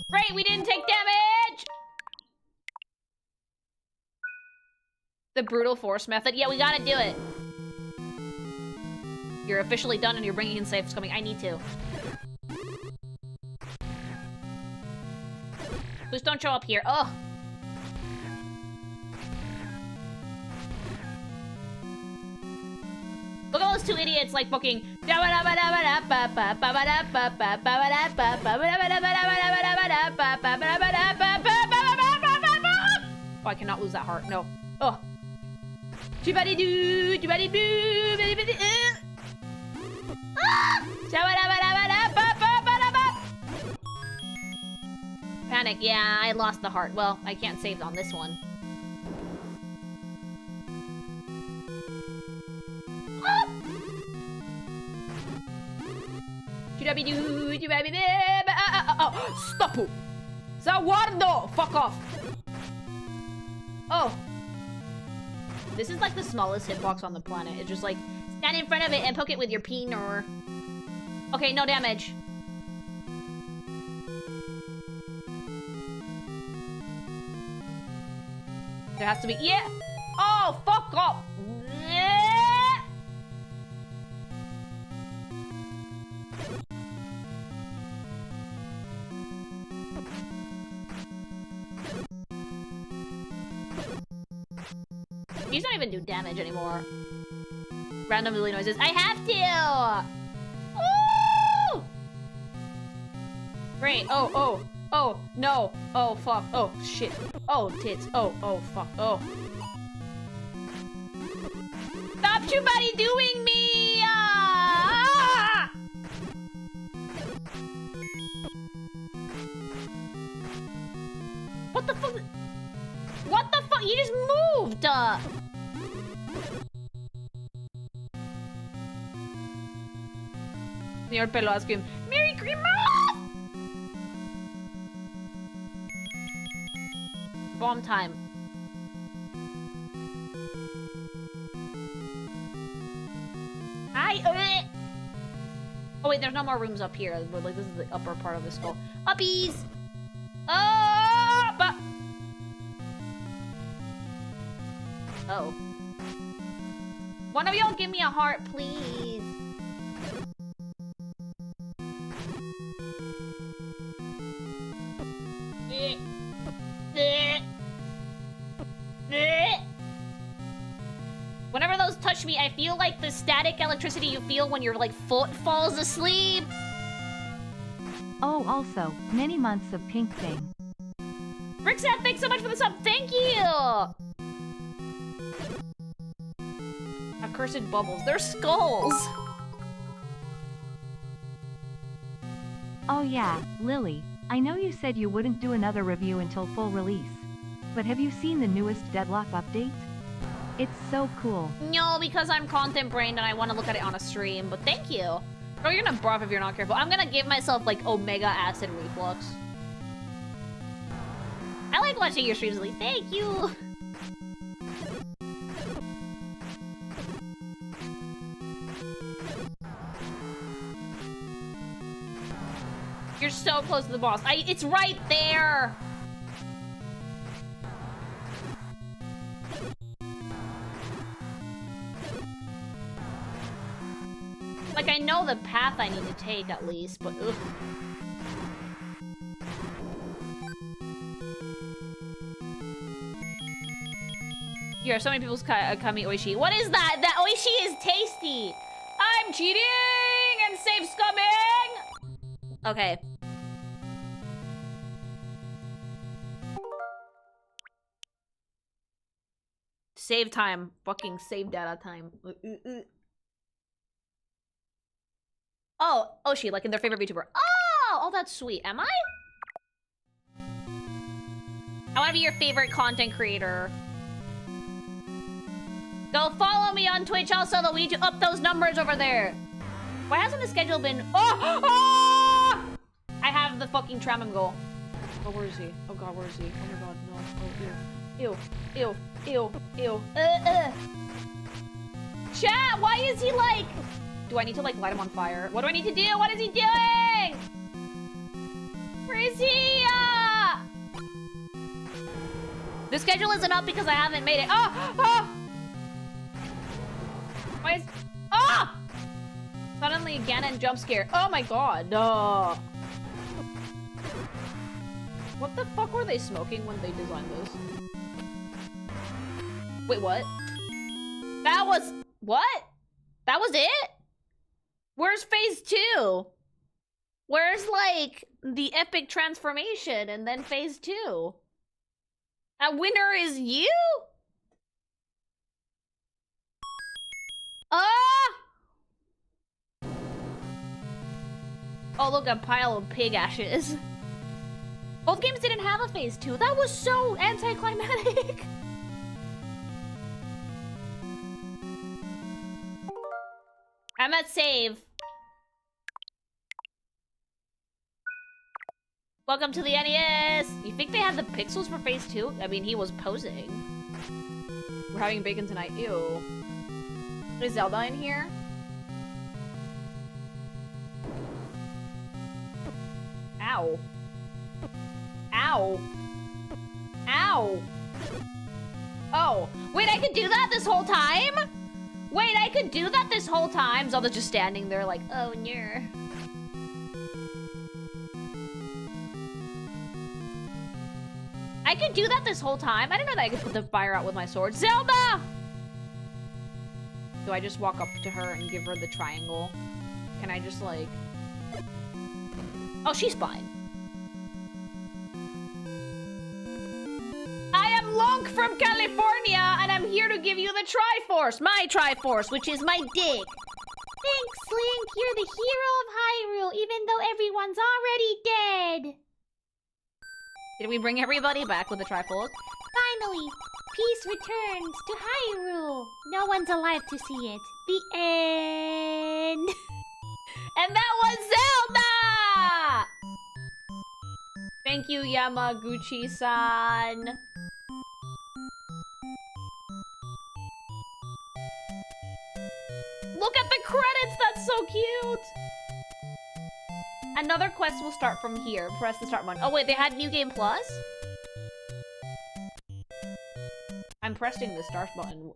Great, we didn't take damage! The brute force method. Yeah, we gotta do it. You're officially done and you're bringing in safes coming. I need to. Please don't show up here. Ugh. Look at those two idiots like booking. Oh, I cannot lose that heart. No. Oh. Panic. Yeah, I lost the heart. Well, I can't save on this one. Stop! Zawardo! Fuck off! Oh. This is like the smallest hitbox on the planet. It's just like, stand in front of it and poke it with your peen or... Okay, no damage. There has to be... Yeah! Oh, fuck off! Yeah! These don't even do damage anymore. Random Lily noises. I have to! Woo! Great. Oh, no. Oh, fuck. Oh, shit. Oh, tits. Oh, fuck. Oh. Stop you, buddy, doing me! Ah! What the fuck? What the fuck? You just moved! Señor Pelo ice cream. Merry Christmas! Bomb time. Hi! Oh wait, there's no more rooms up here. Like, this is the upper part of the skull. Uppies! Up! Oh. One of y'all give me a heart, please. Whenever those touch me, I feel like the static electricity you feel when your like foot falls asleep. Oh, also, many months of pink thing. Ricksat, thanks so much for the sub. Thank you. Accursed bubbles. They're skulls. Oh yeah, Lily, I know you said you wouldn't do another review until full release. But have you seen the newest Deadlock update? It's so cool. No, because I'm content brained and I want to look at it on a stream, but thank you. Bro, you're gonna barf if you're not careful. I'm gonna give myself like omega acid reflux. I like watching your streams, Lily. Thank you. You're so close to the boss. It's right there. Like, I know the path I need to take, at least, but ugh. Here, so many people's kami oishi. What is that? That oishi is tasty! I'm cheating and save scumming! Okay. Save time. Fucking save data time. Oh, Oshi, like in their favorite VTuber. Oh, that's sweet. Am I? I want to be your favorite content creator. Go follow me on Twitch also, though we need to up those numbers over there. Why hasn't the schedule been... Oh! I have the fucking Tramham goal. Oh, where is he? Oh god, where is he? Oh my god, no. Oh, ew. Ew. Ew. Ew. Chat, why is he like... Do I need to, like, light him on fire? What do I need to do? What is he doing? Where is he? The schedule isn't up because I haven't made it. Oh! Oh! Why is... Oh! Suddenly again and jump scare. Oh my god. What the fuck were they smoking when they designed this? Wait, what? That was... What? That was it? Where's phase 2? Where's, like, the epic transformation and then phase 2? A winner is you? Oh, look, a pile of pig ashes. Both games didn't have a phase 2. That was so anticlimactic. I'm at save. Welcome to the NES! You think they had the pixels for phase 2? I mean, he was posing. We're having bacon tonight. Ew. Is Zelda in here? Ow. Ow. Ow. Oh. Wait, I could do that this whole time? Wait, I could do that this whole time? Zelda's just standing there like, oh, no. I could do that this whole time? I didn't know that I could put the fire out with my sword. Zelda! Do I just walk up to her and give her the triangle? Can I just, like... Oh, she's fine. I am Lonk from California, and I'm here to give you the Triforce. My Triforce, which is my dick. Thanks, Link. You're the hero of Hyrule, even though everyone's already dead. Did we bring everybody back with the Triforce? Finally, peace returns to Hyrule. No one's alive to see it. The end. And that was Zelda! Thank you, Yamaguchi-san. Look at the credits, that's so cute! Another quest will start from here. Press the start button. Oh wait, they had New Game Plus? I'm pressing the start button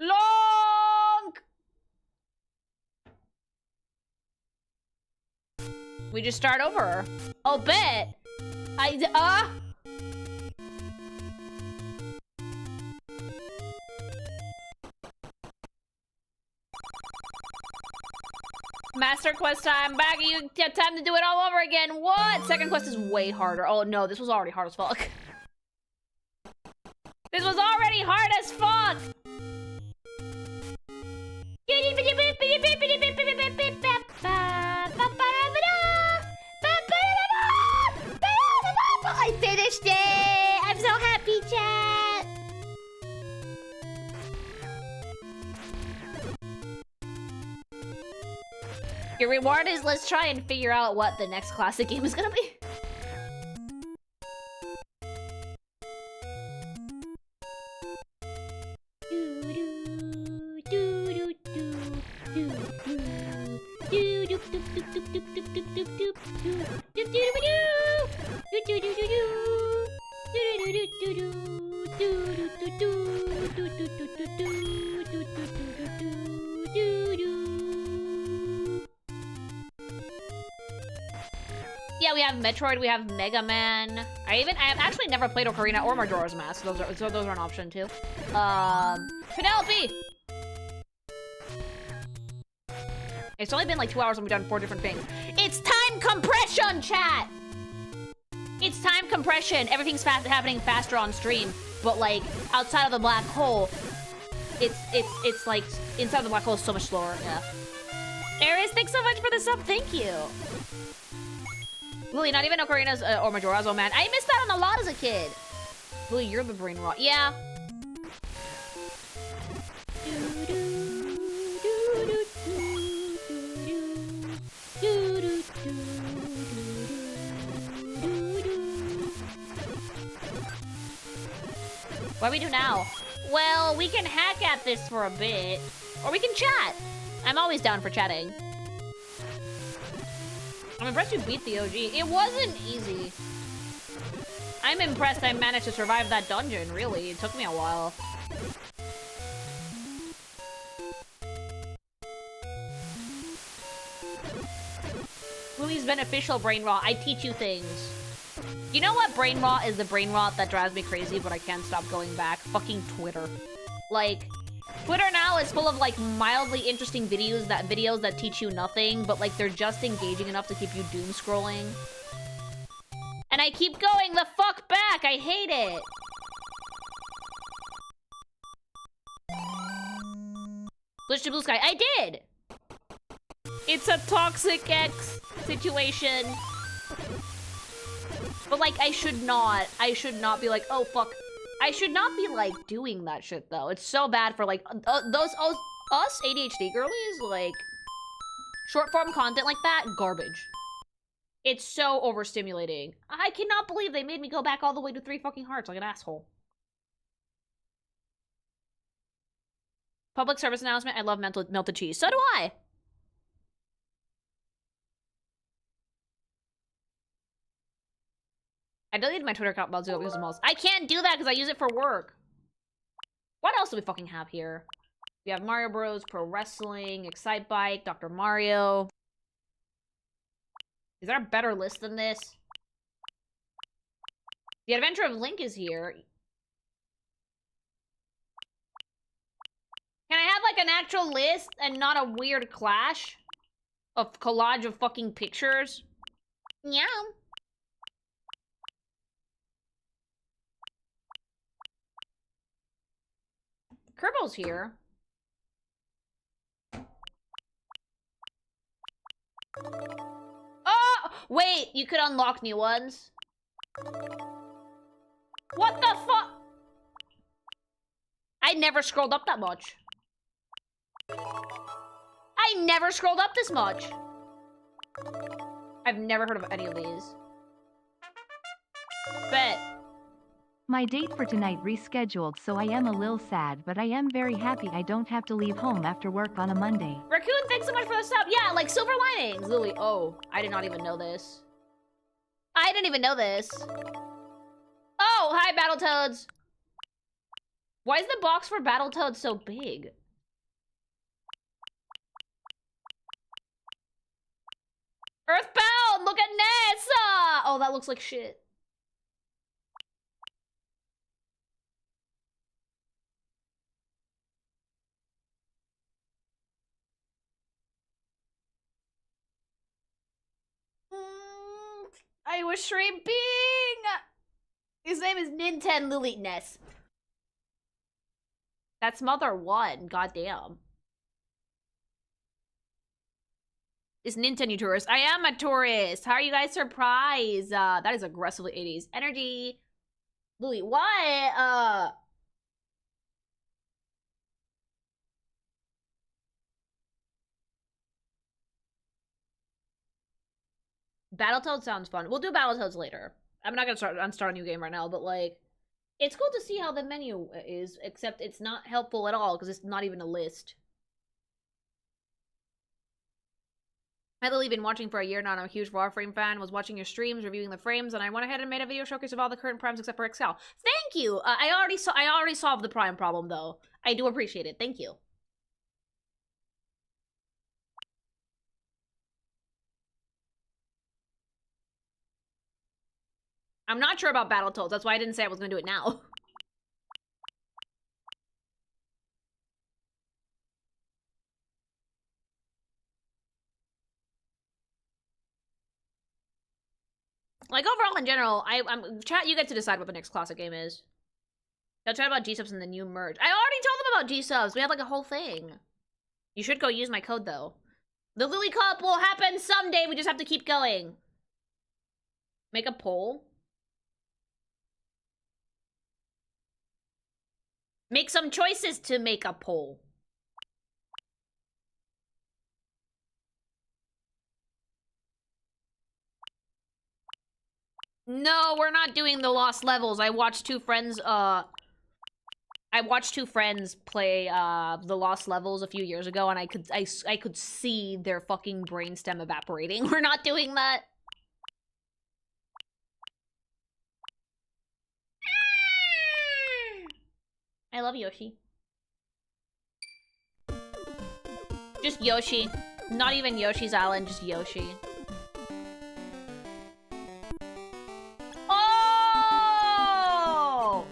long. We just start over. Oh, bet. Master quest time. Back. You get time to do it all over again. What? Second quest is way harder. Oh no, this was already hard as fuck. This was already hard as fuck. I finished it. I'm so happy, chat. Your reward is let's try and figure out what the next classic game is gonna be. Yeah, we have Metroid, we have Mega Man. I have actually never played Ocarina or Majora's Mask, so those are an option too. Penelope! It's only been like 2 hours and we've done 4 different things. It's time compression, chat! It's time compression. Everything's happening faster on stream, but like outside of the black hole, it's like inside the black hole is so much slower. Yeah. Aries, thanks so much for the sub. Thank you. Lily, not even Ocarina's or Majora's. Oh man, I missed out on a lot as a kid. Lily, you're the brain rot. Yeah. What do we do now? Well, we can hack at this for a bit, or we can chat. I'm always down for chatting. I'm impressed you beat the OG. It wasn't easy. I'm impressed I managed to survive that dungeon, really. It took me a while. Lily's beneficial brain rot. I teach you things. You know what brain rot is? The brain rot that drives me crazy, but I can't stop going back. Fucking Twitter. Like, Twitter now is full of like mildly interesting videos that teach you nothing, but like they're just engaging enough to keep you doom scrolling. And I keep going the fuck back. I hate it. Switch to blue sky. I did. It's a toxic X situation. But like I should not be like, oh fuck. I should not be like doing that shit though. It's so bad for like us ADHD girlies, like short form content like that, garbage. It's so overstimulating. I cannot believe they made me go back all the way to 3 fucking hearts like an asshole. Public service announcement, I love melted cheese. So do I. I deleted my Twitter account months ago because of most. I can't do that because I use it for work. What else do we fucking have here? We have Mario Bros, Pro Wrestling, Excite Bike, Dr. Mario. Is there a better list than this? The Adventure of Link is here. Can I have like an actual list and not a weird clash of collage of fucking pictures? Yeah. Kerbal's here. Oh! Wait, you could unlock new ones? What the fuck? I never scrolled up that much. I never scrolled up this much. I've never heard of any of these. Bet. My date for tonight rescheduled, so I am a little sad, but I am very happy I don't have to leave home after work on a Monday. Raccoon, thanks so much for the sub. Yeah, like silver linings. Lily, oh, I did not even know this. I didn't even know this. Oh, hi, Battletoads. Why is the box for Battletoads so big? Earthbound! Look at Nessa! Oh, that looks like shit. I was shrimping! His name is Ninten Lily Ness. That's Mother 1, goddamn. Is Ninten a tourist? I am a tourist. How are you guys surprised? That is aggressively 80s energy. Lily, what? Battletoads sounds fun. We'll do Battletoads later. I'm not gonna start a new game right now, but like, it's cool to see how the menu is, except it's not helpful at all because it's not even a list. I've literally been watching for a year now, and I'm a huge Warframe fan. Was watching your streams, reviewing the frames, and I went ahead and made a video showcase of all the current primes except for Excel. Thank you. I already solved the prime problem though. I do appreciate it. Thank you. I'm not sure about Battletoads. That's why I didn't say I was gonna do it now. Like, overall, in general, I'm chat, you get to decide what the next classic game is. They'll chat about gsupps in the new merge. I already told them about gsupps. We had, like, a whole thing. You should go use my code, though. The Lily Cup will happen someday. We just have to keep going. Make a poll. Make some choices to make a poll. No, we're not doing the lost levels. I watched two friends play the lost levels a few years ago, and I could see their fucking brainstem evaporating. We're not doing that. I love Yoshi. Just Yoshi. Not even Yoshi's Island, just Yoshi. Oh!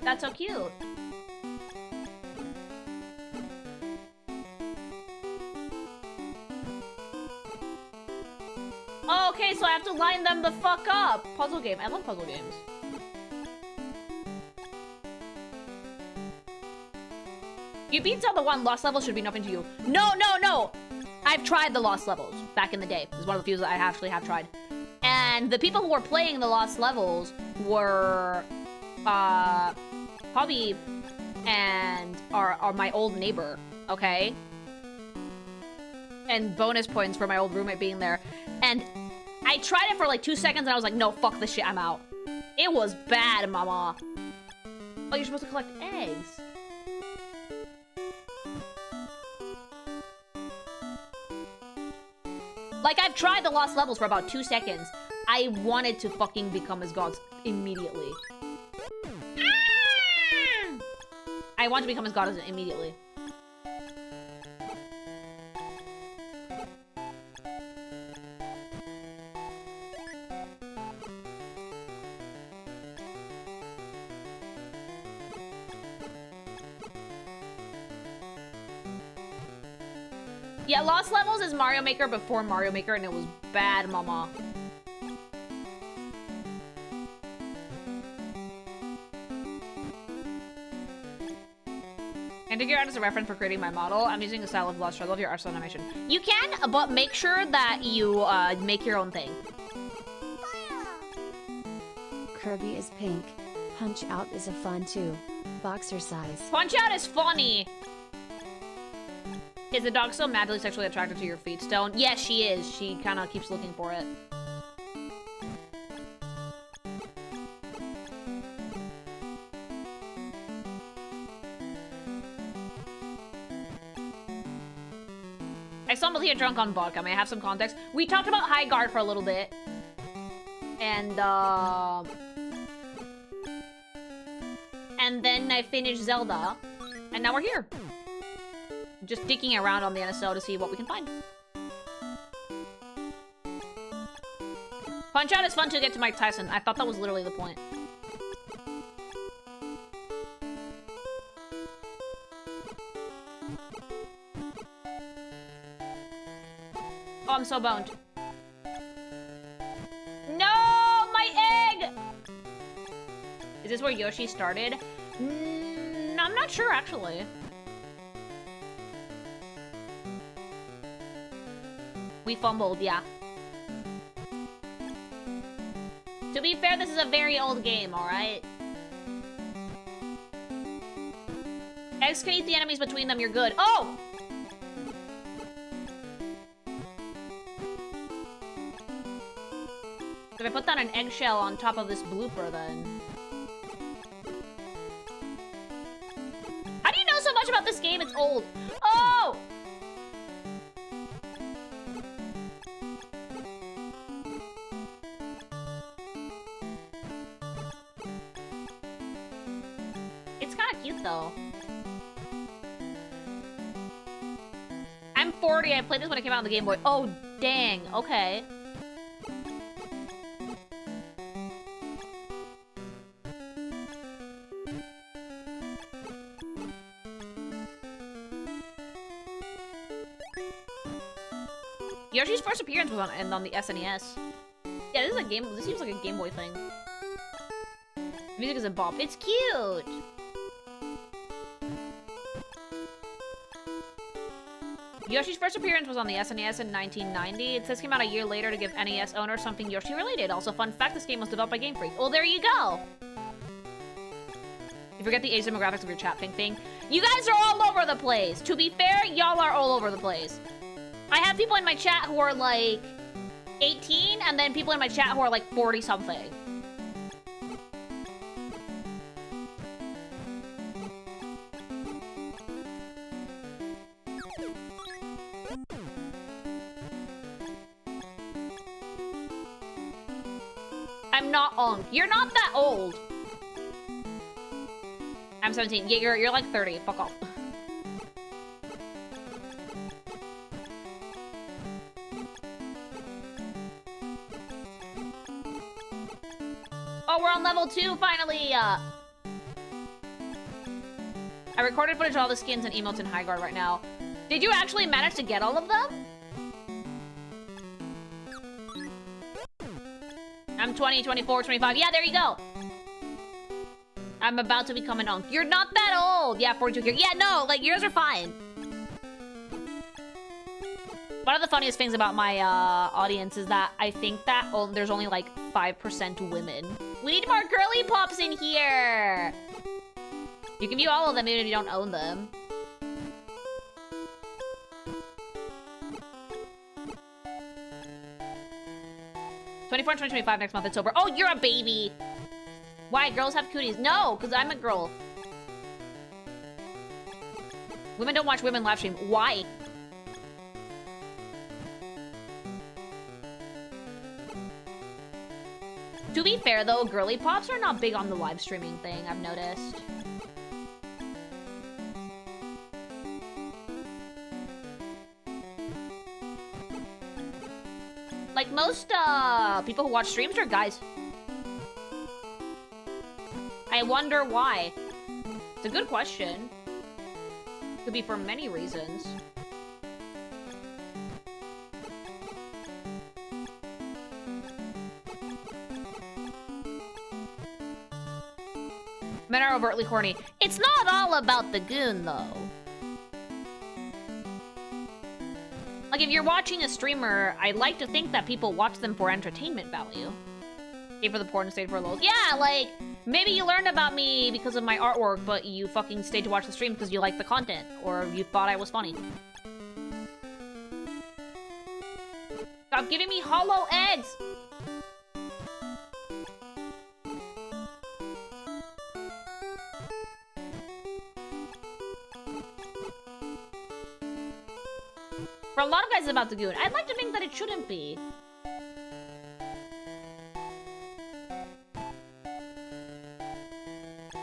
That's so cute. Oh, okay, so I have to line them the fuck up. Puzzle game. I love puzzle games. You beat Zelda 1, lost levels should be nothing to you. No, no, no! I've tried the lost levels back in the day. It's one of the few that I actually have tried. And the people who were playing the lost levels were, Hobby and are my old neighbor, okay? And bonus points for my old roommate being there. And I tried it for like 2 seconds and I was like, no, fuck this shit, I'm out. It was bad, mama. Oh, you're supposed to collect eggs. Like, I've tried the lost levels for about 2 seconds. I wanted to fucking become as gods immediately. I want to become as gods immediately. Yeah, Lost Levels is Mario Maker before Mario Maker, and it was bad, mama. And to get out as a reference for creating my model, I'm using the style of Lost. I love your art style animation. You can, but make sure that you make your own thing. Kirby is pink. Punch Out is a fun too. Boxer size. Punch Out is funny. Is the dog still madly sexually attracted to your feet, Stone? Yes, she is. She kind of keeps looking for it. I stumbled here drunk on vodka. May I have some context? We talked about Highguard for a little bit. and then I finished Zelda, and now we're here. Just digging around on the NSO to see what we can find. Punch-Out is fun to get to Mike Tyson. I thought that was literally the point. Oh, I'm so boned. No! My egg! Is this where Yoshi started? I'm not sure, actually. We fumbled, yeah. To be fair, this is a very old game, alright? Eggs can eat the enemies between them, you're good. Oh! If I put down an eggshell on top of this blooper, then... How do you know so much about this game? It's old. Oh! It's kind of cute, though. I'm 40. I played this when it came out on the Game Boy. Oh, dang. Okay. Yoshi's first appearance was on the SNES. Yeah, this is a game. This seems like a Game Boy thing. Music is a bop. It's cute. Yoshi's first appearance was on the SNES in 1990. It says came out a year later to give NES owners something Yoshi related. Also, fun fact: this game was developed by Game Freak. Well, there you go. You forget the age demographics of your chat, Ping Ping. You guys are all over the place. To be fair, y'all are all over the place. I have people in my chat who are like 18, and then people in my chat who are like 40-something. I'm not old. You're not that old. I'm 17. Yeah, you're like 30. Fuck off. Oh, we're on level 2 finally. I recorded footage of all the skins and emotes in Highguard right now. Did you actually manage to get all of them? I'm 20, 24, 25. Yeah, there you go. I'm about to become an unk. You're not that old. Yeah, 42 here. Yeah, no, like yours are fine. One of the funniest things about my audience is that I think that there's only like 5% women. We need more girly pops in here. You can view all of them even if you don't own them. '24 and 2025 next month. It's over. Oh, you're a baby. Why? Girls have cooties. No, because I'm a girl. Women don't watch women live stream. Why? To be fair, though, girly pops are not big on the live streaming thing, I've noticed. Like, most, people who watch streams are guys. I wonder why. It's a good question. Could be for many reasons. Men are overtly horny. It's not all about the goon, though. Like, if you're watching a streamer, I'd like to think that people watch them for entertainment value. Stay for the porn, stay for lols. Yeah, like, maybe you learned about me because of my artwork, but you fucking stayed to watch the stream because you liked the content, or you thought I was funny. Stop giving me hollow eggs! For a lot of guys, it's about the goon. I'd like to think that it shouldn't be.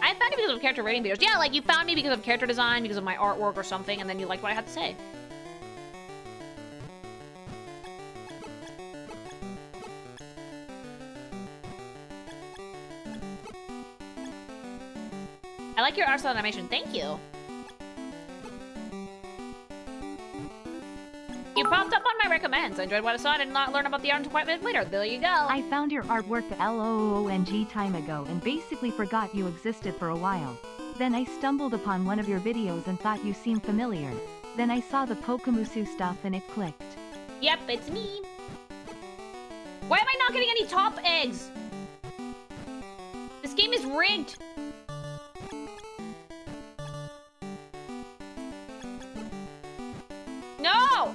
I find it because of character rating videos. Yeah, like you found me because of character design, because of my artwork or something, and then you liked what I had to say. I like your art style animation. Thank you. You popped up on my recommends. I enjoyed what I saw. I did not learn about the art until quite a bit later. There you go. I found your artwork LOONG time ago and basically forgot you existed for a while. Then I stumbled upon one of your videos and thought you seemed familiar. Then I saw the Pokemusu stuff and it clicked. Yep, it's me. Why am I not getting any top eggs? This game is rigged. No!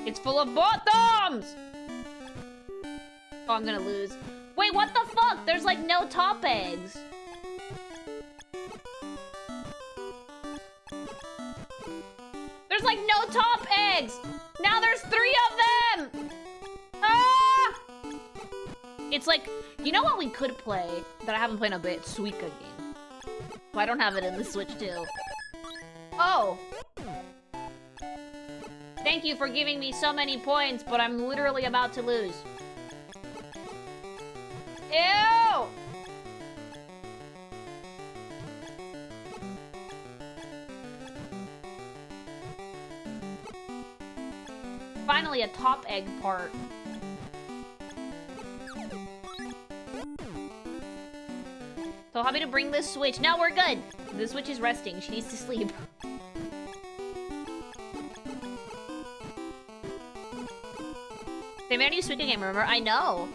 It's full of bottoms! Oh, I'm gonna lose. Wait, what the fuck? There's like no top eggs. There's like no top eggs! Now there's 3 of them! Ah! It's like, you know what we could play that I haven't played in a bit? Suika game. Well, I don't have it in the Switch too. Oh! Thank you for giving me so many points, but I'm literally about to lose. Ew! Finally, a top egg part. So happy to bring this Switch. No, we're good. The Switch is resting. She needs to sleep. They made a new Suika game, remember? I know.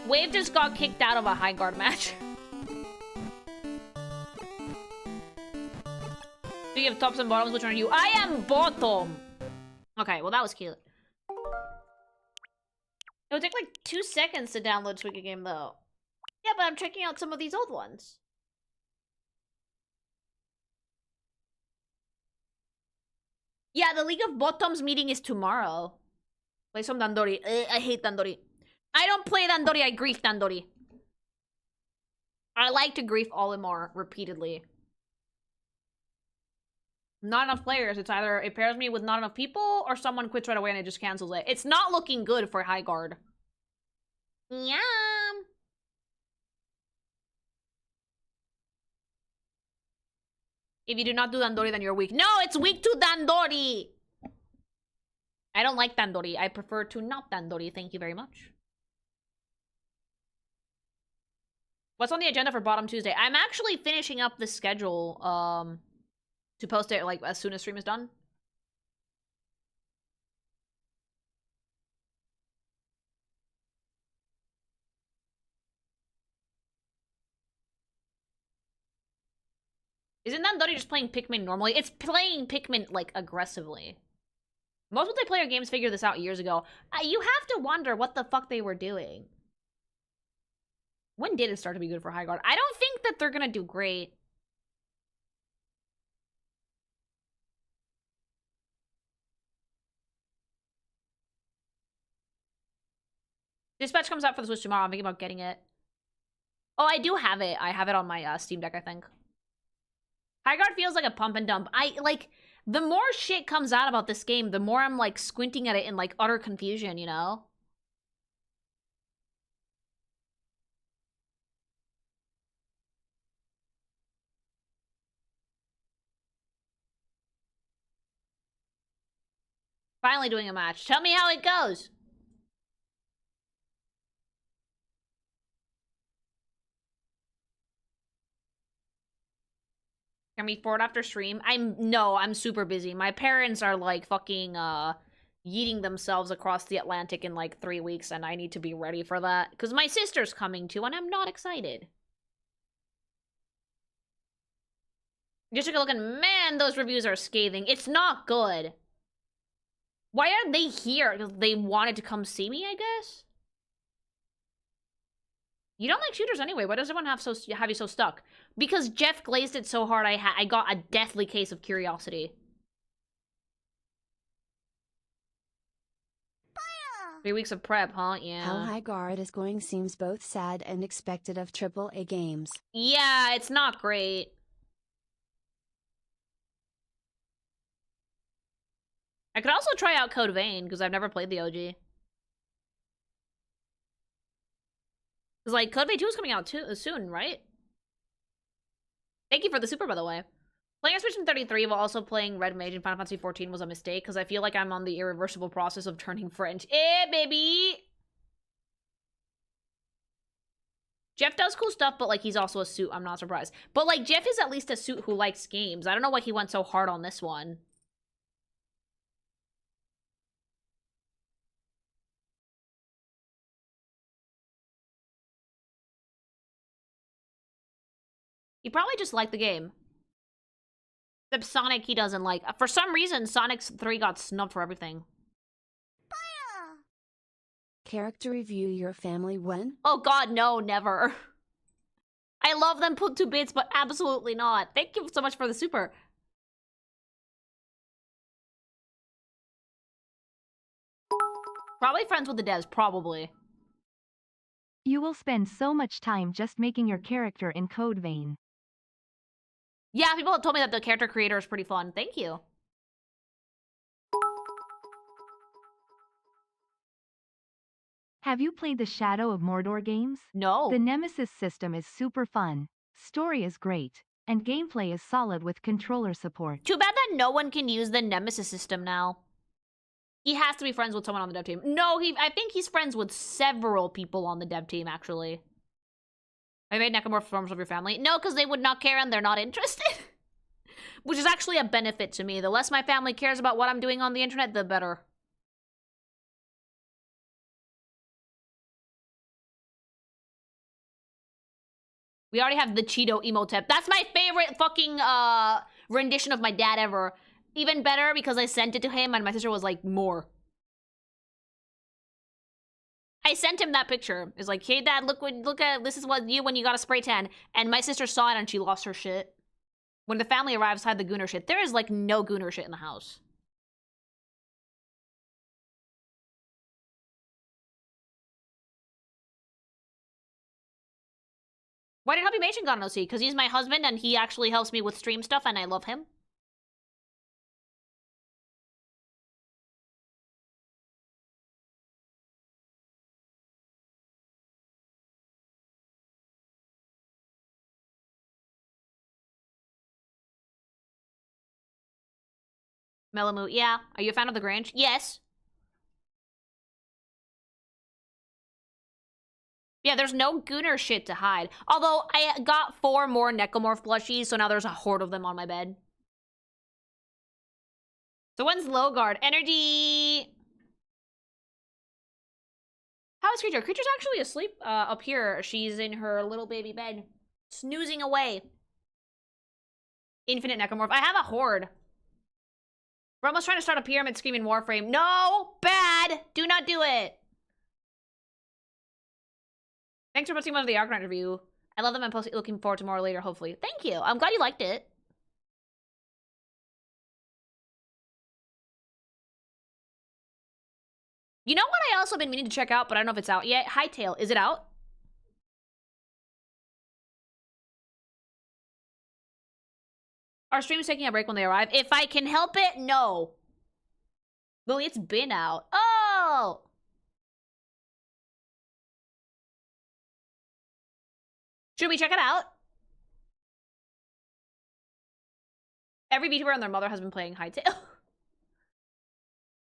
Wave just got kicked out of a Highguard match. Speaking of tops and bottoms, which one are you? I am bottom! Okay, well that was cute. It would take like 2 seconds to download Suika game though. Yeah, but I'm checking out some of these old ones. Yeah, the League of Bottoms meeting is tomorrow. Play some Dandori. I hate Dandori. I don't play Dandori, I grief Dandori. I like to grief Olimar repeatedly. Not enough players. It's either it pairs me with not enough people or someone quits right away and it just cancels it. It's not looking good for Highguard. Yum. If you do not do Dandori, then you're weak. No, it's weak to Dandori! I don't like Dandori. I prefer to not Dandori. Thank you very much. What's on the agenda for Bottom Tuesday? I'm actually finishing up the schedule, to post it, like, as soon as stream is done. Isn't Dandori just playing Pikmin normally? It's playing Pikmin, like, aggressively. Most multiplayer games figured this out years ago. You have to wonder what the fuck they were doing. When did it start to be good for Highguard? I don't think that they're gonna do great. Dispatch comes out for the Switch tomorrow. I'm thinking about getting it. Oh, I do have it. I have it on my Steam Deck, I think. Highguard feels like a pump and dump. The more shit comes out about this game, the more I'm, like, squinting at it in, like, utter confusion, you know? Finally doing a match. Tell me how it goes. Can we forward after stream? I'm super busy. My parents are like fucking yeeting themselves across the Atlantic in like 3 weeks and I need to be ready for that. Because my sister's coming too and I'm not excited. Just took a look and man, those reviews are scathing. It's not good. Why are they here? Because they wanted to come see me, I guess? You don't like shooters anyway. Why does everyone have you so stuck? Because Jeff glazed it so hard, I got a deathly case of curiosity. 3 weeks of prep, huh? Yeah. How Highguard is going seems both sad and expected of AAA games. Yeah, it's not great. I could also try out Code Vein, because I've never played the OG. Because, like, Code Vein 2 is coming out soon, right? Thank you for the super, by the way. Playing Expedition 33 while also playing Red Mage in Final Fantasy XIV was a mistake, because I feel like I'm on the irreversible process of turning French. Baby! Jeff does cool stuff, but, like, he's also a suit. I'm not surprised. But, like, Jeff is at least a suit who likes games. I don't know why he went so hard on this one. He probably just liked the game. Except Sonic he doesn't like. For some reason, Sonic 3 got snubbed for everything. Character review your family when? Oh god, no, never. I love them put to bits, but absolutely not. Thank you so much for the super. Probably friends with the devs, probably. You will spend so much time just making your character in Code Vein. Yeah, people have told me that the character creator is pretty fun. Thank you. Have you played the Shadow of Mordor games? No. The Nemesis system is super fun. Story is great. And gameplay is solid with controller support. Too bad that no one can use the Nemesis system now. He has to be friends with someone on the dev team. No, I think he's friends with several people on the dev team, actually. I made necromorph forms of your family. No, because they would not care and they're not interested. Which is actually a benefit to me. The less my family cares about what I'm doing on the internet, the better. We already have the Cheeto emotep. That's my favorite fucking rendition of my dad ever. Even better because I sent it to him and my sister was like, more. I sent him that picture. It's like, hey dad, look at this is what you when you got a spray tan. And my sister saw it and she lost her shit. When the family arrives, hide the gooner shit. There is like no gooner shit in the house. Why did Hubby Mation got no see? Because he's my husband and he actually helps me with stream stuff and I love him. Melamoo, yeah. Are you a fan of The Grange? Yes. Yeah, there's no gooner shit to hide. Although, I got 4 more Necromorph plushies, so now there's a horde of them on my bed. So when's Lowguard? Energy! How is Creature? Creature's actually asleep up here. She's in her little baby bed. Snoozing away. Infinite Necromorph. I have a horde. We're almost trying to start a pyramid screaming Warframe. No! Bad! Do not do it! Thanks for posting one of the Arknight review. I love them. I'm looking forward to more later, hopefully. Thank you. I'm glad you liked it. You know what I also been meaning to check out, but I don't know if it's out yet? Hightail. Is it out? Our stream's taking a break when they arrive. If I can help it, no. Lily, it's been out. Oh! Should we check it out? Every VTuber and their mother has been playing Hightail.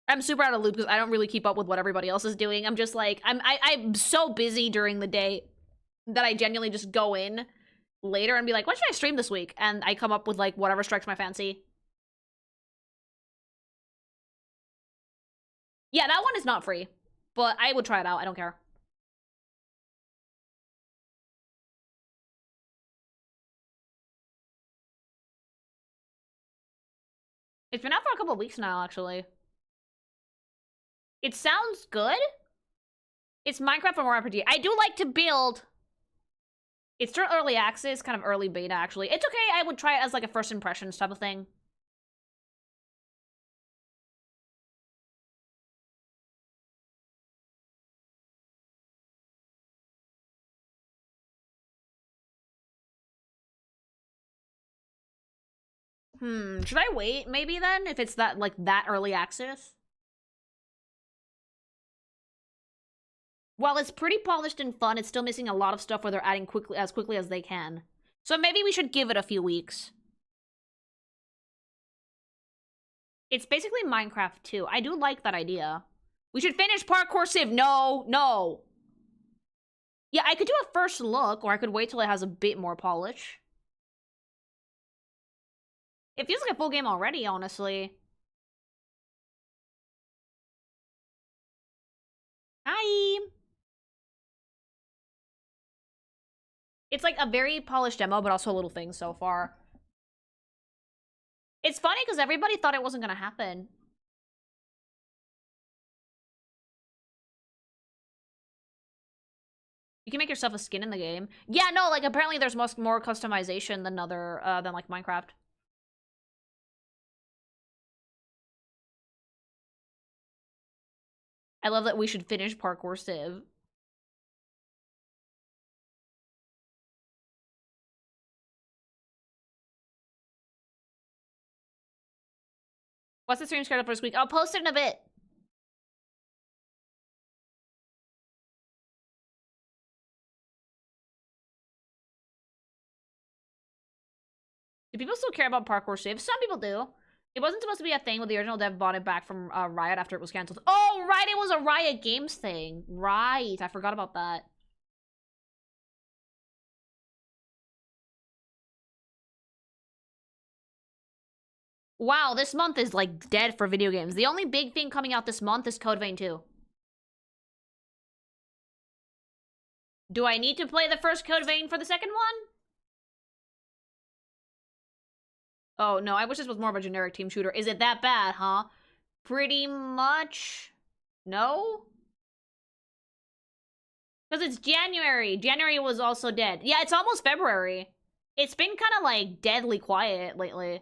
I'm super out of loop because I don't really keep up with what everybody else is doing. I'm just like, I'm so busy during the day that I genuinely just go in later and be like, what should I stream this week? And I come up with like whatever strikes my fancy. Yeah, that one is not free, but I would try it out. I don't care. It's been out for a couple of weeks now, actually. It sounds good. It's Minecraft for more RPG. I do like to build. It's still early access, kind of early beta, actually. It's okay, I would try it as like a first impressions type of thing. Should I wait maybe then, if it's that, like, that early access? While it's pretty polished and fun, it's still missing a lot of stuff where they're adding as quickly as they can. So maybe we should give it a few weeks. It's basically Minecraft 2. I do like that idea. We should finish Parkour Civ. No, no. Yeah, I could do a first look, or I could wait till it has a bit more polish. It feels like a full game already, honestly. Hi! It's like a very polished demo, but also a little thing so far. It's funny because everybody thought it wasn't gonna happen. You can make yourself a skin in the game. Yeah, no, like apparently there's more customization than than like Minecraft. I love that we should finish Parkour Civ. What's the stream schedule for this week? I'll post it in a bit. Do people still care about Parkour Civ? Some people do. It wasn't supposed to be a thing, but the original dev bought it back from Riot after it was canceled. Oh, right, it was a Riot Games thing. Right, I forgot about that. Wow, this month is, like, dead for video games. The only big thing coming out this month is Code Vein 2. Do I need to play the first Code Vein for the second one? Oh, no, I wish this was more of a generic team shooter. Is it that bad, huh? Pretty much. No? Because it's January. January was also dead. Yeah, it's almost February. It's been kind of, like, deadly quiet lately.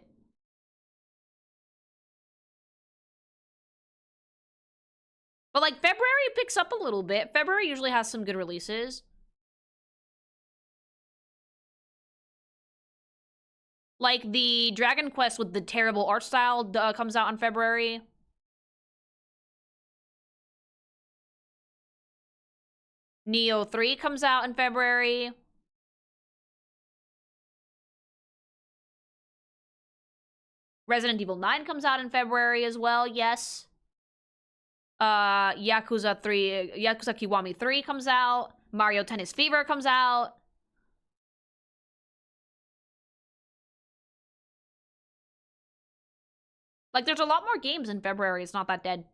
But, like, February picks up a little bit. February usually has some good releases. Like, the Dragon Quest with the terrible art style comes out in February. Neo 3 comes out in February. Resident Evil 9 comes out in February as well, yes. Yakuza Kiwami 3 comes out. Mario Tennis Fever comes out. Like, there's a lot more games in February. It's not that dead.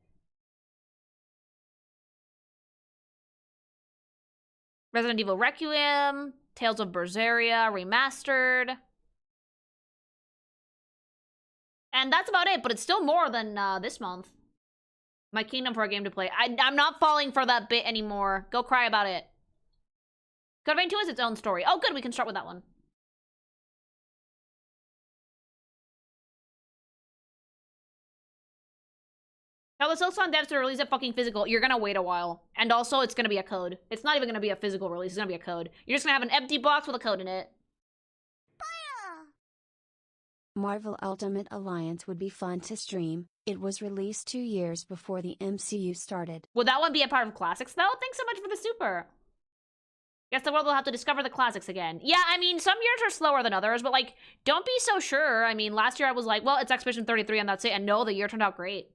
Resident Evil Requiem, Tales of Berseria Remastered. And that's about it, but it's still more than this month. My kingdom for a game to play. I'm not falling for that bit anymore. Go cry about it. Code Vein 2 is its own story. Oh, good, we can start with that one. Tell the Silksong devs to release a fucking physical. You're gonna wait a while. And also, it's gonna be a code. It's not even gonna be a physical release. It's gonna be a code. You're just gonna have an empty box with a code in it. Marvel Ultimate Alliance would be fun to stream. It was released 2 years before the MCU started. Would that one be a part of Classics, though? Thanks so much for the super. Guess the world will have to discover the classics again. Yeah, I mean, some years are slower than others, but, like, don't be so sure. I mean, last year I was like, well, it's Expedition 33 and that's it. And no, the year turned out great.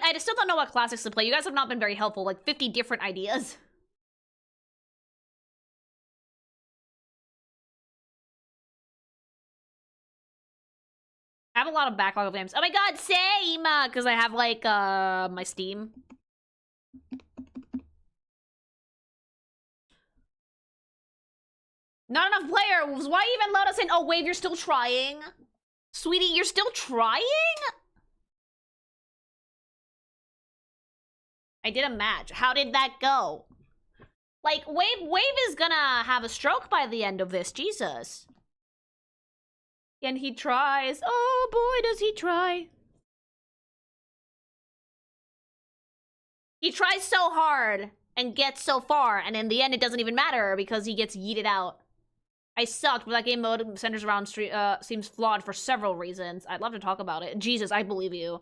I still don't know what classics to play. You guys have not been very helpful. Like 50 different ideas. I have a lot of backlog of games. Oh my god, same! Because I have like, my Steam. Not enough players! Why even let us in? Oh, Wave, you're still trying? Sweetie, you're still trying? I did a match. How did that go? Like, Wave is gonna have a stroke by the end of this. Jesus. And he tries. Oh boy, does he try. He tries so hard and gets so far, and in the end it doesn't even matter because he gets yeeted out. I sucked, but that game mode centers around seems flawed for several reasons. I'd love to talk about it. Jesus, I believe you.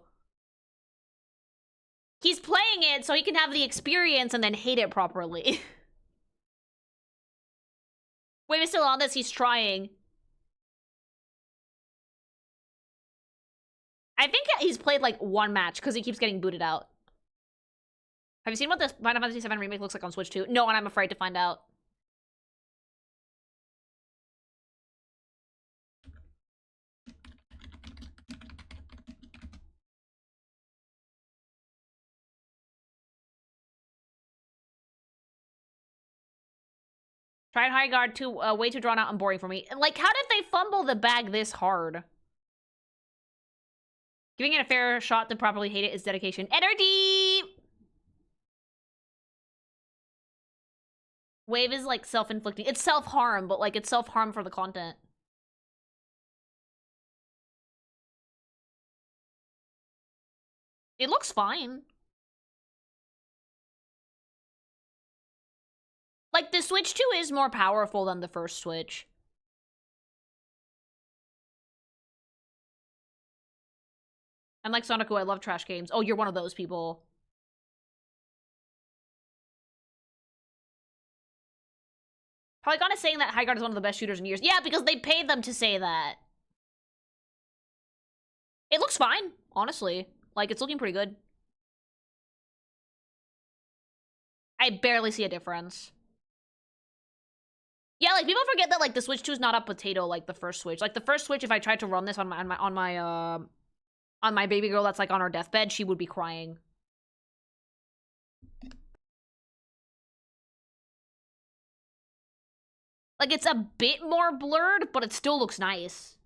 He's playing it so he can have the experience and then hate it properly. Wave is still on this, he's trying. I think he's played like one match because he keeps getting booted out. Have you seen what the Final Fantasy VII Remake looks like on Switch 2? No, and I'm afraid to find out. Tried Highguard too, way too drawn out and boring for me. Like, how did they fumble the bag this hard? Giving it a fair shot to properly hate it is dedication. Energy! Wave is like self-inflicting. It's self-harm, but like it's self-harm for the content. It looks fine. Like, the Switch 2 is more powerful than the first Switch. I'm like Sonic, I love trash games. Oh, you're one of those people. Polygon is saying that Highguard is one of the best shooters in years. Yeah, because they paid them to say that. It looks fine, honestly. Like, it's looking pretty good. I barely see a difference. Yeah, like, people forget that, like, the Switch 2 is not a potato like the first Switch. Like, the first Switch, if I tried to run this on my baby girl that's, like, on her deathbed, she would be crying. Like, it's a bit more blurred, but it still looks nice.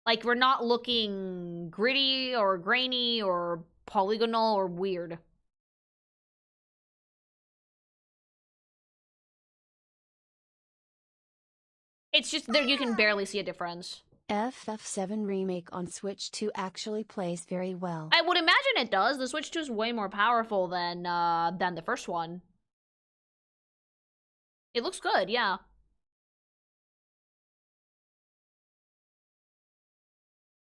Like, we're not looking gritty or grainy or polygonal or weird. It's just there you can barely see a difference. FF7 Remake on Switch 2 actually plays very well. I would imagine it does. The Switch 2 is way more powerful than the first one. It looks good, yeah.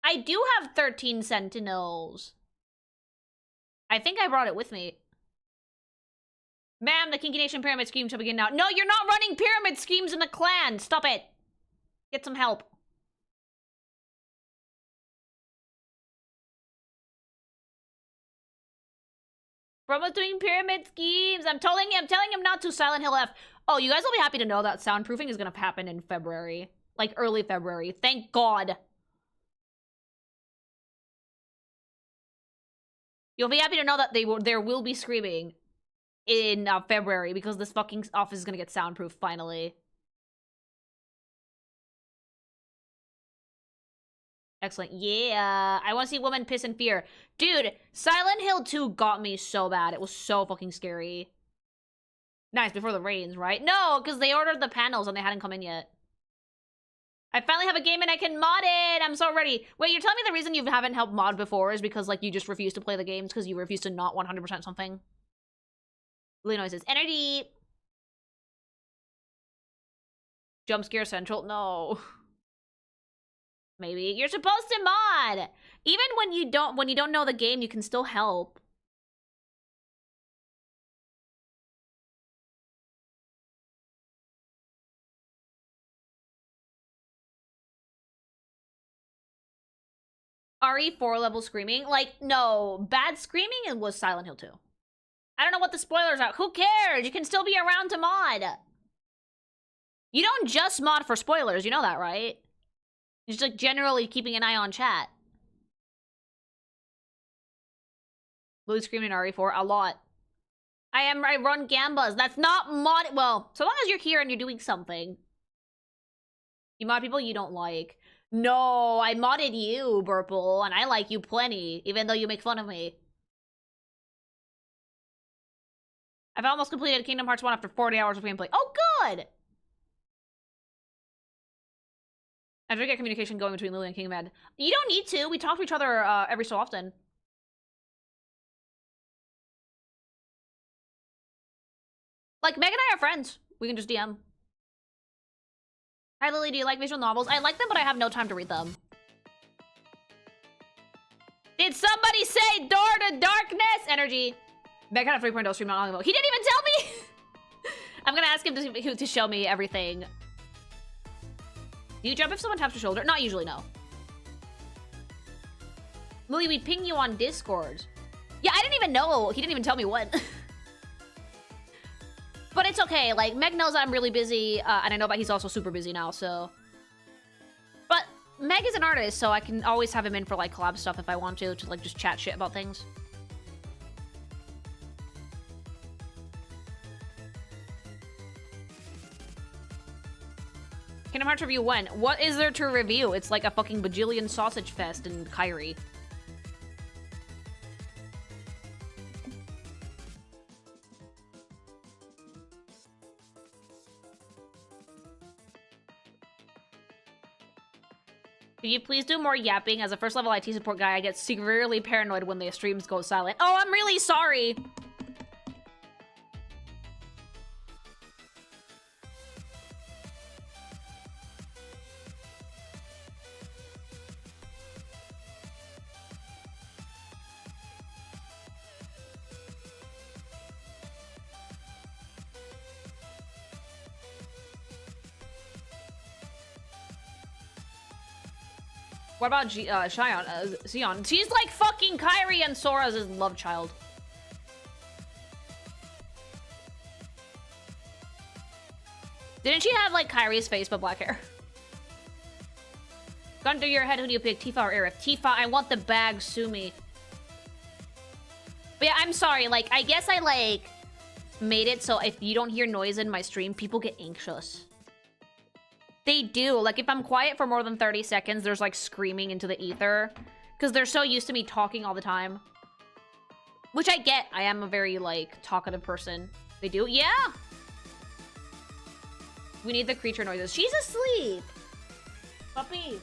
I do have 13 Sentinels. I think I brought it with me. Ma'am, the Kinky Nation Pyramid Scheme shall begin now. No, you're not running pyramid schemes in the clan! Stop it! Get some help. Bromo's doing pyramid schemes. I'm telling him not to. Silent Hill F. Oh, you guys will be happy to know that soundproofing is gonna happen in February. Like, early February. Thank God. You'll be happy to know that there will be screaming in February because this fucking office is gonna get soundproof finally. Excellent. Yeah. I want to see women piss in fear. Dude, Silent Hill 2 got me so bad. It was so fucking scary. Nice, before the rains, right? No, because they ordered the panels and they hadn't come in yet. I finally have a game and I can mod it! I'm so ready. Wait, you're telling me the reason you haven't helped mod before is because, like, you just refuse to play the games because you refuse to not 100% something? Really noises. Energy! Jump scare central? No. Maybe. You're supposed to mod! Even when you don't know the game, you can still help. RE4 level screaming? Like, no. Bad screaming was Silent Hill 2. I don't know what the spoilers are. Who cares? You can still be around to mod. You don't just mod for spoilers. You know that, right? You're just, like, generally keeping an eye on chat. Blue screaming in RE4? A lot. I run Gambas. That's not mod. Well, so long as you're here and you're doing something. You mod people you don't like. No, I modded you, Burple, and I like you plenty, even though you make fun of me. I've almost completed Kingdom Hearts 1 after 40 hours of gameplay. Oh, good! I do get communication going between Lily and King Mad. You don't need to. We talk to each other every so often. Like, Meg and I are friends. We can just DM. Hi, Lily. Do you like visual novels? I like them, but I have no time to read them. Did somebody say Door to Darkness? Energy. Meg had a 3.0 stream not long ago. He didn't even tell me! I'm gonna ask him to show me everything. Do you jump if someone taps your shoulder? Not usually, no. Lily, we ping you on Discord. Yeah, I didn't even know. He didn't even tell me what. But it's okay. Like, Meg knows that I'm really busy, and I know that he's also super busy now, so... But Meg is an artist, so I can always have him in for, like, collab stuff if I want to, like, just chat shit about things. Kingdom Hearts review when? What is there to review? It's like a fucking bajillion sausage fest in Kyrie. Can you please do more yapping? As a first level IT support guy, I get severely paranoid when the streams go silent. Oh, I'm really sorry! What about Xion? She's like fucking Kyrie and Sora's love child. Didn't she have like Kyrie's face but black hair? Gun to your head, who do you pick? Tifa or Aerith? Tifa, I want the bag, sue me. But yeah, I'm sorry, like, I guess I like made it so if you don't hear noise in my stream, people get anxious. They do. Like, if I'm quiet for more than 30 seconds, there's, like, screaming into the ether. Because they're so used to me talking all the time. Which I get. I am a very, like, talkative person. They do? Yeah! We need the creature noises. She's asleep! Puppy!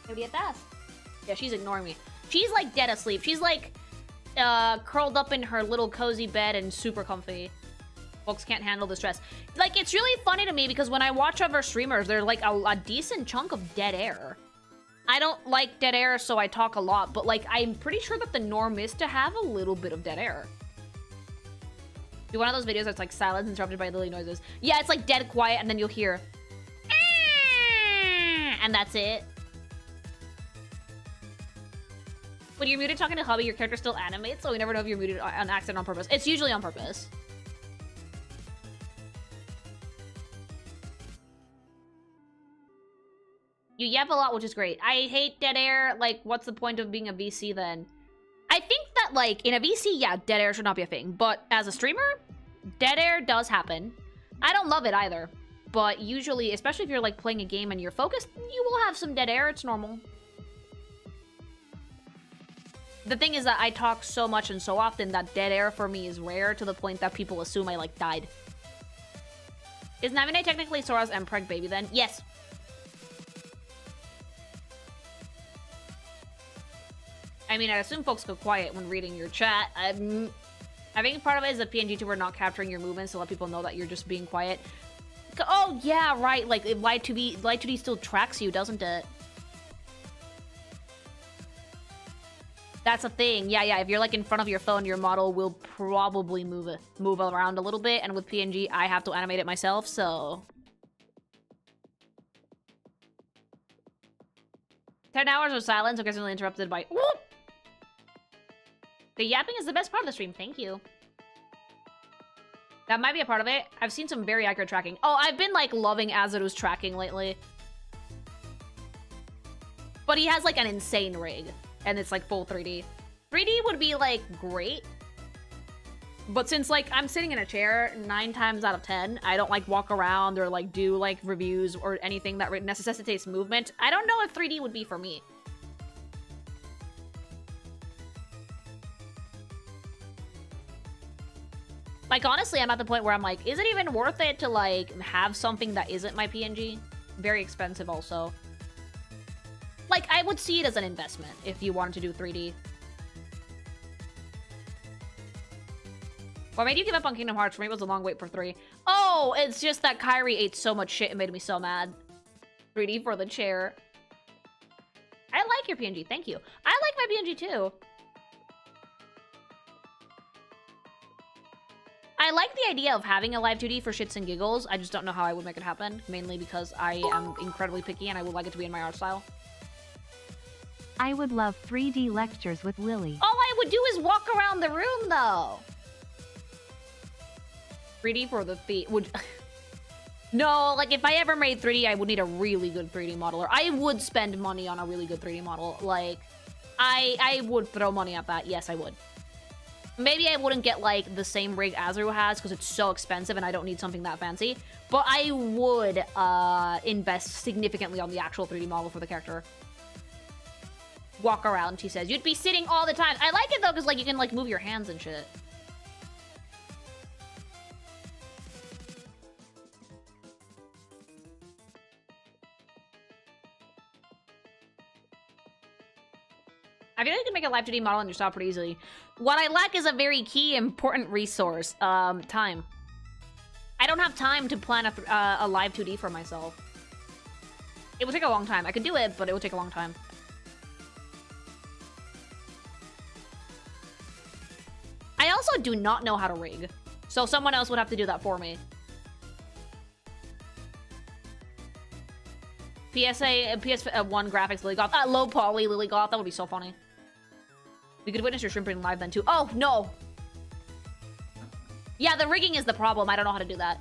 ¿Qué estás? Yeah, she's ignoring me. She's, like, dead asleep. She's, like, curled up in her little cozy bed and super comfy. Folks can't handle the stress. Like, it's really funny to me because when I watch other streamers, there's like a decent chunk of dead air. I don't like dead air, so I talk a lot, but like, I'm pretty sure that the norm is to have a little bit of dead air. Do one of those videos that's like silence interrupted by lily noises. Yeah, it's like dead quiet, and then you'll hear... And that's it. When you're muted talking to hubby, your character still animates, so we never know if you're muted on accident on purpose. It's usually on purpose. You yap a lot, which is great. I hate dead air. Like, what's the point of being a VC then? I think that, like, in a VC, yeah, dead air should not be a thing. But as a streamer, dead air does happen. I don't love it either. But usually, especially if you're, like, playing a game and you're focused, you will have some dead air. It's normal. The thing is that I talk so much and so often that dead air for me is rare to the point that people assume I, like, died. Is Navine technically Sora's Mpreg baby then? Yes. I mean, I assume folks go quiet when reading your chat. I think part of it is the PNG tuber not capturing your movements to let people know that you're just being quiet. Oh, yeah, right. Like, Light 2D still tracks you, doesn't it? That's a thing. Yeah. If you're, like, in front of your phone, your model will probably move around a little bit. And with PNG, I have to animate it myself, so... 10 hours of silence, occasionally interrupted by... Whoop! The yapping is the best part of the stream. Thank you. That might be a part of it. I've seen some very accurate tracking. Oh, I've been, like, loving Azaru's tracking lately. But he has, like, an insane rig. And it's, like, full 3D. 3D would be, like, great. But since, like, I'm sitting in a chair 9 times out of 10, I don't, like, walk around or, like, do, like, reviews or anything that necessitates movement. I don't know if 3D would be for me. Like, honestly, I'm at the point where I'm like, is it even worth it to, like, have something that isn't my PNG? Very expensive also. Like, I would see it as an investment if you wanted to do 3D. What made you give up on Kingdom Hearts? For me, it was a long wait for 3. Oh, it's just that Kyrie ate so much shit, it made me so mad. 3D for the chair. I like your PNG, thank you. I like my PNG too. I like the idea of having a live 2D for shits and giggles. I just don't know how I would make it happen, mainly because I am incredibly picky and I would like it to be in my art style. I would love 3D lectures with Lily. All I would do is walk around the room, though. 3D for the would. No, like if I ever made 3D, I would need a really good 3D modeler. I would spend money on a really good 3D model. Like, I would throw money at that. Yes, I would. Maybe I wouldn't get like the same rig Azru has because it's so expensive and I don't need something that fancy. But I would invest significantly on the actual 3D model for the character. Walk around, she says. You'd be sitting all the time. I like it though because like you can like move your hands and shit. I feel like you can make a live 2D model on your style pretty easily. What I lack is a very key, important resource. Time. I don't have time to plan a live 2D for myself. It would take a long time. I could do it, but it would take a long time. I also do not know how to rig. So someone else would have to do that for me. PS1 graphics Lily Goth. Low poly Lily Goth. That would be so funny. We could witness your shrimping live then too. Oh, no. Yeah, the rigging is the problem. I don't know how to do that.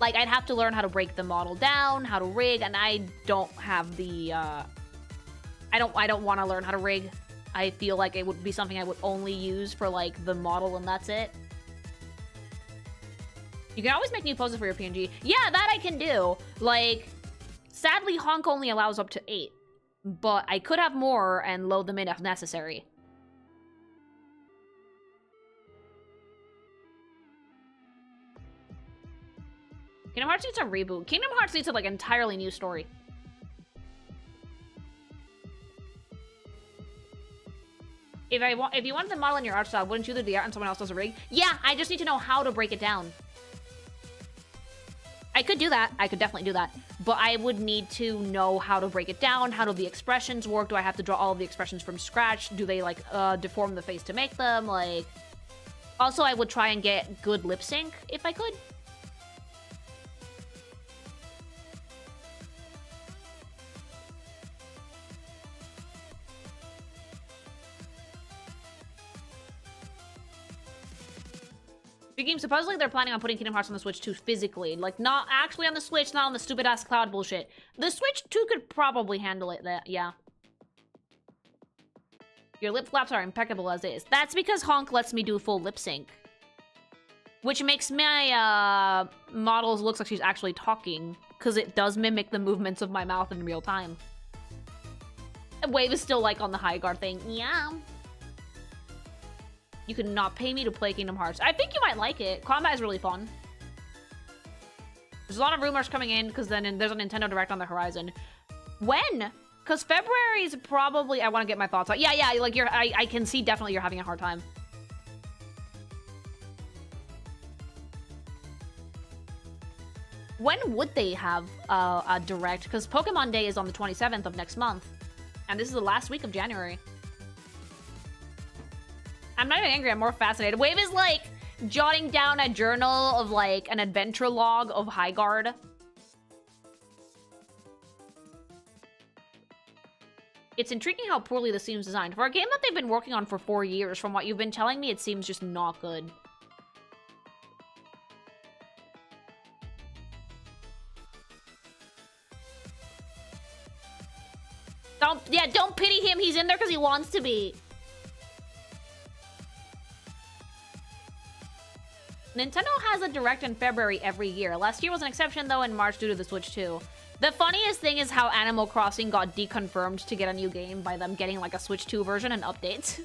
Like, I'd have to learn how to break the model down, how to rig, and I don't have the, I don't want to learn how to rig. I feel like it would be something I would only use for, like, the model and that's it. You can always make new poses for your PNG. Yeah, that I can do. Like, sadly, Honk only allows up to 8. But I could have more and load them in if necessary. Kingdom Hearts needs a reboot. Kingdom Hearts needs a, like, entirely new story. If you wanted the model in your art style, wouldn't you do the art and someone else does a rig? Yeah, I just need to know how to break it down. I could do that. I could definitely do that. But I would need to know how to break it down. How do the expressions work? Do I have to draw all of the expressions from scratch? Do they, like, deform the face to make them? Like... Also, I would try and get good lip sync if I could. Game, supposedly they're planning on putting Kingdom Hearts on the Switch 2 physically. Like, not actually on the Switch, not on the stupid-ass cloud bullshit. The Switch 2 could probably handle it, yeah. Your lip flaps are impeccable as is. That's because Honk lets me do full lip sync. Which makes my, models looks like she's actually talking. Because it does mimic the movements of my mouth in real time. Wave is still, like, on the Highguard thing. Yeah. You could not pay me to play Kingdom Hearts. I think you might like it. Combat is really fun. There's a lot of rumors coming in because then there's a Nintendo Direct on the horizon. When? Because February is probably... I want to get my thoughts out. Yeah, like I can see definitely you're having a hard time. When would they have a Direct? Because Pokemon Day is on the 27th of next month. And this is the last week of January. I'm not even angry, I'm more fascinated. Wave is like jotting down a journal of like an adventure log of Highguard. It's intriguing how poorly this seems designed. For a game that they've been working on for 4 years, from what you've been telling me, it seems just not good. Don't pity him, he's in there because he wants to be. Nintendo has a Direct in February every year. Last year was an exception, though, in March due to the Switch 2. The funniest thing is how Animal Crossing got deconfirmed to get a new game by them getting, like, a Switch 2 version and updates.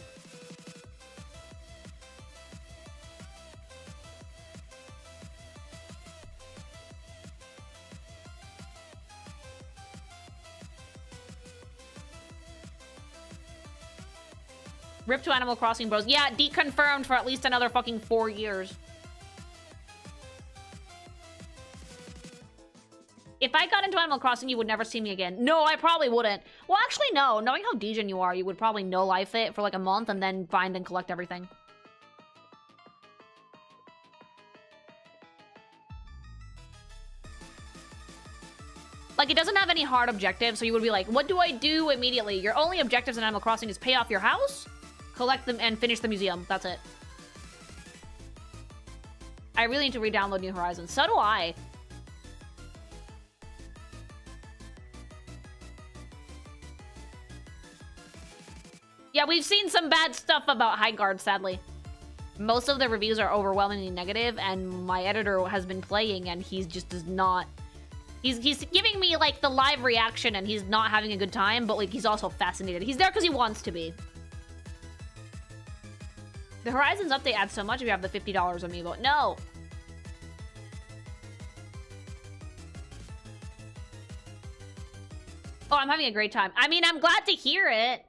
Rip to Animal Crossing bros. Yeah, deconfirmed for at least another fucking 4 years. If I got into Animal Crossing, you would never see me again. No, I probably wouldn't. Well, actually, no. Knowing how degen you are, you would probably no-life it for like a month and then find and collect everything. Like, it doesn't have any hard objectives, so you would be like, what do I do immediately? Your only objectives in Animal Crossing is pay off your house, collect them, and finish the museum. That's it. I really need to re-download New Horizons. So do I. Yeah, we've seen some bad stuff about Highguard, sadly. Most of the reviews are overwhelmingly negative, and my editor has been playing, and he just does not... He's giving me, like, the live reaction, and he's not having a good time, but, like, he's also fascinated. He's there because he wants to be. The Horizons update adds so much if you have the $50 amiibo. No! Oh, I'm having a great time. I mean, I'm glad to hear it.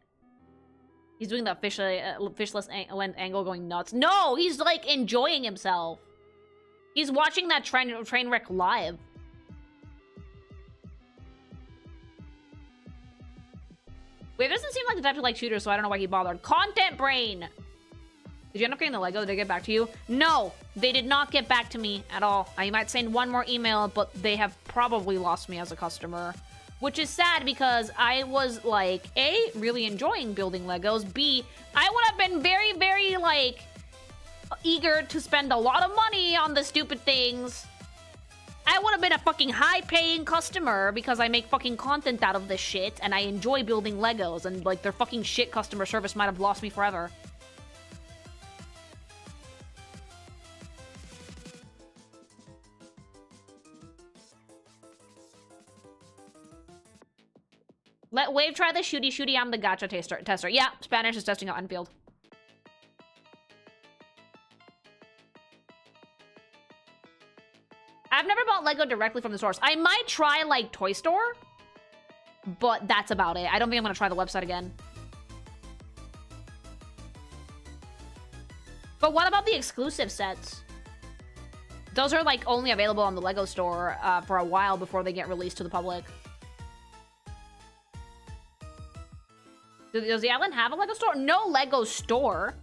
He's doing the fishless angle going nuts. No, he's, like, enjoying himself. He's watching that train wreck live. Wait, it doesn't seem like the type to like shooters, so I don't know why he bothered. Content Brain! Did you end up getting the Lego? Did they get back to you? No, they did not get back to me at all. I might send one more email, but they have probably lost me as a customer. Which is sad because I was, like, A, really enjoying building Legos. B, I would have been very, very, like, eager to spend a lot of money on the stupid things. I would have been a fucking high-paying customer because I make fucking content out of this shit and I enjoy building Legos, and, like, their fucking shit customer service might have lost me forever. Let Wave try the shooty. I'm the gacha tester. Yeah, Spanish is testing out Enfield. I've never bought Lego directly from the source. I might try, like, Toy Store, but that's about it. I don't think I'm gonna try the website again. But what about the exclusive sets? Those are, like, only available on the Lego store for a while before they get released to the public. Does the island have a Lego store? No Lego store,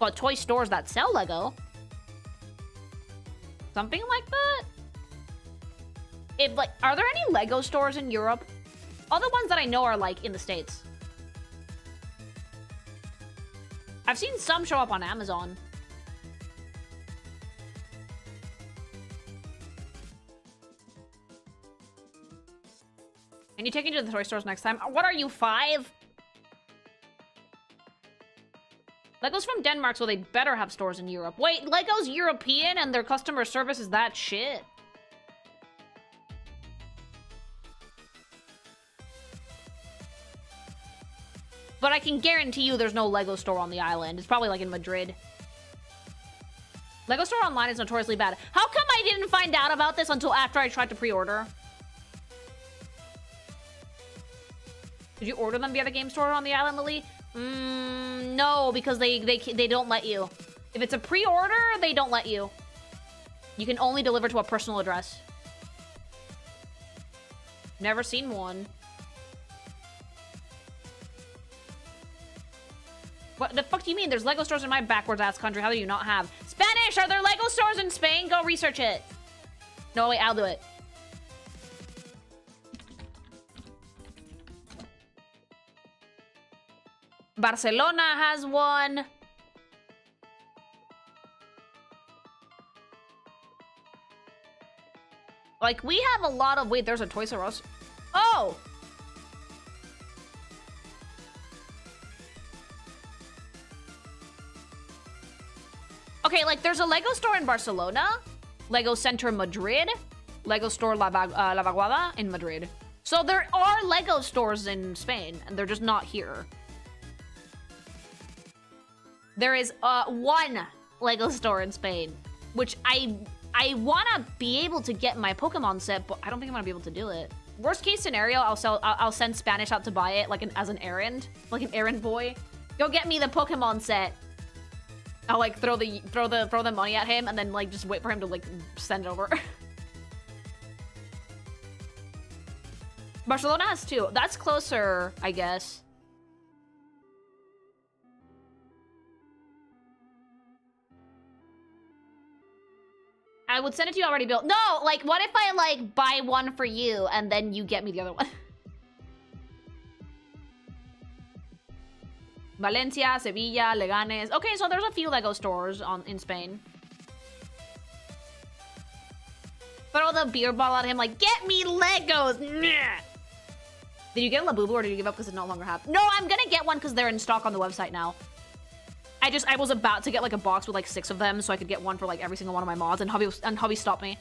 but toy stores that sell Lego. Something like that? If, like, are there any Lego stores in Europe? All the ones that I know are, like, in the States. I've seen some show up on Amazon. Can you take me to the toy stores next time? What are you, 5? Lego's from Denmark, so they better have stores in Europe. Wait, Lego's European and their customer service is that shit? But I can guarantee you there's no Lego store on the island. It's probably like in Madrid. Lego store online is notoriously bad. How come I didn't find out about this until after I tried to pre-order? Did you order them via the game store on the island, Lily? No, because they don't let you. If it's a pre-order, they don't let you. You can only deliver to a personal address. Never seen one. What the fuck do you mean? There's Lego stores in my backwards-ass country. How do you not have? Spanish! Are there Lego stores in Spain? Go research it. No, wait, I'll do it. Barcelona has one. Like, we have a lot of... Wait, there's a Toys R Us. Oh! Okay, like, there's a Lego store in Barcelona, Lego Center Madrid, Lego store La Vaguada in Madrid. So there are Lego stores in Spain, and they're just not here. There is one Lego store in Spain, which I want to be able to get my Pokemon set, but I don't think I'm going to be able to do it. Worst case scenario, I'll send Spanish out to buy it like as an errand, like an errand boy. Go get me the Pokemon set. I'll like throw the money at him and then like just wait for him to like send it over. Barcelona has 2. That's closer, I guess. I would send it to you already built. No, like what if I like buy one for you and then you get me the other one? Valencia, Sevilla, Leganes. Okay, so there's a few Lego stores in Spain. Throw the beer bottle at him like, get me Legos! Nyeh. Did you get a Labubu or did you give up because it no longer have? No, I'm gonna get one because they're in stock on the website now. I was about to get like a box with like 6 of them so I could get one for like every single one of my mods, and Hubby stopped me.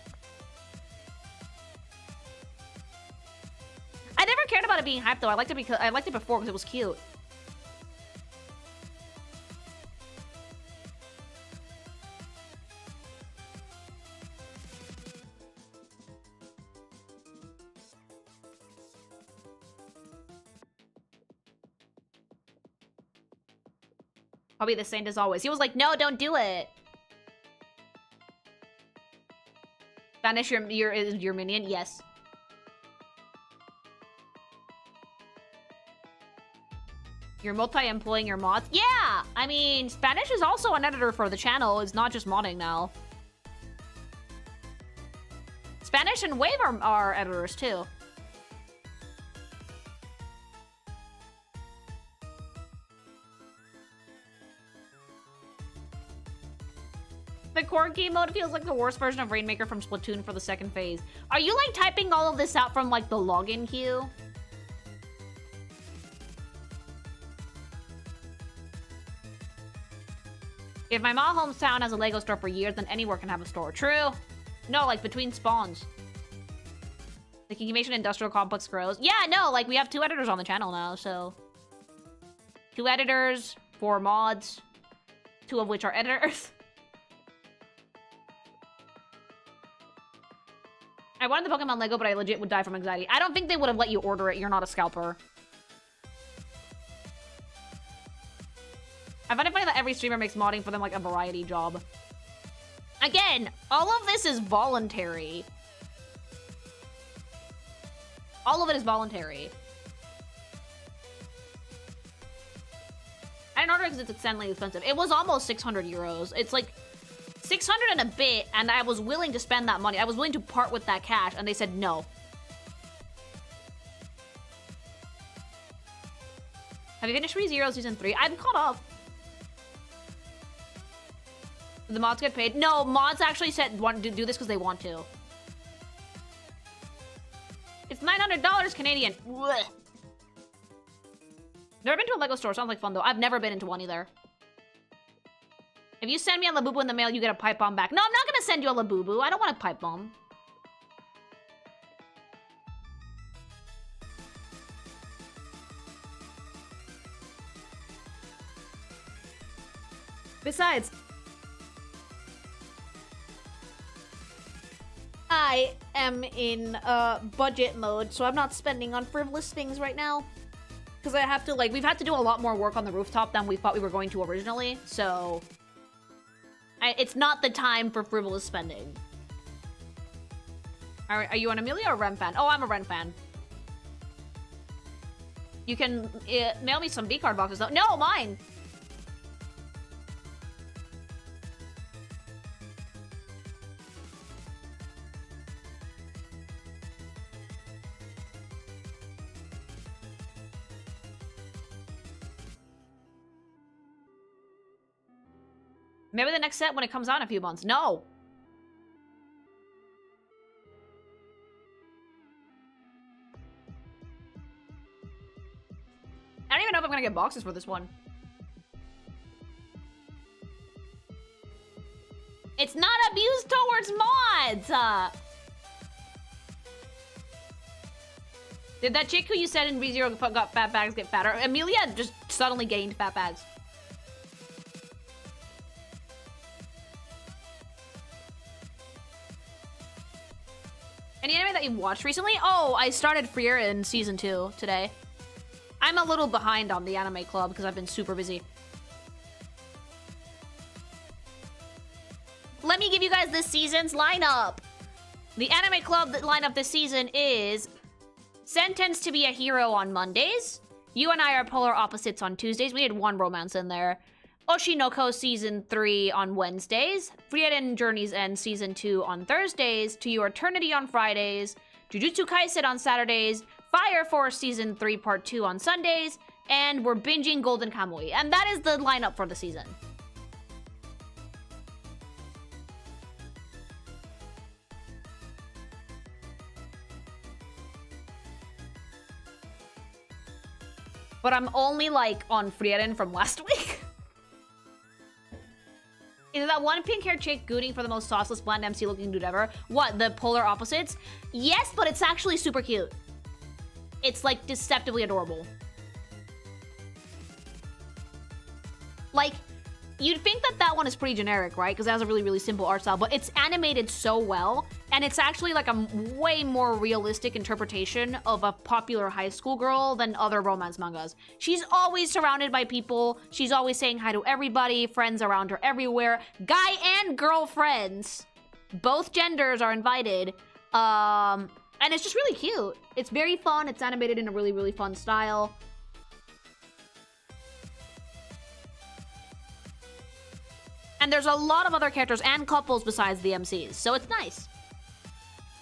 I never cared about it being hyped though. I liked it before because it was cute. I'll be the same as always. He was like, no, don't do it. Spanish your minion? Yes. You're multi-employing your mods? Yeah! I mean, Spanish is also an editor for the channel. It's not just modding now. Spanish and Wave are editors too. The core game mode feels like the worst version of Rainmaker from Splatoon for the second phase. Are you like typing all of this out from like the login queue? If my mom hometown has a Lego store for years, then anywhere can have a store. True. No, like between spawns. The Incubation Industrial Complex grows. Yeah, no, like we have 2 editors on the channel now, so 2 editors, 4 mods, 2 of which are editors. I wanted the Pokemon Lego, but I legit would die from anxiety. I don't think they would have let you order it. You're not a scalper. I find it funny that every streamer makes modding for them like a variety job. Again, all of this is voluntary. All of it is voluntary. I didn't order it because it's insanely expensive. It was almost 600 euros. It's like 600 and a bit, and I was willing to spend that money. I was willing to part with that cash, and they said no. Have you finished ReZero Season 3? I'm caught up. Did the mods get paid? No, mods actually said want to do this because they want to. It's $900 Canadian. Blech. Never been to a Lego store. Sounds like fun, though. I've never been into one either. If you send me a Labubu in the mail, you get a pipe bomb back. No, I'm not gonna send you a Labubu. I don't want a pipe bomb. Besides, I am in budget mode, so I'm not spending on frivolous things right now. Because I have to, like, we've had to do a lot more work on the rooftop than we thought we were going to originally, so it's not the time for frivolous spending. Are you an Amelia or Ren fan? Oh, I'm a Ren fan. You can mail me some V-card boxes, though. No, mine! Maybe the next set when it comes out in a few months. No! I don't even know if I'm gonna get boxes for this one. It's not abuse towards mods! Did that chick who you said in ReZero got fat bags get fatter? Amelia just suddenly gained fat bags. Any anime that you've watched recently? Oh, I started Freer in Season 2 today. I'm a little behind on the anime club because I've been super busy. Let me give you guys this season's lineup. The anime club lineup this season is Sentenced to be a Hero on Mondays. You and I are polar opposites on Tuesdays. We had one romance in there. Oshinoko Season 3 on Wednesdays. Frieren Journey's End Season 2 on Thursdays. To Your Eternity on Fridays. Jujutsu Kaisen on Saturdays. Fire Force Season 3 Part 2 on Sundays. And we're binging Golden Kamuy. And that is the lineup for the season. But I'm only, like, on Frieren from last week. Is that one pink-haired chick gooning for the most sauceless, bland MC-looking dude ever? What, the polar opposites? Yes, but it's actually super cute. It's, like, deceptively adorable. Like, you'd think that that one is pretty generic, right? Because it has a really, really simple art style, but it's animated so well, and it's actually, like, a way more realistic interpretation of a popular high school girl than other romance mangas. She's always surrounded by people. She's always saying hi to everybody, friends around her everywhere. Guy and girl friends. Both genders are invited. And it's just really cute. It's very fun. It's animated in a really, really fun style. And there's a lot of other characters and couples besides the MCs, so it's nice.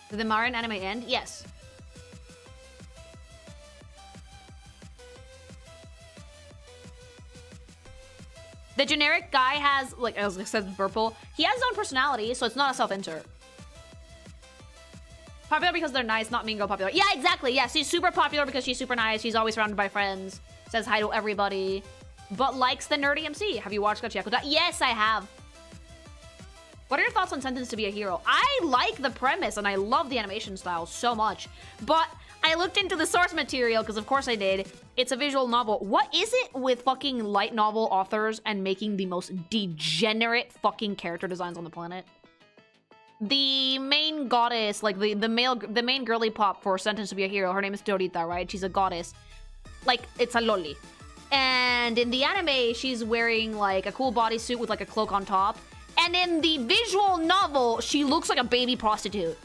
Did the Marin anime end? Yes. The generic guy has, like, as I said, purple. He has his own personality, so it's not a self-insert. Popular because they're nice, not mean girl popular. Yeah, exactly. Yeah, she's super popular because she's super nice. She's always surrounded by friends. Says hi to everybody. But likes the nerdy MC. Have you watched Gacha? Yes, I have. What are your thoughts on Sentenced to be a Hero? I like the premise and I love the animation style so much. But I looked into the source material because of course I did. It's a visual novel. What is it with fucking light novel authors and making the most degenerate fucking character designs on the planet? The main goddess, like the main girly pop for Sentenced to be a Hero, her name is Dorita, right? She's a goddess. Like, it's a loli. And in the anime, she's wearing like a cool bodysuit with like a cloak on top. And in the visual novel, she looks like a baby prostitute.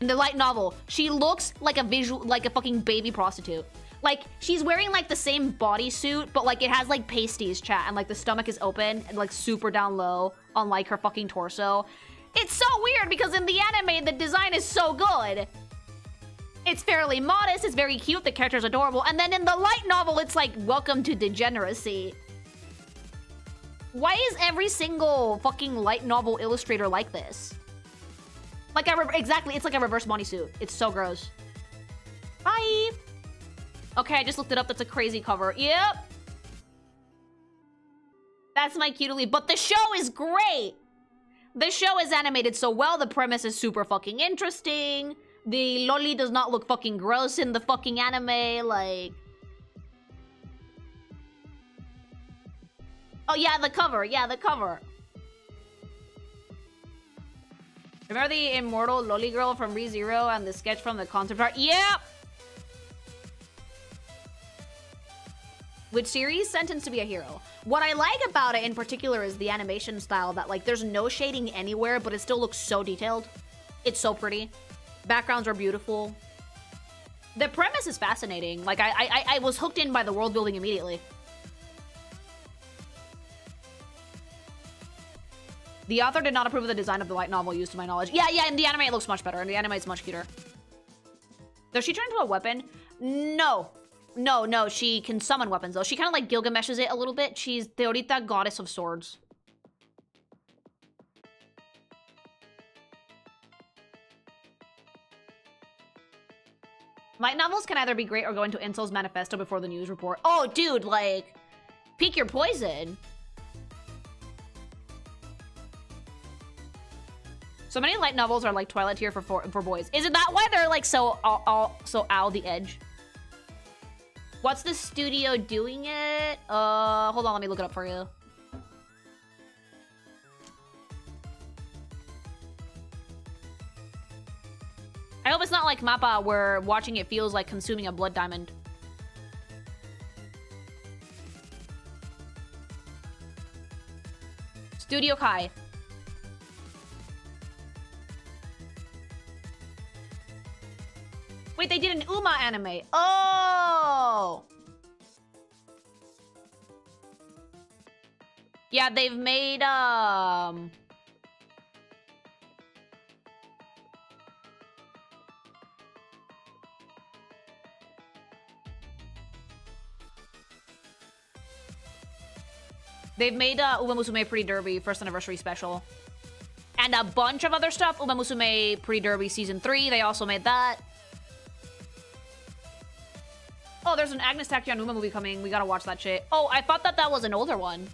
In the light novel, she looks like a fucking baby prostitute. Like, she's wearing like the same bodysuit, but like it has like pasties, chat, and like the stomach is open and like super down low on like her fucking torso. It's so weird because in the anime, the design is so good. It's fairly modest, it's very cute, the character's adorable, and then in the light novel, it's like, welcome to degeneracy. Why is every single fucking light novel illustrator like this? Like, exactly, it's like a reverse bodysuit. It's so gross. Bye! Okay, I just looked it up, that's a crazy cover. Yep! That's my cutely, but the show is great! The show is animated so well, the premise is super fucking interesting. The loli does not look fucking gross in the fucking anime, like... Oh yeah, the cover, Remember the immortal loli girl from ReZero and the sketch from the concept art? Yep! Which series? Sentenced to be a Hero. What I like about it in particular is the animation style, that like there's no shading anywhere, but it still looks so detailed. It's so pretty. Backgrounds are beautiful. The premise is fascinating. Like, I was hooked in by the world building immediately. The author did not approve of the design of the light novel used to my knowledge. Yeah, in the anime it looks much better. In the anime it's much cuter. Does she turn into a weapon? No, she can summon weapons though. She kind of like Gilgameshes it a little bit. She's Teorita, goddess of swords. Light novels can either be great or go into Insol's manifesto before the news report. Oh, dude, like, pick your poison. So many light novels are like Twilight tier for boys. Is it that why they're like so ow the edge? What's the studio doing it? Hold on, let me look it up for you. I hope it's not like Mappa where watching it feels like consuming a blood diamond. Studio Kai. Wait, they did an Uma anime. Oh! Yeah, they've made, they've made Uma Musume Pretty Derby First Anniversary Special. And a bunch of other stuff. Uma Musume Pretty Derby Season 3, they also made that. Oh, there's an Agnes Tachyon Uma movie coming. We gotta watch that shit. Oh, I thought that that was an older one.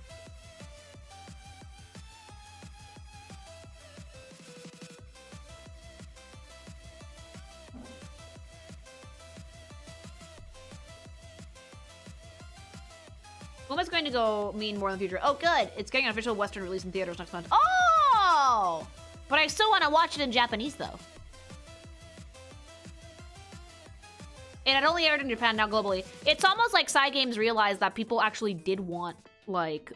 Uma's going to go mean more in the future. Oh, good. It's getting an official Western release in theaters next month. Oh! But I still want to watch it in Japanese, though. It had only aired in Japan, now globally. It's almost like Cygames realized that people actually did want, like,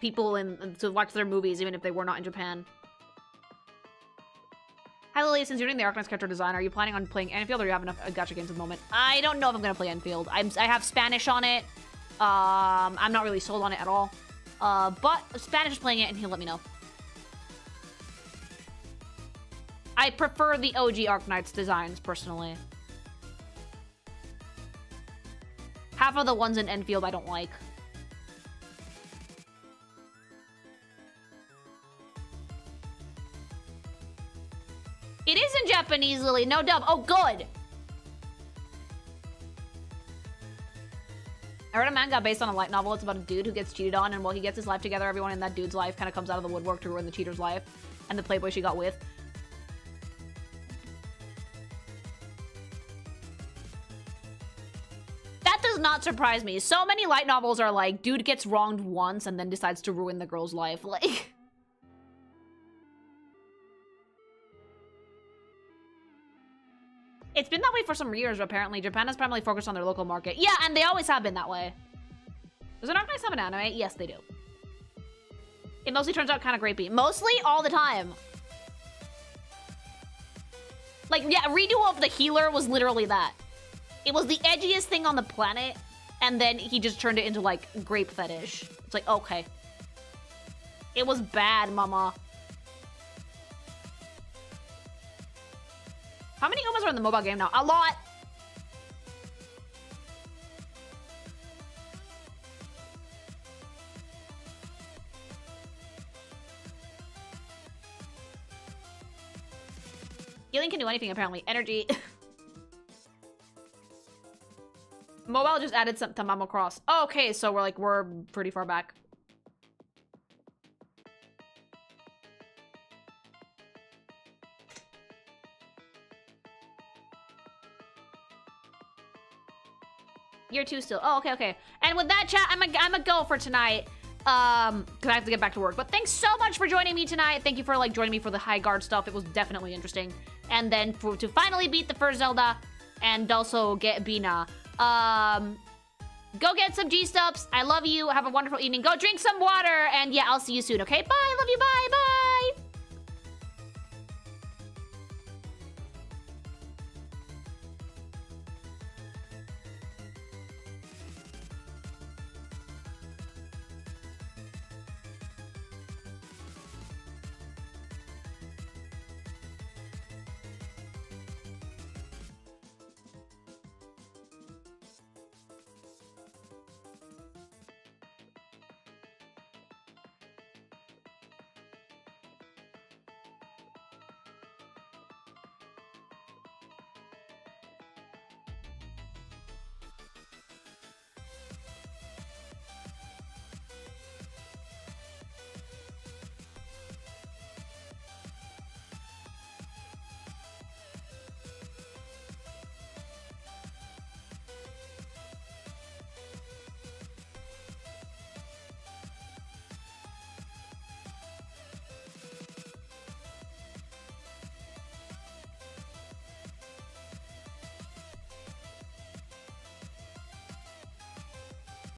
people to watch their movies, even if they were not in Japan. Hi, Lily. Since you're doing the Arknights character design, are you planning on playing Enfield, or do you have enough gacha games at the moment? I don't know if I'm going to play Enfield. I have Spanish on it. I'm not really sold on it at all. But Spanish is playing it, and he'll let me know. I prefer the OG Arknights designs, personally. Half of the ones in Enfield I don't like. It is in Japanese, Lily. No dub. Oh, good. I read a manga based on a light novel. It's about a dude who gets cheated on, and while he gets his life together, everyone in that dude's life kind of comes out of the woodwork to ruin the cheater's life and the playboy she got with. That does not surprise me. So many light novels are like, dude gets wronged once and then decides to ruin the girl's life. Like... It's been that way for some years, apparently. Japan has primarily focused on their local market. Yeah, and they always have been that way. Does an Arknights have an anime? Yes, they do. It mostly turns out kind of grapey. Mostly all the time. Like, yeah, redo of the healer was literally that. It was the edgiest thing on the planet, and then he just turned it into, like, grape fetish. It's like, okay. It was bad, mama. How many Umas are in the mobile game now? A lot! Healing can do anything, apparently. Energy. Mobile just added some Tamamo Cross. Oh, okay, so we're pretty far back. Year 2 still. Oh, okay, okay. And with that, chat, I'm a go for tonight. Because I have to get back to work. But thanks so much for joining me tonight. Thank you for, like, joining me for the Highguard stuff. It was definitely interesting. And then to finally beat the first Zelda and also get Bina. Go get some gsupps. I love you. Have a wonderful evening. Go drink some water. And yeah, I'll see you soon, okay? Bye. Love you. Bye. Bye.